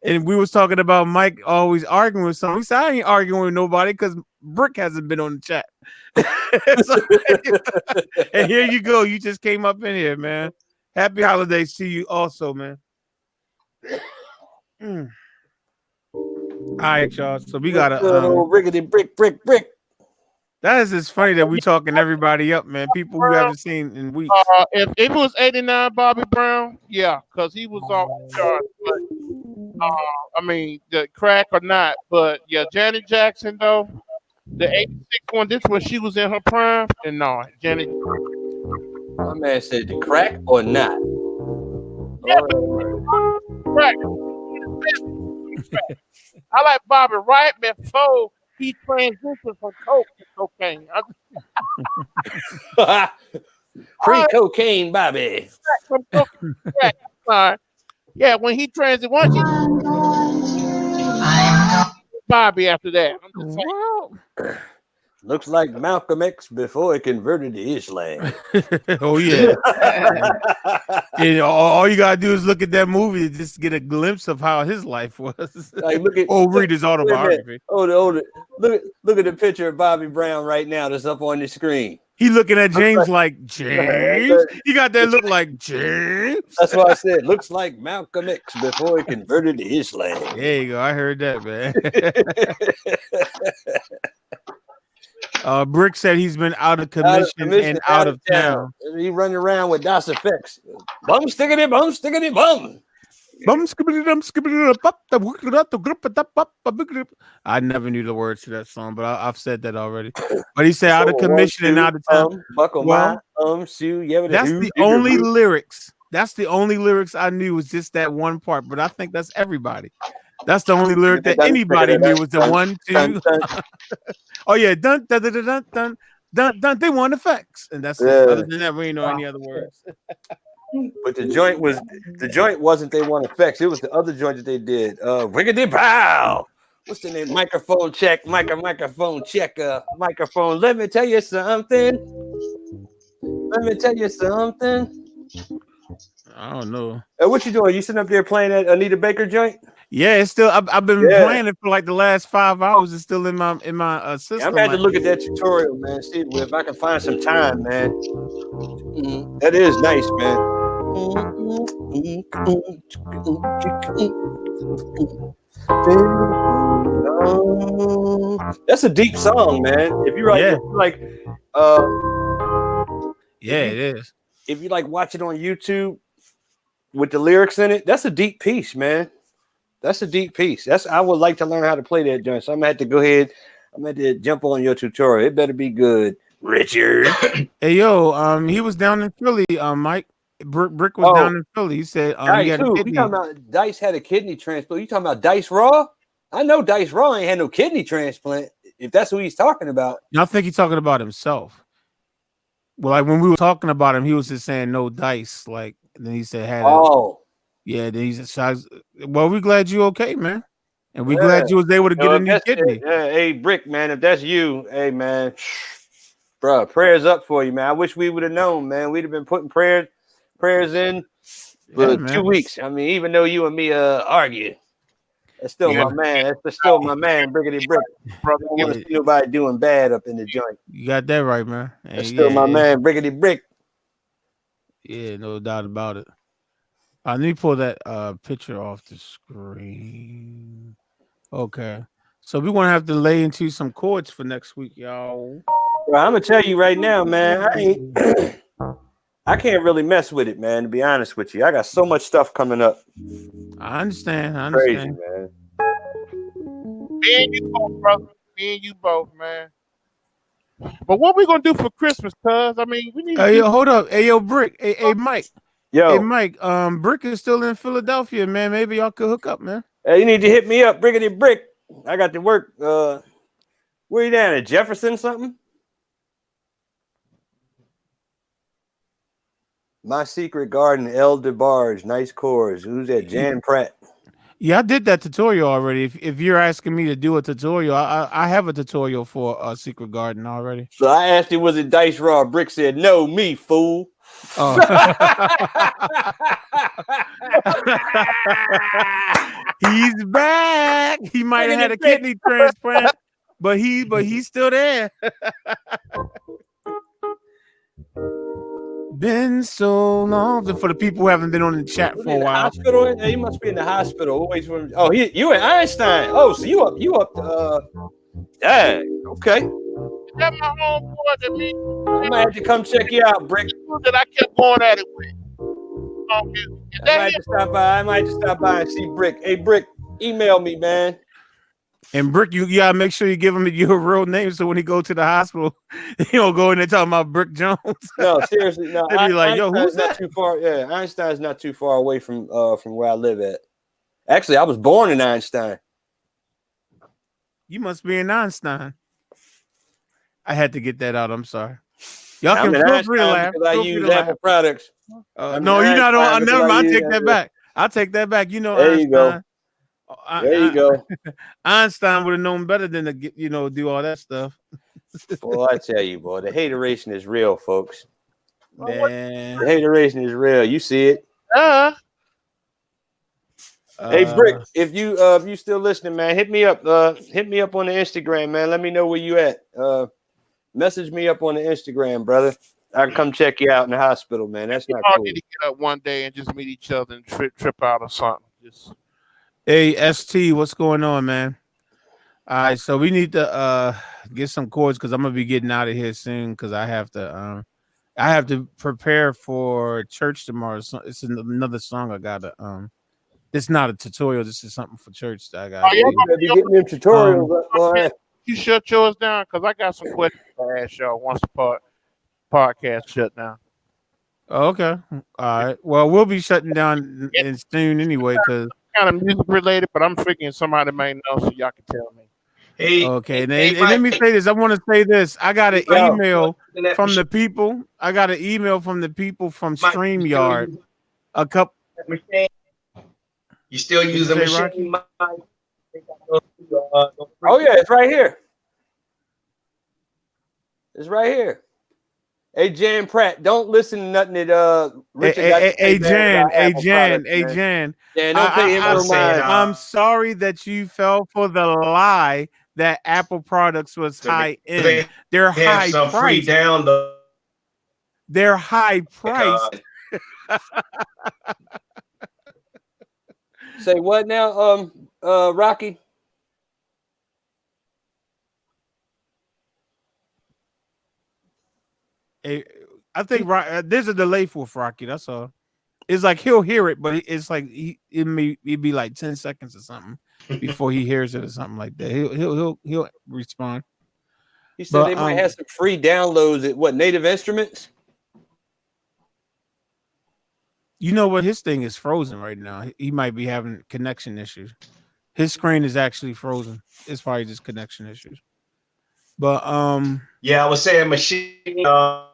And we was talking about Mike always arguing with someone. He said, I ain't arguing with nobody because Brick hasn't been on the chat. And here you go. You just came up in here, man. Happy holidays to you also, man. All right, y'all. So we got a rickety brick. That is just funny that we talking everybody up, man. People who haven't seen in weeks. If it was 89 Bobby Brown, yeah, because he was off the chart. But I mean, the crack or not, but yeah, Janet Jackson though, the 86 one, this when she was in her prime, and no, Janet. My man said the crack or not. Yeah, crack. I like Bobby right before he transitioned from coke to cocaine. Pre-cocaine, Bobby. Yeah, when he transitioned, once he Bobby after that. Looks like Malcolm X before he converted to Islam. Oh yeah. And all you gotta do is look at that movie to just get a glimpse of how his life was. Like read his autobiography. Look at the picture of Bobby Brown right now that's up on the screen. He looking at James like James. You got that look like James. That's what I said. Looks like Malcolm X before he converted to Islam. There you go. I heard that, man. Brick said he's been out of commission and out of town. He running around with DOS effects. Bum stickity bum. I never knew the words to that song, but I've said that already. But he said out of commission and out of town. Buckle my shoe. That's the only lyrics. That's the only lyrics I knew was just that one part. But I think that's everybody. That's the only lyric that anybody knew was the 1, 2. Oh yeah, dun dun dun dun dun dun dun. They want effects, and that's it. Other than that, we ain't know any other words. But the joint wasn't they want effects. It was the other joint that they did. Riggedy pow. What's the name? Microphone check. Microphone check. Microphone. Let me tell you something. I don't know. What you doing? You sitting up there playing that Anita Baker joint? Yeah, it's still. I've been playing it for like the last 5 hours. It's still in my system. I'm gonna have to look at that tutorial, man. See if I can find some time, man. That is nice, man. That's a deep song, man. If you it is. If you like watch it on YouTube with the lyrics in it, that's a deep piece, man. That's a deep piece. I would like to learn how to play that joint. So I'm gonna have to go ahead. I'm gonna have to jump on your tutorial. It better be good, Richard. Hey yo, he was down in Philly. Mike Brick was down in Philly. He said he had a kidney. You talking about Dice had a kidney transplant? You talking about Dice Raw? I know Dice Raw ain't had no kidney transplant. If that's who he's talking about, I think he's talking about himself. Well, like when we were talking about him, he was just saying no Dice. Like then he said had. Yeah, then he said, well, we're glad you're okay, man. And we're glad you was able to get a new kidney. Hey, Brick, man, if that's you, hey, man, bro, prayers up for you, man. I wish we would have known, man. We'd have been putting prayers in for 2 weeks. I mean, even though you and me argue, that's still my man. That's still my man, Brickety Brick. Brother, I never see nobody doing bad up in the joint. You got that right, man. That's still my man, Brickety Brick. Yeah, no doubt about it. Let me pull that picture off the screen. Okay. So we're gonna have to lay into some chords for next week, y'all. Well, I'm gonna tell you right now, man. I can't really mess with it, man. To be honest with you, I got so much stuff coming up. I understand. Crazy, man. Me and you both, brother. Me and you both, man. But what we gonna do for Christmas, cuz? I mean, we need Hey, yo, hold up. Hey, yo, Brick. Hey, Mike. Yo. Hey, Mike. Brick is still in Philadelphia, man. Maybe y'all could hook up, man. Hey, you need to hit me up, Brickety Brick. I got to work. Where you down at Jefferson something? My Secret Garden, El DeBarge, nice chorus. Who's that? Jan Pratt. Yeah, I did that tutorial already. If you're asking me to do a tutorial, I have a tutorial for Secret Garden already. So I asked him, was it Dice Raw? Brick said, no, me, fool. Oh. He's back. He might have had a kidney transplant, but he's still there. Been so long. For the people who haven't been on the chat for a while. Hospital? He must be in the hospital. You at Einstein. Oh, so you up dang, okay. That's my homeboy that me. I might have to come check you out, Brick. That I kept going at it with. I might just stop by and see Brick. Hey, Brick, email me, man. And Brick, you gotta make sure you give him your real name so when he go to the hospital, he don't go in there talking about Brick Jones. No, seriously, no. They'd be like, yo, who's that? Not too far. Yeah, Einstein's not too far away from where I live at. Actually, I was born in Einstein. You must be in Einstein. I had to get that out. I'm sorry. Y'all can feel free to laugh. I use Apple products. No, you're not on. Never mind. I take that back. I'll take that back. You know, there Einstein. You go. There you go. Einstein would have known better than to get, do all that stuff. Boy, I tell you, boy, the hateration is real, folks. Man. The hateration is real. You see it. Hey, Brick, if you still listening, man, hit me up. Hit me up on the Instagram, man. Let me know where you at. Message me up on the Instagram, brother. I can come check you out in the hospital, man. That's not cool. Need to get up one day and just meet each other and trip out or something. Just. Hey, ST, what's going on, man? All right, so we need to get some chords because I'm gonna be getting out of here soon because I have to prepare for church tomorrow. So it's another song I gotta it's not a tutorial, this is something for church that I gotta be getting them tutorials, boy. You shut yours down because I got some questions to ask y'all once the podcast shut down. Okay. All right. Well, we'll be shutting down soon anyway because kind of music related, but I'm figuring somebody may know so y'all can tell me. Hey, okay. And let me say this. I want to say this. I got an email from the people. I got an email from the people from StreamYard. A couple. You still use a machine? Oh yeah, it's right here. It's right here. Hey, Jan Pratt, don't listen to nothing that Richard. Hey, Jan. Yeah, don't pay him no mind. I'm sorry that you fell for the lie that Apple products was high end. They're high priced. They're high priced. Say what now, Rocky? I think there's a delay for Rocky. That's all. It's like he'll hear it, but it's like it'd be like 10 seconds or something before he hears it or something like that. He'll respond. He said they might have some free downloads at what, Native Instruments? You know what? His thing is frozen right now. He might be having connection issues. His screen is actually frozen. It's probably just connection issues. But yeah, I was saying machine for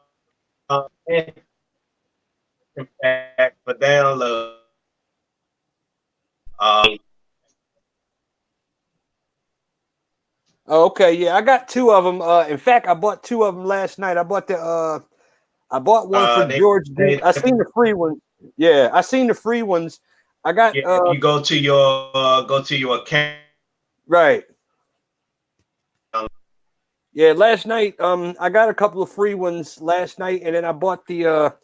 download. Okay, yeah, I got two of them. In fact, I bought two of them last night. I bought one for George Duke. I seen the free one. Yeah, I seen the free ones. I got. You go to your account. Right. Yeah, last night I got a couple of free ones last night, and then I bought the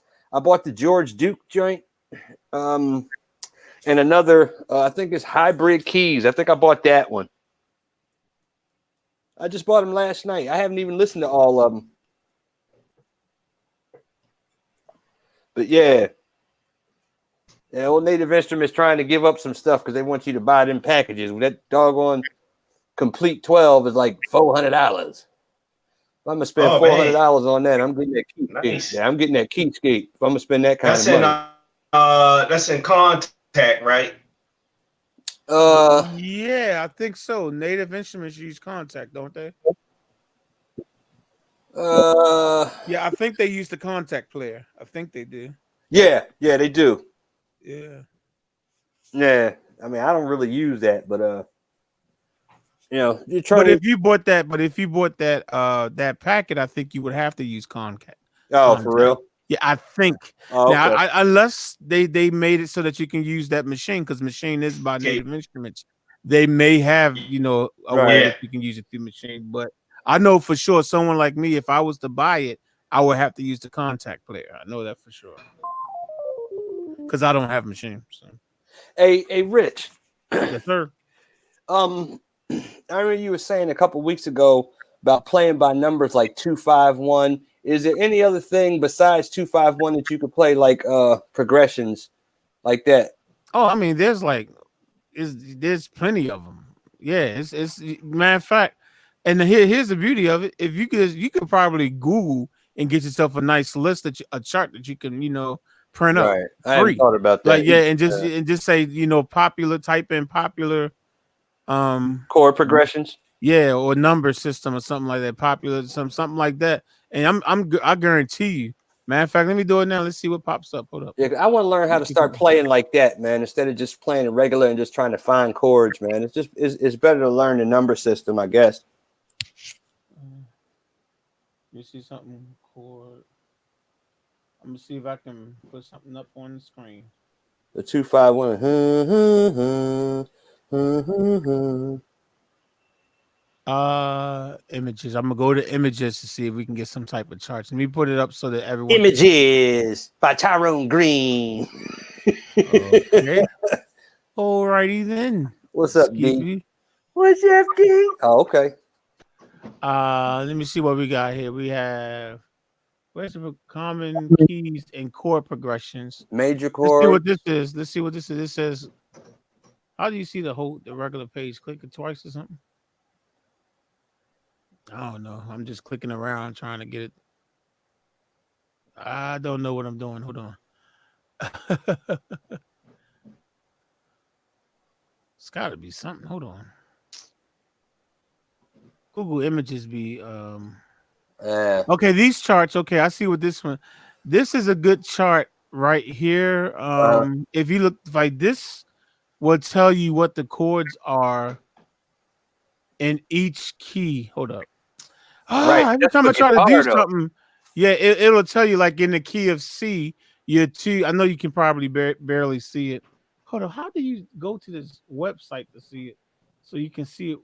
George Duke joint, and another I think it's Hybrid Keys. I think I bought that one. I just bought them last night. I haven't even listened to all of them. But yeah. Yeah, old Native Instruments trying to give up some stuff because they want you to buy them packages. That doggone complete 12 is like $400. If I'm gonna spend $400 on that, I'm getting that key skate. Yeah, I'm getting that key skate. If I'm gonna spend that kind of money. That's in Contact, right? Yeah, I think so. Native Instruments use Contact, don't they? Yeah, I think they use the Contact player. I think they do. Yeah, they do. Yeah. Yeah. I mean, I don't really use that, but you're trying. But if you bought that that packet, I think you would have to use Contact. Oh, for real? Yeah, I think. Oh, okay. Now, unless they made it so that you can use that machine, because machine is by Native Instruments. They may have, a way that you can use it through machine. But I know for sure someone like me, if I was to buy it, I would have to use the Contact player. I know that for sure. Because I don't have a machine. So. Hey, Rich. Yes, sir. I remember you were saying a couple weeks ago about playing by numbers like 2-5-1. Is there any other thing besides 2-5-1 that you could play like progressions like that? Oh, I mean, there's there's plenty of them. Yeah, it's matter of fact, and here's the beauty of it. If you could probably Google and get yourself a nice list a chart that you can print up. Right. I haven't thought about that. Like and just say popular, type in popular chord progressions. Yeah, or number system or something like that. Popular, something like that. And I guarantee you. Matter of fact, let me do it now. Let's see what pops up. Hold up. Yeah, I want to learn how to start playing like that, man. Instead of just playing regular and just trying to find chords, man. It's better to learn the number system, I guess. You see something chord. I'm gonna see if I can put something up on the screen. The 2-5-1. Images. I'm gonna go to images to see if we can get some type of charts. Let me put it up so that everyone. Images by Tyrone Green. Okay. Alrighty then. What's up, D? What's up, D? Oh, okay. Let me see what we got here. We have where's the common keys and chord progressions. Major chord. Let's see what this is. Let's see what this is. This says, how do you see the regular page? Click it twice or something. I don't know. I'm just clicking around trying to get it. I don't know what I'm doing. Hold on. It's got to be something. Hold on. Google Images be okay. These charts. Okay, I see what this one. This is a good chart right here. If you look like this, will tell you what the chords are in each key. Hold up. Right. Every time I try to do something, it'll tell you like in the key of C, you're two. I know you can probably barely see it. Hold on. How do you go to this website to see it so you can see it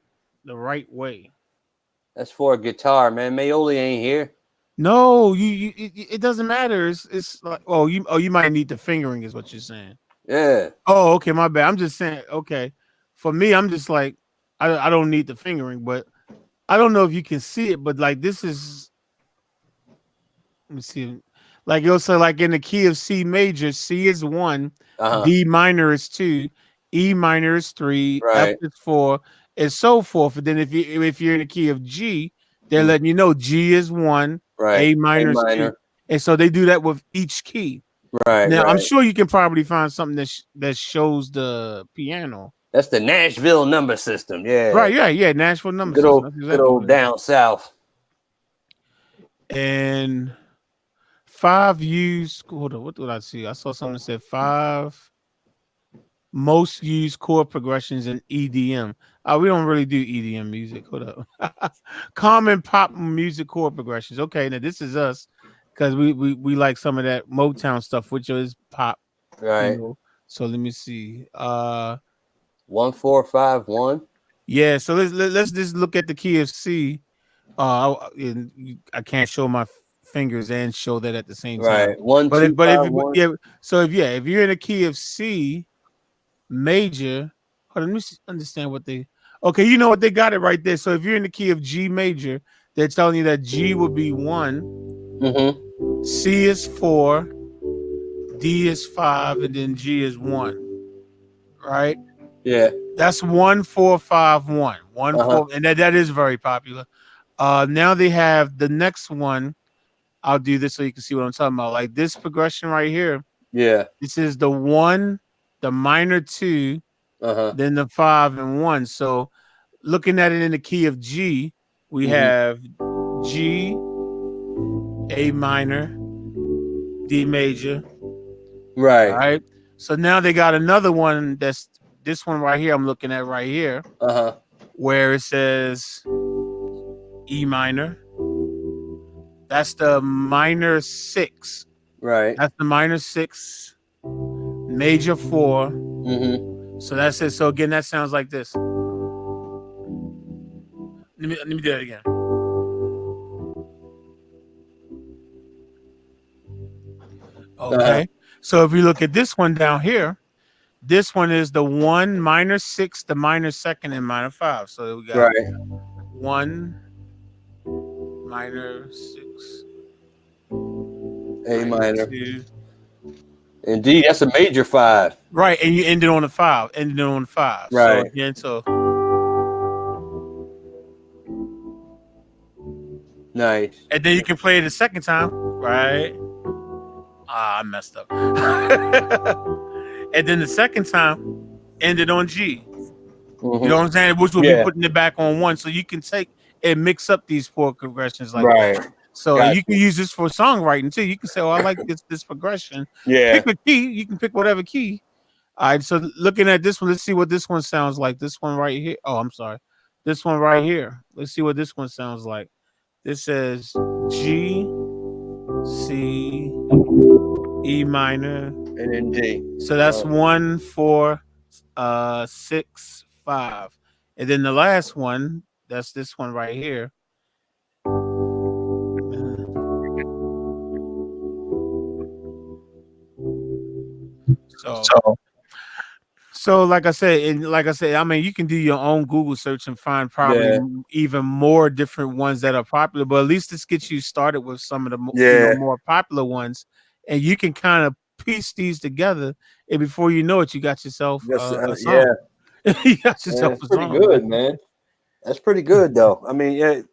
the right way? That's for a guitar, man. Mayoli ain't here. No, it doesn't matter. It's like you might need the fingering, is what you're saying. Yeah. Oh, okay, my bad. I'm just saying. Okay, for me, I'm just like I don't need the fingering, but I don't know if you can see it. But like this is, let me see. Like it'll say like in the key of C major, C is 1, D minor is 2, E minor is 3, F is 4, and so forth. And then if you're in the key of G, they're letting you know G is 1, A minor is 2, and so they do that with each key. Right. Now I'm sure you can probably find something that shows the piano. That's the Nashville number system. Yeah. Right. Yeah. Nashville number system. Good old down south. And 5 used. Hold on. What did I see? I saw something that said 5 most used chord progressions in EDM. We don't really do EDM music. Hold up. Common pop music chord progressions. Okay, now this is us because we like some of that Motown stuff, which is pop. Right. So let me see. 1-4-5-1. Yeah. So let's just look at the key of C. I can't show my fingers and show that at the same time. Right. 1, 2, 5, 1. So if you're in a key of C major, Hold on, let me understand what they. Okay, you know what, they got it right there. So if you're in the key of G major, they're telling you that G would be 1, Mm-hmm. C is 4, D is 5, and then G is 1. Right? Yeah. That's 1 4 5 1. 1 4, and that is very popular. Now they have the next one. I'll do this so you can see what I'm talking about. Like this progression right here. Yeah. This is the 1, the minor 2, then the 5 and 1. So looking at it in the key of G, we have G, A minor, D major. Right. All right. So now they got another one that's this one right here. I'm looking at right here. Where it says E minor. That's the minor 6. Right. That's the minor 6, major 4. So that's it. So again, that sounds like this. Let me do that again. Okay. So if you look at this one down here, this one is the 1 minor 6, the minor 2nd, and minor 5. So we got 1 minor 6, A minor, 2. and D. That's a major 5. Right, and you ended on a 5. Ended on 5. Right. So again, so nice. And then you can play it a second time, right? I messed up. And then the second time ended on G. You know what I'm saying? Which will be putting it back on 1. So you can take and mix up these chord progressions like that. So you can use this for songwriting too. You can say, "Oh, I like this progression." Yeah. Pick a key. You can pick whatever key. All right. So looking at this one, let's see what this one sounds like. This one right here. Oh, I'm sorry. This one right here. Let's see what this one sounds like. This says G, C, E minor, and then D. So that's 1 4 6 5, and then the last one. That's this one right here. So like I said, I mean, you can do your own Google search and find probably even more different ones that are popular, but at least this gets you started with some of the more popular ones, and you can kind of piece these together, and before you know it, you got yourself a song. You got yourself a pretty song. good, man. That's pretty good, though. I mean,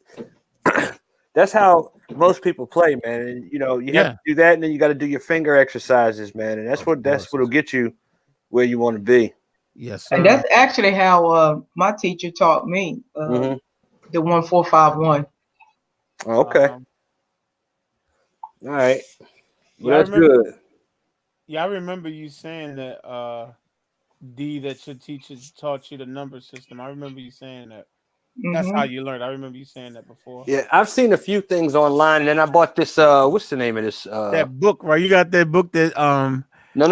that's how most people play, man. And you know, you have to do that, and then you got to do your finger exercises, man. And that's what'll get you where you want to be. Yes, sir. And that's actually how my teacher taught me the 1 4 5 1. Okay. All right. Well, that's remember, good. Yeah, I remember you saying that D, that your teachers taught you the number system. I remember you saying that. That's how you learned. I remember you saying that before. Yeah, I've seen a few things online, and then I bought this. What's the name of this? That book, right? You got that book that No.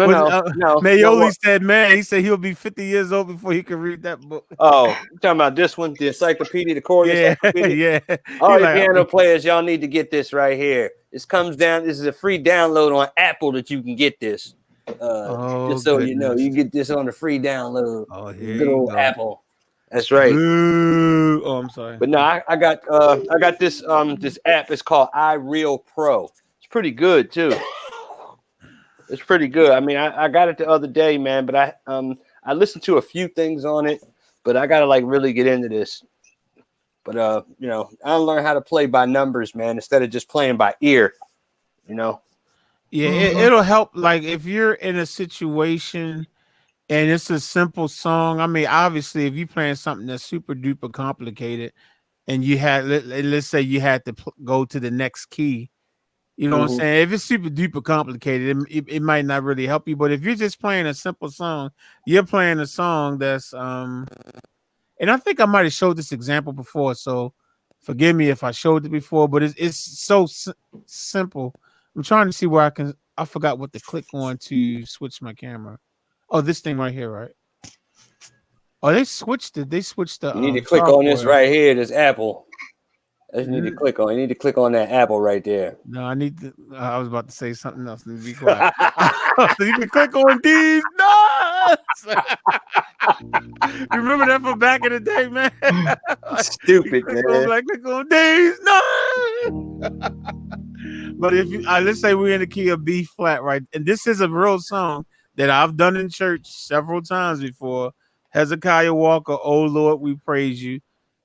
Mayoli said, man, he said he'll be 50 years old before he can read that book. Oh, you talking about this one, the encyclopedia, the chord encyclopedia? Yeah. All the piano players, y'all need to get this right here. This comes down. This is a free download on Apple that you can get this. Just so you know, you get this on the free download. Oh, here good old Apple. That's right. Ooh. Oh, I'm sorry. But no, I got this this app. It's called iReal Pro. It's pretty good too. It's pretty good. I mean, I got it the other day, man. But I listened to a few things on it, but I gotta like really get into this. But you know, I learned how to play by numbers, man, instead of just playing by ear. You know. Yeah, it'll help. Like if you're in a situation and it's a simple song. I mean, obviously, if you're playing something that's super duper complicated, and you had let's say you had to go to the next key. You know what I'm saying? If it's super duper complicated, it might not really help you. But if you're just playing a simple song, you're playing a song that's and I think I might have showed this example before, so forgive me if I showed it before. But it's so simple. I'm trying to see where I forgot what to click on to switch my camera. Oh, this thing right here, right? Oh, they switched it. They switched the. You need to click on this right here. This Apple. You need to click on. You need to click on that apple right there. No, I need to. I was about to say something else. Let me be quiet. So you can click on these nuts. Remember that from back in the day, man? Stupid, man. Click on days, no. But if you let's say we're in the key of B flat, right? And this is a real song that I've done in church several times before. Hezekiah Walker, "Oh Lord, we praise you."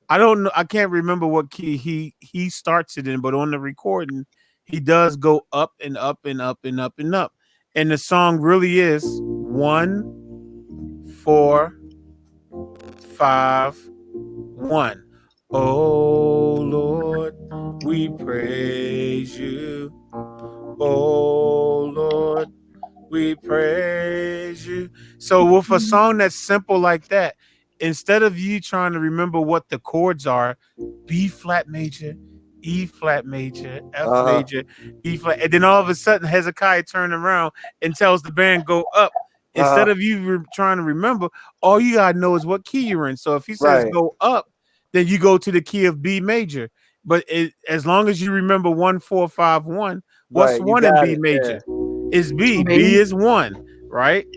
I don't know, I can't remember what key he starts it in, but on the recording, he does go up and up and up and up and up. And the song really is 1, 4, 5, 1. Oh Lord, we praise you. Oh Lord, we praise you. So with a song that's simple like that, instead of you trying to remember what the chords are, B flat major, E flat major, F major, E flat, and then all of a sudden Hezekiah turned around and tells the band go up. Instead of you trying to remember, all you gotta know is what key you're in. So if he says go up, then you go to the key of B major. But as long as you remember 1, 4, 5, 1, what's 1 in B major? Is B. B is 1, right?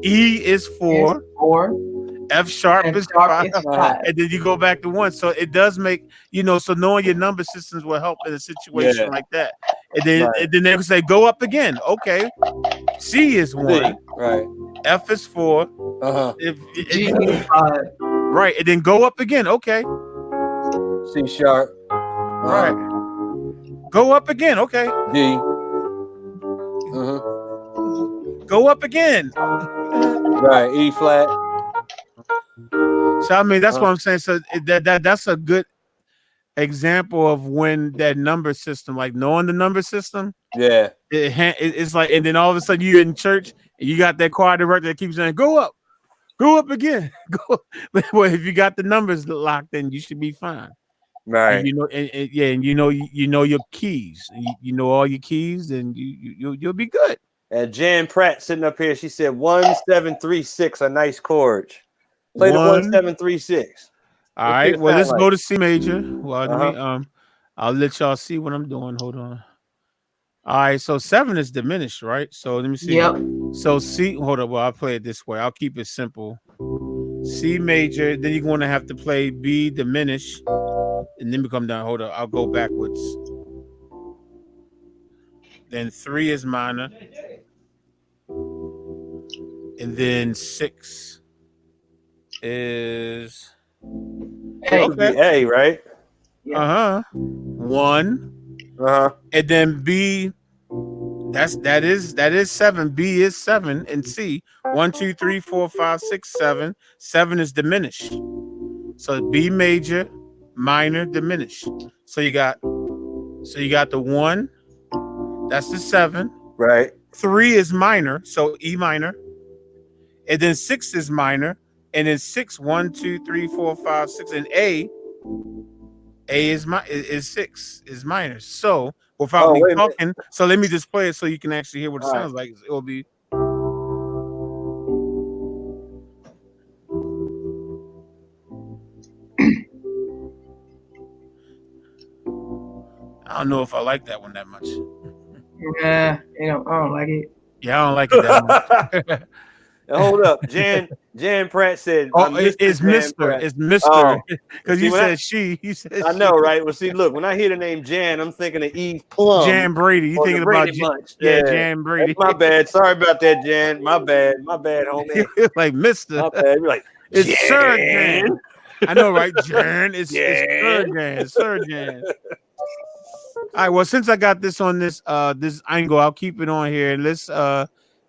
E is 4. F sharp is 5, and then you go back to 1. So it does make, so knowing your number systems will help in a situation like that. And then they would say go up again. Okay, C is 1, right? F is 4, G is 5, right? And then go up again. Okay, C sharp, right? Go up again. Okay, D. Go up again. Right, E flat. So I mean, that's what I'm saying. So that's a good example of when that number system, like knowing the number system, it's like, and then all of a sudden you're in church and you got that choir director that keeps saying, "Go up again." Well, if you got the numbers locked, then you should be fine, right? And and you know your keys, you know all your keys, and you'll be good. And Jan Pratt sitting up here, she said 1736, a nice chord. Play the 1736. All right. Well, let's go to C major. Well, I'll let y'all see what I'm doing. Hold on. All right. So 7 is diminished, right? So let me see. Yep. So C. Hold up. Well, I'll play it this way. I'll keep it simple. C major. Then you're going to have to play B diminished, and then we come down. Hold up. I'll go backwards. Then 3 is minor, and then 6 is A, right? 1, and then B. That is 7. B is 7, and C 1, 2, 3, 4, 5, 6, 7. 7 is diminished. So B major, minor, diminished. So you got the 1. That's the 7. Right. 3 is minor, so E minor, and then 6 is minor. And then 6, 1, 2, 3, 4, 5, 6, and A is 6 is minor. So without me talking, so let me just play it so you can actually hear what it sounds like. It will be. I don't know if I like that one that much. Yeah, I don't like it. Yeah, I don't like it that much. Hold up, Jan Pratt said, it's Mr. Because you said she. You said I know, right? Well, see, look, when I hear the name Jan, I'm thinking of Eve Plum. Jan Brady. You thinking about Jan Brady? That's my bad. Sorry about that, Jan. My bad, homie. Like Mr. My bad. You're like, it's Sir Jan. I know, right? Jan. It's Sir Jan. Sir Jan. All right. Well, since I got this on this angle, I'll keep it on here. Let's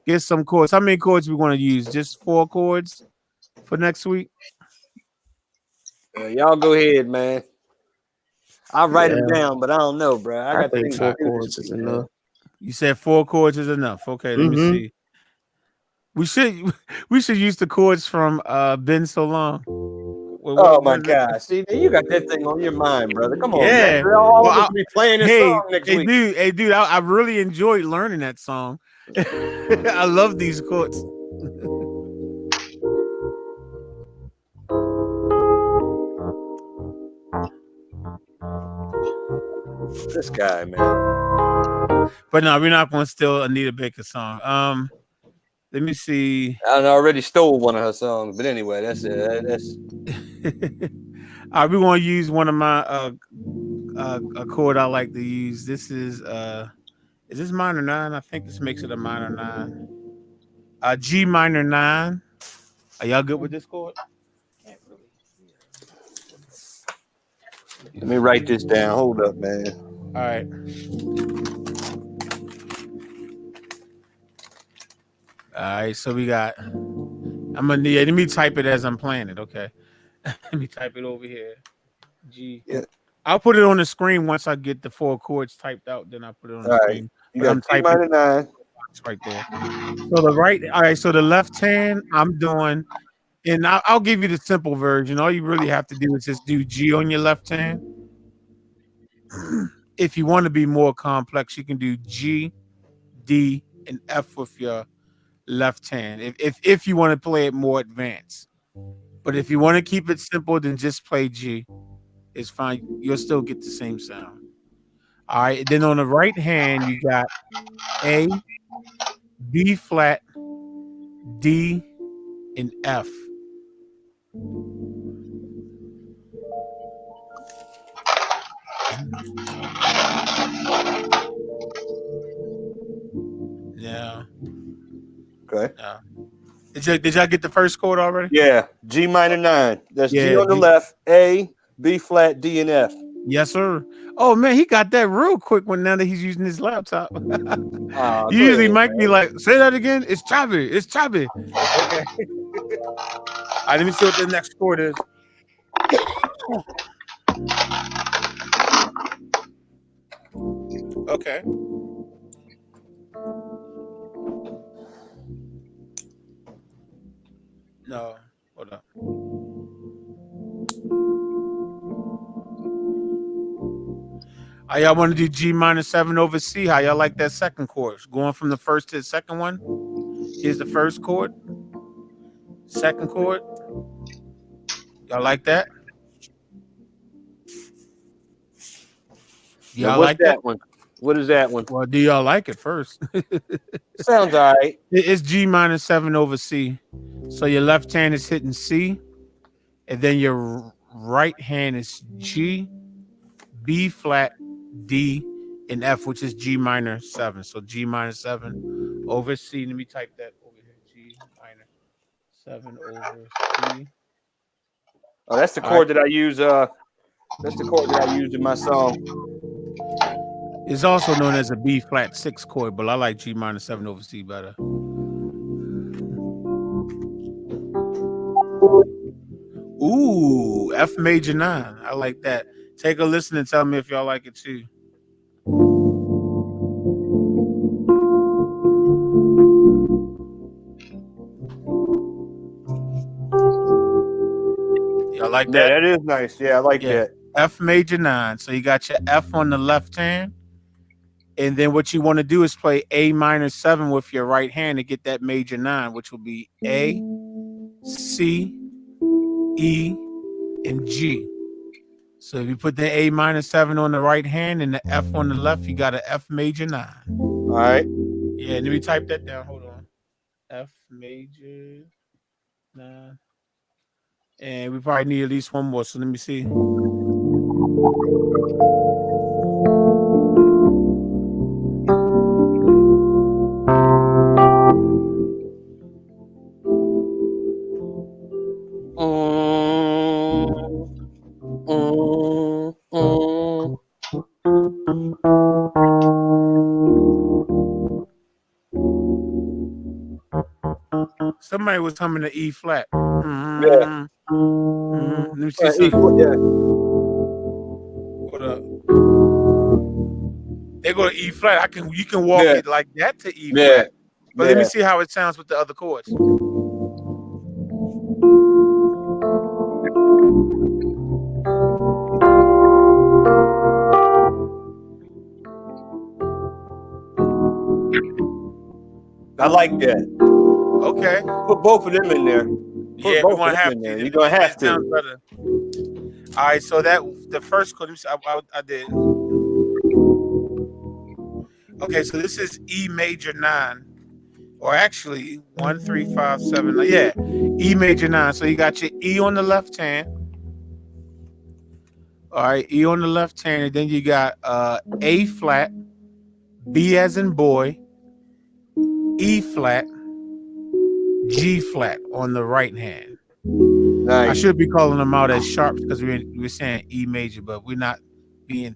get some chords. How many chords we want to use? Just 4 chords for next week? Y'all go ahead, man. I'll write them down, but I don't know, bro. I think 4 chords is enough. You said 4 chords is enough. Okay, let me see. We should use the chords from Been So Long. My God! See, you got that thing on your mind, brother. Come on, man. I'll be playing this song next week. Dude, I really enjoyed learning that song. I love these chords. This guy, man. But no, we're not going to steal Anita Baker's song. Let me see. I already stole one of her songs, but anyway, that's it. That's All right, we're gonna use one of my a chord I like to use. This is this minor 9? I think this makes it a minor 9. G minor 9. Are y'all good with this chord? Let me write this down. Hold up, man. All right. All right, so we got. I'm gonna need. Let me type it as I'm playing it. Okay. Let me type it over here. G. Yeah. I'll put it on the screen once I get the 4 chords typed out. Then I'll put it on the screen. You got G minor 9. Right there. So the right. All right. So the left hand, I'm doing, and I'll give you the simple version. All you really have to do is just do G on your left hand. If you want to be more complex, you can do G, D, and F with your left hand. If you want to play it more advanced, but if you want to keep it simple, then just play G. It's fine. You'll still get the same sound. All right. Then on the right hand, you got A, B flat, D, and F. Yeah. Okay. Did y'all get the first chord already? Yeah. G minor 9. That's G on the left. A, B flat, D, and F. Yes, sir. Oh man, he got that real quick when now that he's using his laptop. Usually Mike be like, say that again. It's Chabi. It's Chabi. Okay. All right, let me see what the next chord is. Okay. No, hold up. How y'all want to do G minor 7 over C? How y'all like that second chord? Going from the first to the second one. Here's the first chord. Second chord. Y'all like that? Y'all like that one? What is that one? Well, do y'all like it first? Sounds all right. It's G minor 7 over C. So your left hand is hitting C, and then your right hand is G, B flat, D, and F, which is G minor 7. So G minor 7 over C. Let me type that over here. G minor 7 over C. Oh, that's the chord that I use. That's the chord that I used in my song. It's also known as a B flat 6 chord, but I like G minor 7 over C better. Ooh, F major 9. I like that. Take a listen and tell me if y'all like it too. Y'all like that? Yeah, that is nice. Yeah, I like that. F major 9. So you got your F on the left hand. And then what you want to do is play A minor 7 with your right hand to get that major 9, which will be A, C, E, and G. So if you put the A minor 7 on the right hand and the F on the left, you got an F major 9. All right. Yeah, let me type that down. Hold on. F major 9. And we probably need at least one more. So let me see. Somebody was humming the E flat. Yeah. Let me see something. Yeah. What up? They go to E flat. You can walk it like that to E flat. But let me see how it sounds with the other chords. I like that. Okay. Put both of them in there. Yeah, we're gonna have to. You're gonna have to. Sounds better. All right, so that the first chord I did. Okay, so this is E major 9, or actually 1, 3, 5, 7. Yeah, E major 9. So you got your E on the left hand. All right, E on the left hand, and then you got A flat, B as in boy, E flat, G flat on the right hand. Nice. I should be calling them out as sharps because we're saying E major, but we're not being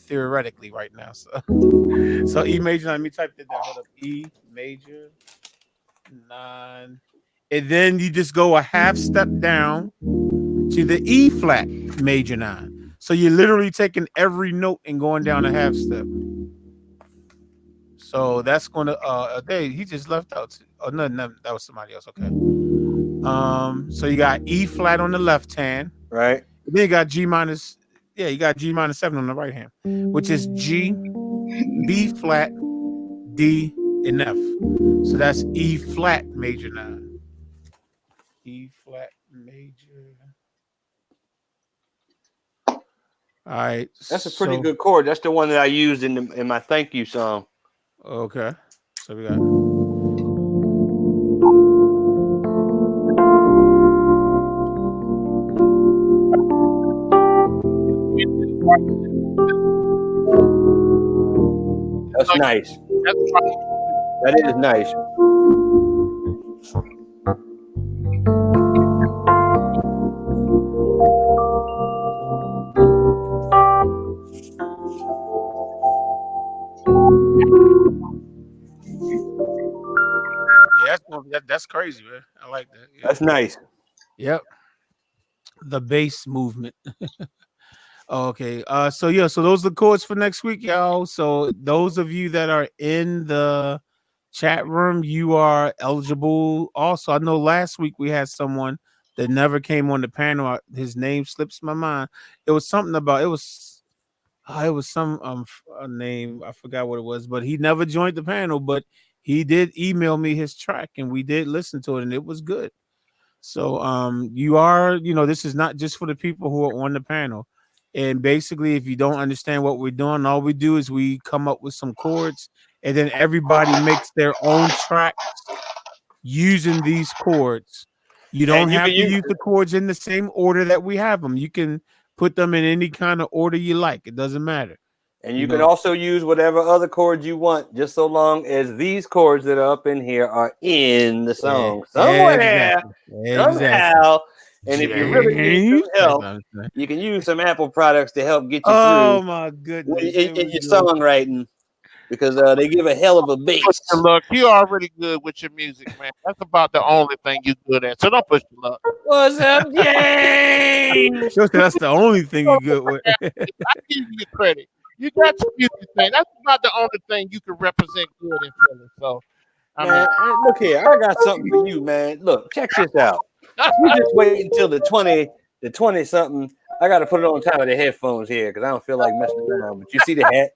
theoretically right now. So E major 9. Let me type that down. Hold up. E major 9, and then you just go a half step down to the E flat major 9. So you're literally taking every note and going down a half step. So that's gonna he just left out. Oh no, that was somebody else. Okay. So you got E flat on the left hand, right? Then you got G minus, you got G minus 7 on the right hand, which is G, B flat, D, and F. So that's E flat major 9. E flat major. All right. That's a pretty good chord. That's the one that I used in my thank you song. Okay. So we got. That's nice. That is nice. Yeah, that's crazy, man. I like that. Yeah. That's nice. Yep. The bass movement. Okay. So those are the chords for next week, y'all. So those of you that are in the chat room, you are eligible. Also, I know last week we had someone that never came on the panel. His name slips my mind. It was something about it was some a name. I forgot what it was, but he never joined the panel, but he did email me his track and we did listen to it and it was good. So you are, this is not just for the people who are on the panel. And basically, if you don't understand what we're doing, all we do is we come up with some chords and then everybody makes their own tracks using these chords. You don't have to use the chords in the same order that we have them. You can put them in any kind of order you like. It doesn't matter. And you can also use whatever other chords you want, just so long as these chords that are up in here are in the song somewhere, somehow. And if you really need some help, you can use some Apple products to help get you through. Oh my goodness! In your songwriting, because they give a hell of a bass. Look, you're already good with your music, man. That's about the only thing you're good at. So don't push your luck. What's up, James? That's the only thing you're good with. I give you credit. You got your music thing. That's about the only thing you can represent good in Philly. So, look here, I got something for you, man. Look, check this out. You just wait until the 20 something. I got to put it on top of the headphones here because I don't feel like messing around. But you see the hat?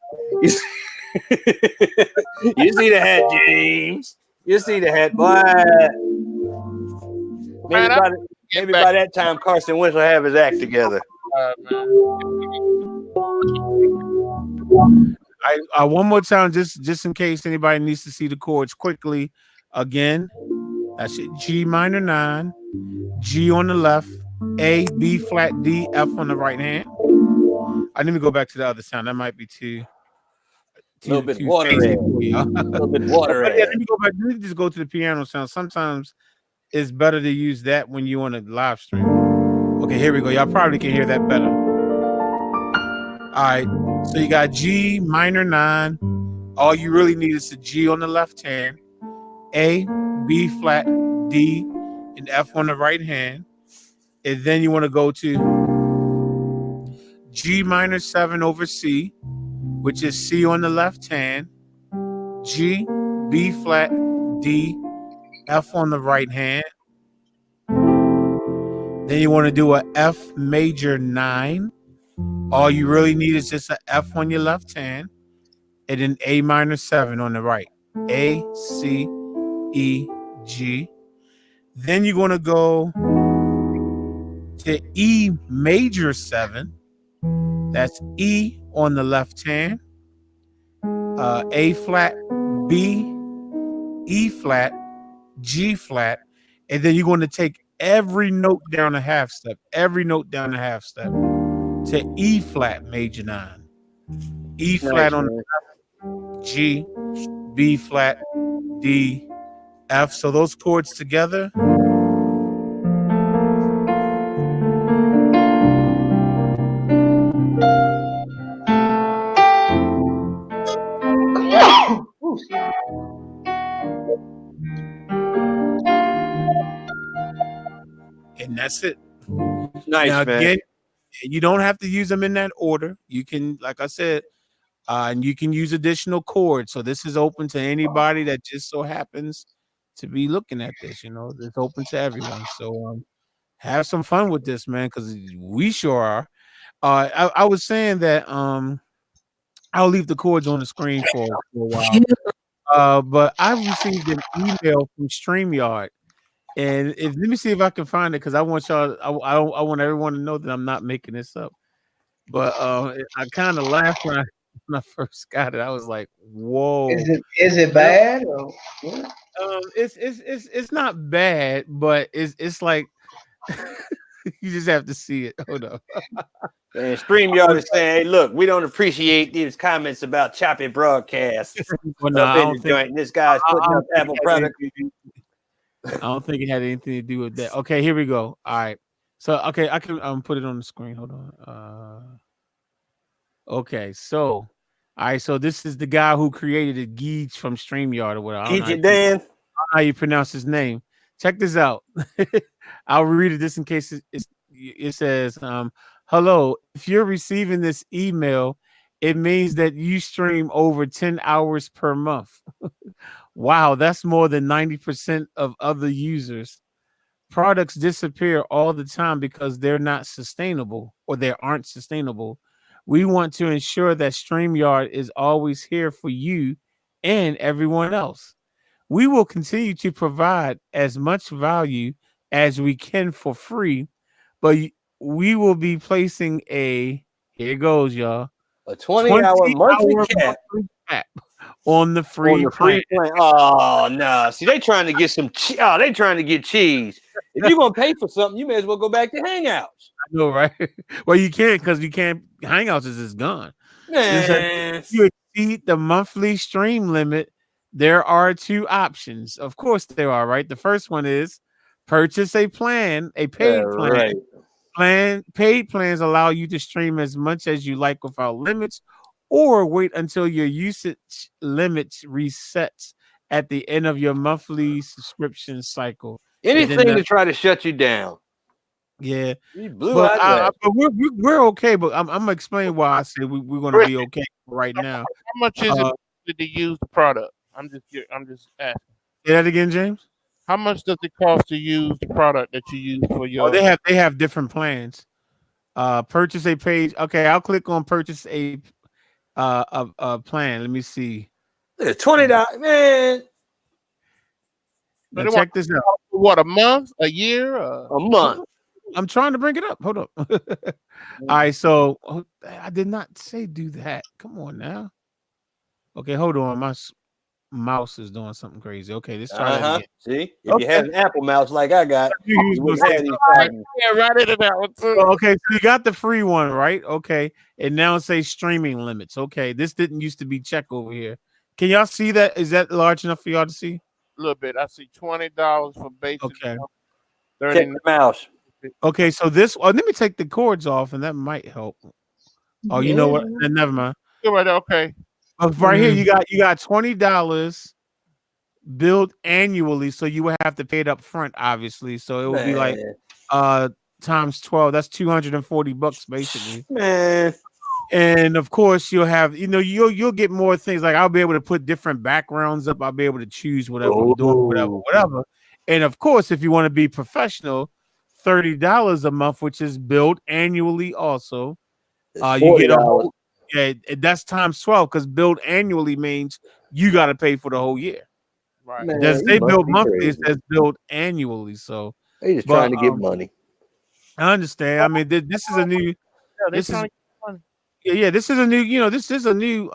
You see the hat, James? You see the hat, boy? Maybe by that time, Carson Wentz will have his act together. I one more time, just in case anybody needs to see the chords quickly. Again, that's it. G minor 9, G on the left, A, B flat, D, F on the right hand. I need to go back to the other sound. That might be too a little bit watery. Let me go back. Let me just go to the piano sound. Sometimes it's better to use that when you on a live stream. Okay, here we go. Y'all probably can hear that better. All right. So you got G minor 9. All you really need is a G on the left hand, A, B flat, D, and F on the right hand. And then you want to go to G minor 7 over C, which is C on the left hand, G, B flat, D, F on the right hand. Then you want to do a F major 9. All you really need is just an F on your left hand and then A minor 7 on the right. A, C, E, G. Then you're going to go to E major 7. That's E on the left hand. A flat, B, E flat, G flat, and then you're going to take every note down a half step, to E flat major 9. E flat Nice, on man. G, B flat, D, F. So those chords together. Ooh, And that's it. Nice, Now, man. again, you don't have to use them in that order. You can, like I said, and you can use additional chords. So this is open to anybody that just so happens to be looking at this. You know, it's open to everyone. So have some fun with this, man, because we sure are. I was saying that I'll leave the chords on the screen for a while. But I received an email from StreamYard. And let me see if I can find it, because I want y'all. I want everyone to know that I'm not making this up. But I kind of laughed when I first got it. I was like, "Whoa!" Is it bad? Or It's not bad, but it's like you just have to see it. Hold on. And StreamYard is saying, "Hey, look, we don't appreciate these comments about choppy broadcasts." Well, no, I don't think this guy's putting up Apple product. I don't think it had anything to do with that. Okay, here we go. All right. So okay, I can put it on the screen. Hold on. Okay, so all right, so this is the guy who created it, Geej from StreamYard or whatever. Geej Dan. I don't know how you pronounce his name. Check this out. I'll read it just in case it says, hello, if you're receiving this email, it means that you stream over 10 hours per month. Wow, that's more than 90% of other users. Products disappear all the time because they're not sustainable, or they aren't sustainable. We want to ensure that StreamYard is always here for you and everyone else. We will continue to provide as much value as we can for free, but we will be placing here it goes, y'all, a 20-hour monthly cap on the free plan. Oh no! See, they trying to get some. They trying to get cheese. If you're gonna pay for something, you may as well go back to Hangouts. I know, right? Well, you can't, because you can't. Hangouts is just gone. Man. If you exceed the monthly stream limit, there are 2 options. Of course, there are, right? The first one is purchase a plan, a paid plan. Right. Paid plans allow you to stream as much as you like without limits, or wait until your usage limits resets at the end of your monthly subscription cycle. Anything to try to shut you down. Yeah, but we're okay. But I'm gonna explain why I say we're gonna be okay right now. How much is it to use the product? I'm just asking. Say that again, James. How much does it cost to use the product that you use for your? They have different plans. Purchase a page. Okay, I'll click on purchase a plan. Let me see. $20, man. Now check this out. What, a month, a year, a month? I'm trying to bring it up. Hold up. All right, so I did not say do that. Come on now. Okay, hold on. My mouse is doing something crazy. Okay, let's try that again. See, if you had an Apple mouse like I got, you would have these problems. Yeah, right into that one too. Okay, so you got the free one, right? Okay, and now it says streaming limits. Okay, this didn't used to be check over here. Can y'all see that? Is that large enough for y'all to see? A little bit. I see $20 for basic. Okay. 30 mouse. Okay, so this. Let me take the cords off, and that might help. Oh, you know what? Never mind. Right, okay. Right here, you got $20 billed annually, so you would have to pay it up front, obviously. So it would be like times 12. That's $240 basically. Man. And of course, you'll have, you'll get more things. Like I'll be able to put different backgrounds up. I'll be able to choose whatever I'm doing, whatever. And of course, if you want to be professional, $30 a month, which is billed annually also. You get that's times 12, because billed annually means you got to pay for the whole year. Right. It doesn't say billed monthly, it says billed annually. So they just trying to get money. I understand. I mean, this is a new. This is a new. This is a new.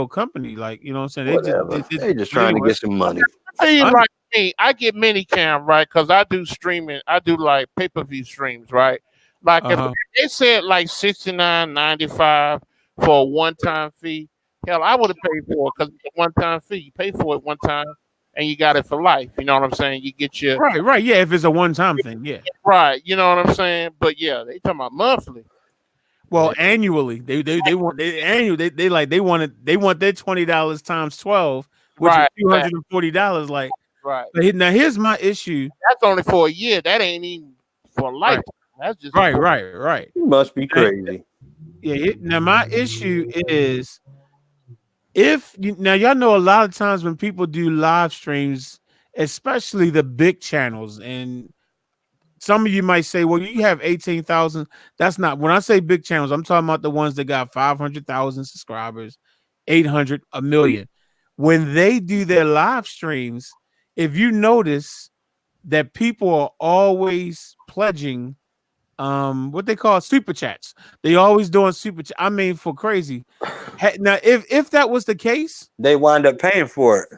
company. Like, you know what I'm saying? Whatever. They just trying to anyway. get some money. Hey, like me, I get Minicam, right? Because I do streaming. I do like pay-per-view streams, right? Like if they said like $69.95 for a one-time fee, hell, I would have paid for it because it's a one-time fee. You pay for it one time and you got it for life. You know what I'm saying? You get your right. Yeah, if it's a one-time thing, yeah. Right. You know what I'm saying? But yeah, they talking about monthly. Well, annually, they want their $20 times 12, which is $240. Like, right. But now here's my issue. That's only for a year. That ain't even for life. Right. That's just right. You must be crazy. Yeah. Now my issue is now y'all know a lot of times when people do live streams, especially the big channels, and some of you might say, well, you have 18,000. That's not, when I say big channels, I'm talking about the ones that got 500,000 subscribers, 800, a million. When they do their live streams, if you notice that people are always pledging what they call super chats. They always doing super chat. I mean, for crazy. Now, if that was the case, they wind up paying for it.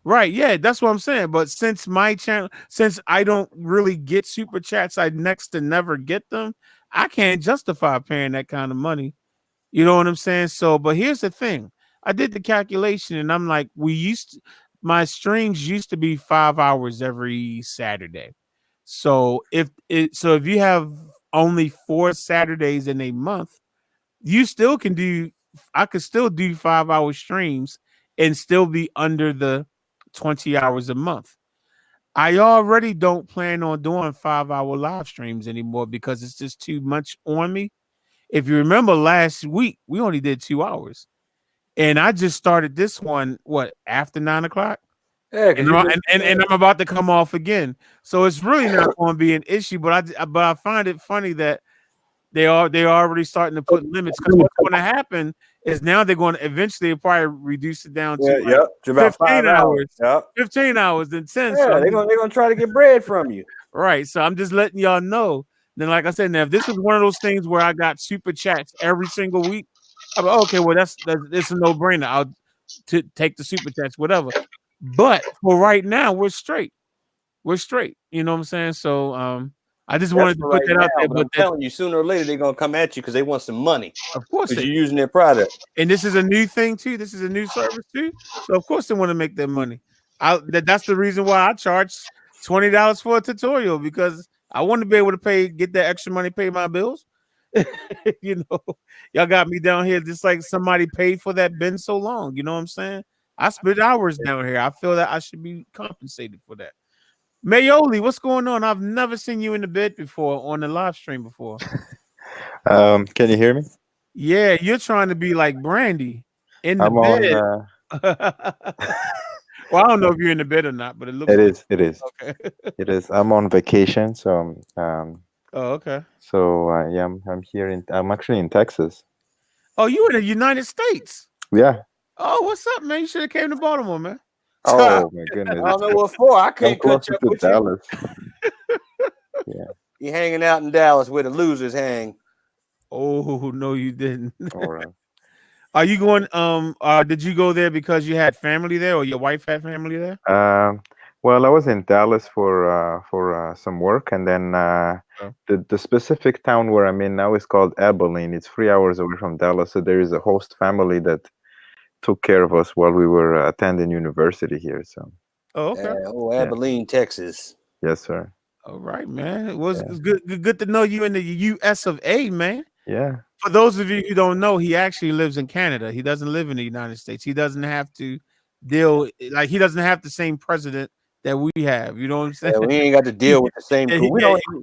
Right, yeah, that's what I'm saying. But since my channel, since I don't really get super chats, I next to never get them. I can't justify paying that kind of money. You know what I'm saying? So, but here's the thing: I did the calculation, and I'm like, my streams used to be 5 hours every Saturday. So if you have only 4 Saturdays in a month, you still can do. I could still do 5-hour streams and still be under the 20 hours a month. I already don't plan on doing 5-hour live streams anymore because it's just too much on me. If you remember last week, we only did 2 hours, and I just started this one after 9 o'clock. Yeah, and I'm about to come off again, so it's really not going to be an issue. But I find it funny that they're already starting to put limits, because what's going to happen is now they're going to eventually probably reduce it down to to about 15 hours. Yep. 15 hours, then 10. Yeah, so they're gonna try to get bread from you. Right. So I'm just letting y'all know. Then, like I said, now if this was one of those things where I got super chats every single week, I'm like, okay, well that's a no-brainer. I'll take the super chats, whatever. But for right now, we're straight. We're straight. You know what I'm saying? So I just wanted to put that out there. But I'm telling you, sooner or later they're gonna come at you because they want some money. Of course, you're using their product. And this is a new thing too. This is a new service too. So of course they want to make their money. That's the reason why I charge $20 for a tutorial, because I want to be able to get that extra money, pay my bills. You know, y'all got me down here just like somebody paid for that bin so long. You know what I'm saying? I spent hours down here. I feel that I should be compensated for that. Mayoli, what's going on? I've never seen you in the bed before on the live stream before. Can you hear me? Yeah, you're trying to be like Brandy in the I'm bed. Well, I don't know if you're in the bed or not, but it looks. It is. Okay. It is. I'm on vacation, so Oh, okay. So yeah, I'm here I'm actually in Texas. Oh, you in the United States? Yeah. Oh, what's up, man? You should have came to Baltimore, man. Oh my goodness. I don't know what for. I can't catch up with Dallas. Yeah. You hanging out in Dallas where the losers hang. Oh no, you didn't. All right. Are you going? Did you go there because you had family there, or your wife had family there? Well, I was in Dallas for some work, and then the specific town where I'm in now is called Abilene. It's 3 hours away from Dallas, so there is a host family that took care of us while we were attending university here. So. Oh, okay. Abilene, Texas. Yes, sir. All right, man. It was good to know you in the U.S. of A, man. Yeah. For those of you who don't know, he actually lives in Canada. He doesn't live in the United States. He doesn't have to he doesn't have the same president that we have. You know what I'm saying? Yeah, we ain't got to deal with the same.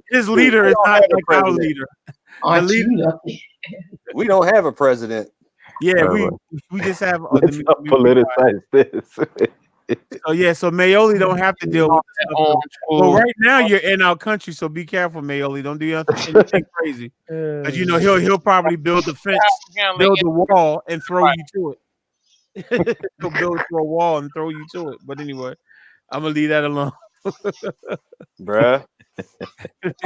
His leader is not like our leader. We don't have a president. Yeah, we just have. Let's not politicize this. So Mayoli don't have to deal with this stuff. Well, right now you're in our country, so be careful, Mayoli. Don't do anything crazy, because you know he'll probably build the fence, build the wall, and throw you to it. He'll build a wall and throw you to it. But anyway, I'm gonna leave that alone, bruh.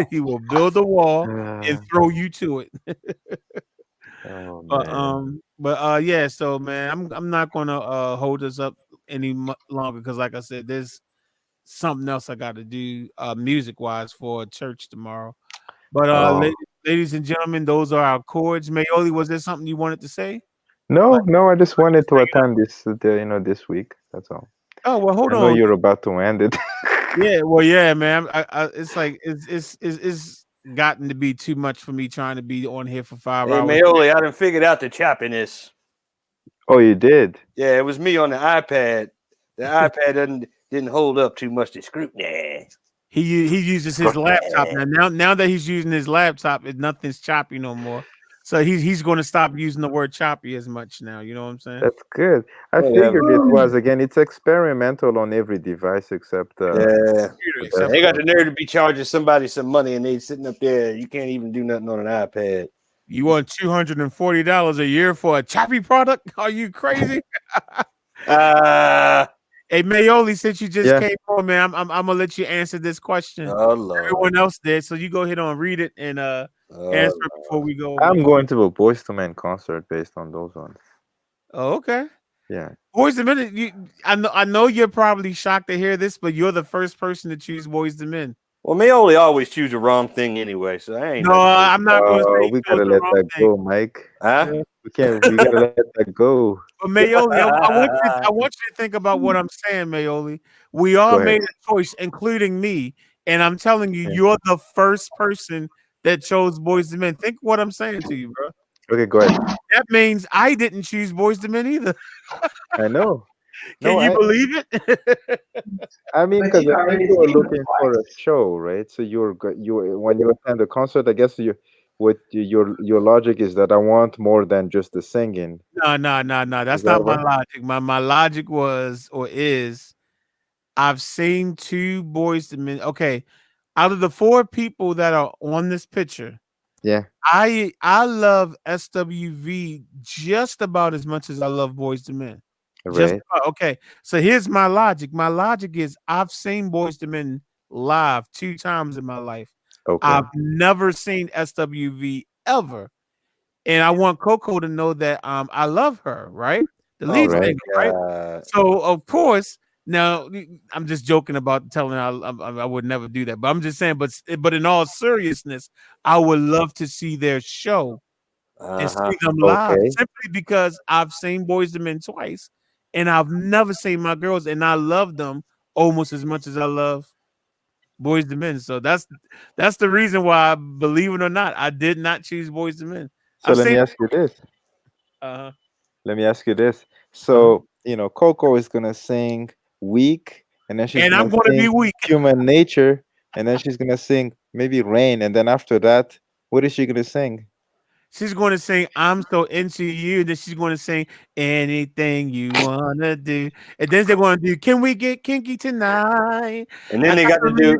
He will build a wall and throw you to it. But yeah, so man, I'm not gonna hold us up any longer because, like I said, there's something else I got to do music wise for church tomorrow. But ladies and gentlemen, those are our chords. Mayoli, was there something you wanted to say? No, I just wanted to attend this week. That's all. Oh well, hold I know on. you're about to end it. Yeah, well, yeah, man. It's like it's gotten to be too much for me trying to be on here for 5 Hey, hours. Mayoli, I done figured out the choppiness. Oh, you did? Yeah, it was me on the iPad. The iPad didn't hold up too much to scrutiny. He uses his laptop now that he's using his laptop, nothing's choppy no more. So he's going to stop using the word choppy as much now. You know what I'm saying? That's good. I figured it was. Again, it's experimental on every device except They got the nerve to be charging somebody some money and they sitting up there. You can't even do nothing on an iPad. You want $240 a year for a choppy product? Are you crazy? Hey, Mayoli, since you just came on, man, I'm gonna let you answer this question. Oh, Lord. Everyone else did, so you go ahead and read it and answer before we go. I'm going to a Boyz II Men concert based on those ones. Oh, okay. Yeah. Boyz II Men. I know you're probably shocked to hear this, but you're the first person to choose Boyz II Men. Well, Mayoli always choose the wrong thing anyway, so I ain't. No, I'm not going to say we gotta let that go, Mike. Huh? We gotta let that go. But Mayoli, I want you to think about what I'm saying, Mayoli. We all made a choice, including me, and I'm telling you, you're the first person that chose Boyz II Men. Think what I'm saying to you, bro. Okay, go ahead. That means I didn't choose Boyz II Men either. I know. Can you believe it? I mean, because you are looking for a show, right? So you when you attend a concert, I guess your logic is that I want more than just the singing. No. That's not my logic. My logic was or is I've seen 2 Boyz II Men. Okay, out of the 4 people that are on this picture, I love SWV just about as much as I love Boyz II Men. Right. Okay, so here's my logic. My logic is I've seen Boyz II Men live 2 times in my life. Okay. I've never seen SWV ever, and I want Coco to know that I love her. Right, the lead singer. Right. So of course, now I'm just joking about telling her I would never do that, but I'm just saying. But in all seriousness, I would love to see their show and see them live simply because I've seen Boyz II Men twice. And I've never seen my girls, and I love them almost as much as I love Boyz II Men. So that's the reason why, believe it or not, I did not choose Boyz II Men. So let me ask you this. Let me ask you this. So Coco is gonna sing "Weak," and then I'm gonna be weak. "Human Nature," and then she's gonna sing maybe "Rain," and then after that, what is she gonna sing? She's going to sing "I'm So Into You." Then she's going to sing "Anything You Wanna Do," and then they're going to do "Can We Get Kinky Tonight?" And then they got to do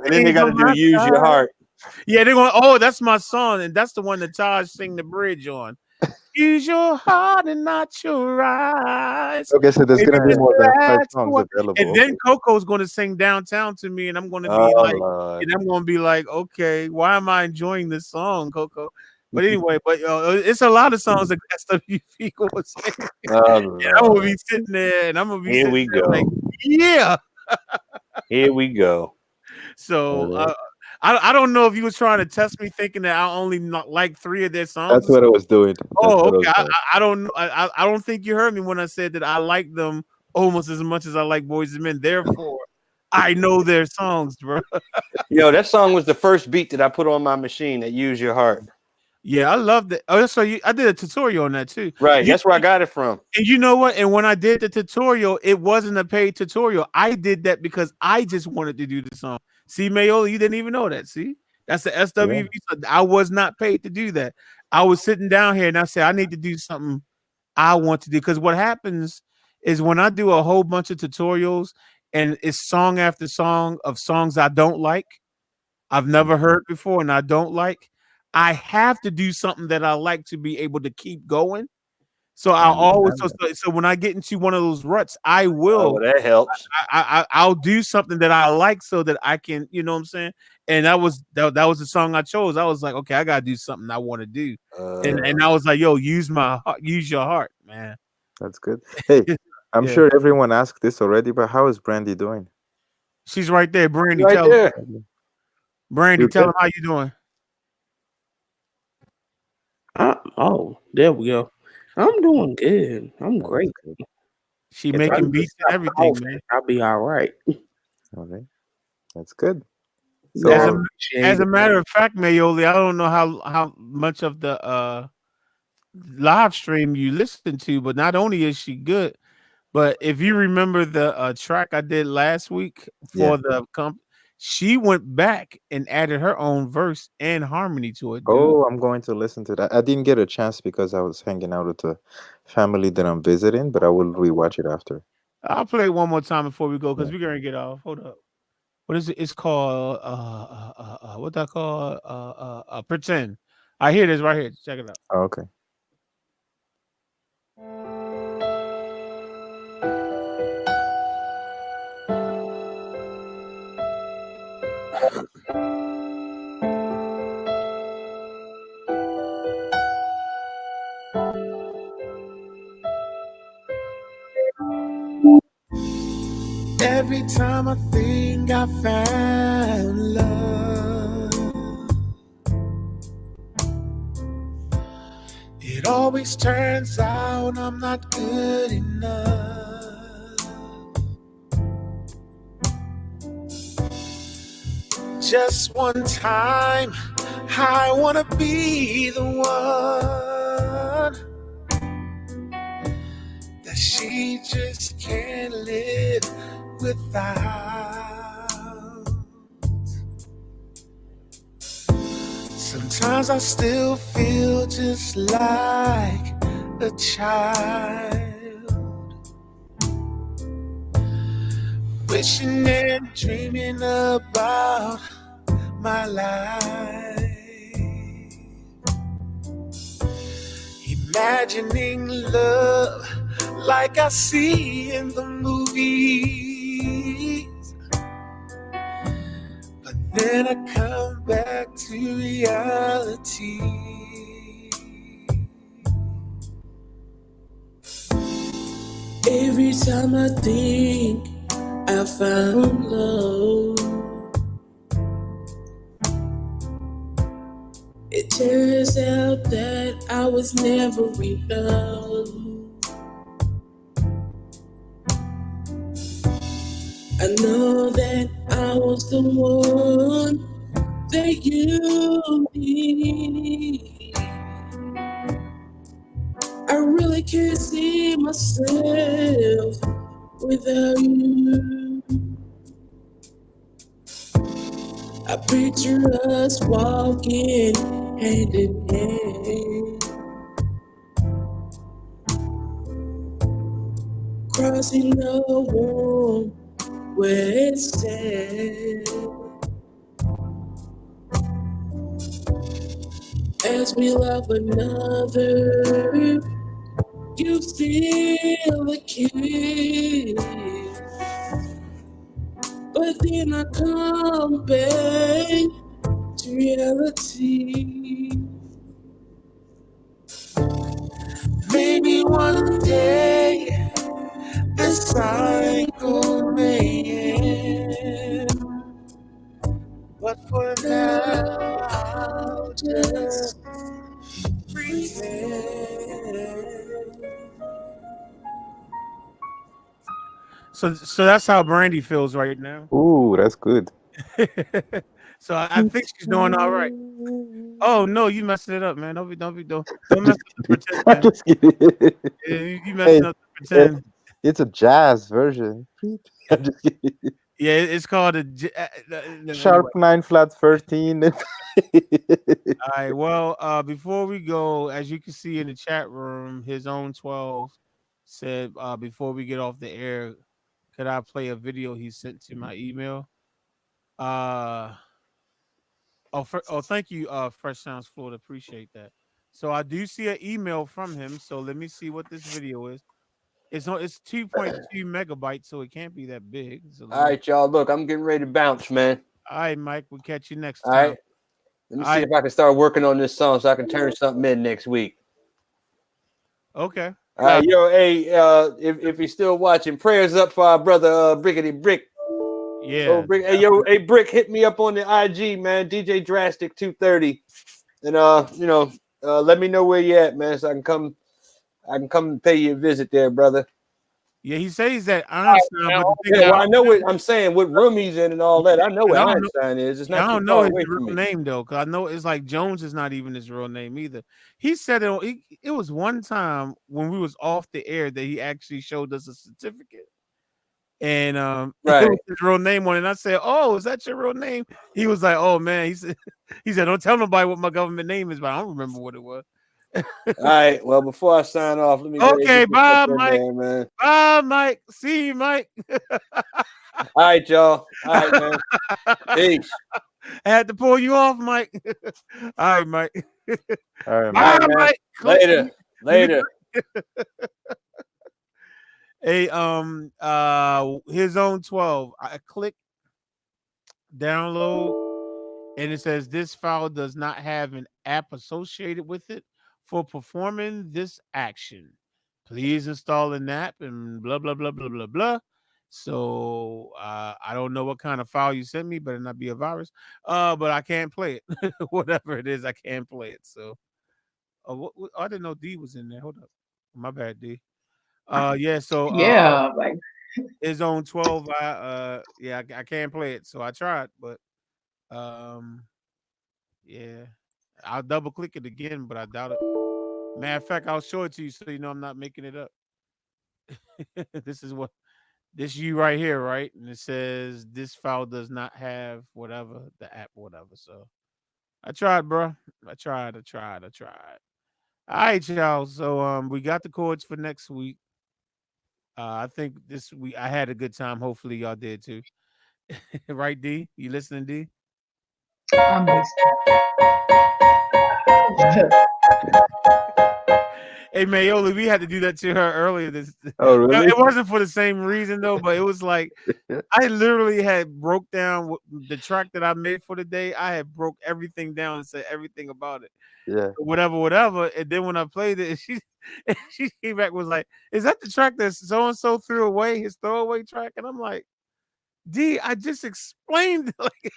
"Use Your Heart." Yeah, they're going. Oh, that's my song, and that's the one that Taj sing the bridge on. Use your heart and not your eyes. Okay, so there's gonna be more than 5 songs available. And then Coco's going to sing "Downtown" to me, and I'm going to be and I'm going to be like, okay, why am I enjoying this song, Coco? But anyway, it's a lot of songs that SWV going to sing. And I'm going to be sitting there, and I'm going to be Here we go. Like, yeah. Here we go. So I don't know if you was trying to test me, thinking that I only like 3 of their songs. That's what I was doing. Okay. I don't think you heard me when I said that I like them almost as much as I like Boyz II Men. Therefore, I know their songs, bro. Yo, that song was the first beat that I put on my machine that "Use Your Heart." Yeah, I loved it. Oh, so I did a tutorial on that too. Right, that's where I got it from. And you know what? And when I did the tutorial, it wasn't a paid tutorial. I did that because I just wanted to do the song. See, Mayoli, you didn't even know that. See, that's the SWV. Yeah. I was not paid to do that. I was sitting down here and I said, I need to do something I want to do. Because what happens is when I do a whole bunch of tutorials and it's song after song of songs I don't like, I've never heard before, and I don't like, I have to do something that I like to be able to keep going. So I always so when I get into one of those ruts, I will. Oh, that helps. I'll do something that I like so that I can, you know what I'm saying? And that was the song I chose. I was like, okay, I gotta do something I want to do. And I was like, yo, use your heart, man. That's good. Hey, I'm Yeah. sure everyone asked this already, but how is Brandy doing? She's right there, Brandy. Right Tell there. Brandy, You tell good? him how you doing. Oh, there we go. I'm doing good. I'm That's great. good. She If I making just beats and stop everything, coughing, man. I'll be all right. Okay, that's good. Yeah, As I a So appreciate it. matter of fact, Mayoli, I don't know how much of the live stream you listen to, but not only is she good, but if you remember the track I did last week yeah. for the she went back and added her own verse and harmony to it, dude. Oh, I'm going to listen to that. I didn't get a chance because I was hanging out with a family that I'm visiting, but I will rewatch it after. I'll play it one more time before we go because Yeah. we're gonna get off. Hold up. What is it? It's called what that called? Pretend. I hear this right here. Check it out. Oh, okay. Every time I think I found love, it always turns out I'm not good enough. Just one time, I wanna be the one that she just can't live without. Sometimes I still feel just like a child, wishing and dreaming about my life, imagining love like I see in the movies. But then I come back to reality. Every time I think I found love, it turns out that I was never enough. I know that I was the one that you need. I really can't see myself without you. I picture us walking hand in hand, crossing the warm wet sand. As we love another, you steal a kiss. But then I come back to reality. Maybe one day this cycle may end, but for now I'll just pretend. So that's how Brandy feels right now. Ooh, that's good. So I think she's doing all right. Oh no, you messing it up, man. Don't mess up the pretend, I'm man. just kidding. Yeah, you messing up the pretend. It's a jazz version. I'm just kidding. Yeah, it's called a Sharp 9 flat 13. All right. Well, before we go, as you can see in the chat room, his own 12 said, before we get off the air, could I play a video he sent to my email? Thank you, Fresh Sounds Florida. Appreciate that. So I do see an email from him. So let me see what this video is. It's 2.2 megabytes, so it can't be that big. All right, y'all. Look, I'm getting ready to bounce, man. All right, Mike. We'll catch you next All time. right. Let me see if I can start working on this song so I can turn something in next week. Okay. All right, yo, hey, if he's still watching, prayers up for our brother Brickety Brick. Yeah. Oh, Brick, hey, yo, hey, Brick, hit me up on the IG, man. DJ Drastic 230, and let me know where you at, man, so I can come and pay you a visit there, brother. Yeah, he says that Einstein, but yeah, well, I know what I'm saying, what room he's in and all that. I know what I don't Einstein is. It's not I too don't know far his away real from me. name though, because I know it's like Jones is not even his real name either. He said it was one time when we was off the air that he actually showed us a certificate. And Right. it was his real name on it. And I said, "Oh, is that your real name?" He was like, "Oh man," he said, "Don't tell nobody what my government name is," but I don't remember what it was. All right. Well, before I sign off, let me go Okay, bye, Mike. there, man. Bye, Mike. See you, Mike. All right, y'all. All right, man. Peace. I had to pull you off, Mike. All right, Mike. All right, Bye, man. Mike. Later. Hey, his own 12. I click download, and it says this file does not have an app associated with it for performing this action. Please install an app and blah blah blah blah blah blah. So I don't know what kind of file you sent me, better not be a virus. But I can't play it. Whatever it is, I can't play it. So I didn't know D was in there. Hold up. My bad, D. Yeah, so Yeah, like his own 12. I can't play it. So I tried, but yeah. I'll double click it again, but I doubt it. Matter of fact, I'll show it to you so you know I'm not making it up. This you right here, right? And it says this file does not have whatever, the app, whatever. So I tried, bro. I tried. All right, y'all. So we got the chords for next week. I think this week I had a good time. Hopefully y'all did too. Right, D? You listening, D? I'm listening. Hey, Mayola, we had to do that to her earlier. Oh, really? It wasn't for the same reason though, but it was like I literally had broke down the track that I made for the day. I had broke everything down and said everything about it. Yeah. Whatever. And then when I played it, she came back and was like, "Is that the track that so and so threw away, his throwaway track?" And I'm like, D, I just explained. Like,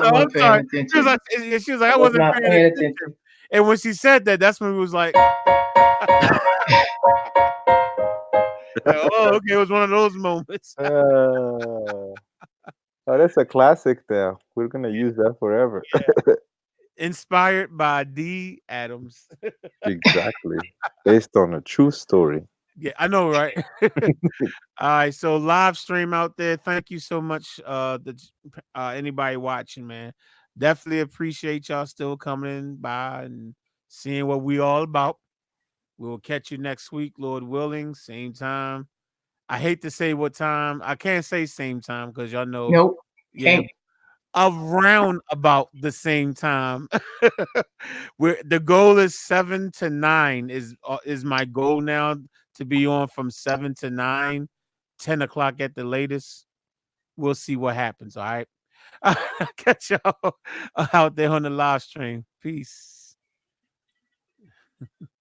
I'm sorry. She was like, I wasn't paying attention. And when she said that, that's when we was like, oh, okay, it was one of those moments. Oh, that's a classic there. We're gonna use that forever. Yeah. Inspired by D. Adams. Exactly. Based on a true story. Yeah, I know, right? All right, so live stream out there. Thank you so much, anybody watching, man. Definitely appreciate y'all still coming by and seeing what we all about. We will catch you next week, Lord willing, same time. I hate to say what time. I can't say same time because y'all know. Nope. Yeah, Can't. around about the same time. Where the goal is 7 to 9 is my goal now, to be on from 7 to 9, 10 o'clock at the latest. We'll see what happens. All right. I'll catch y'all out there on the live stream. Peace.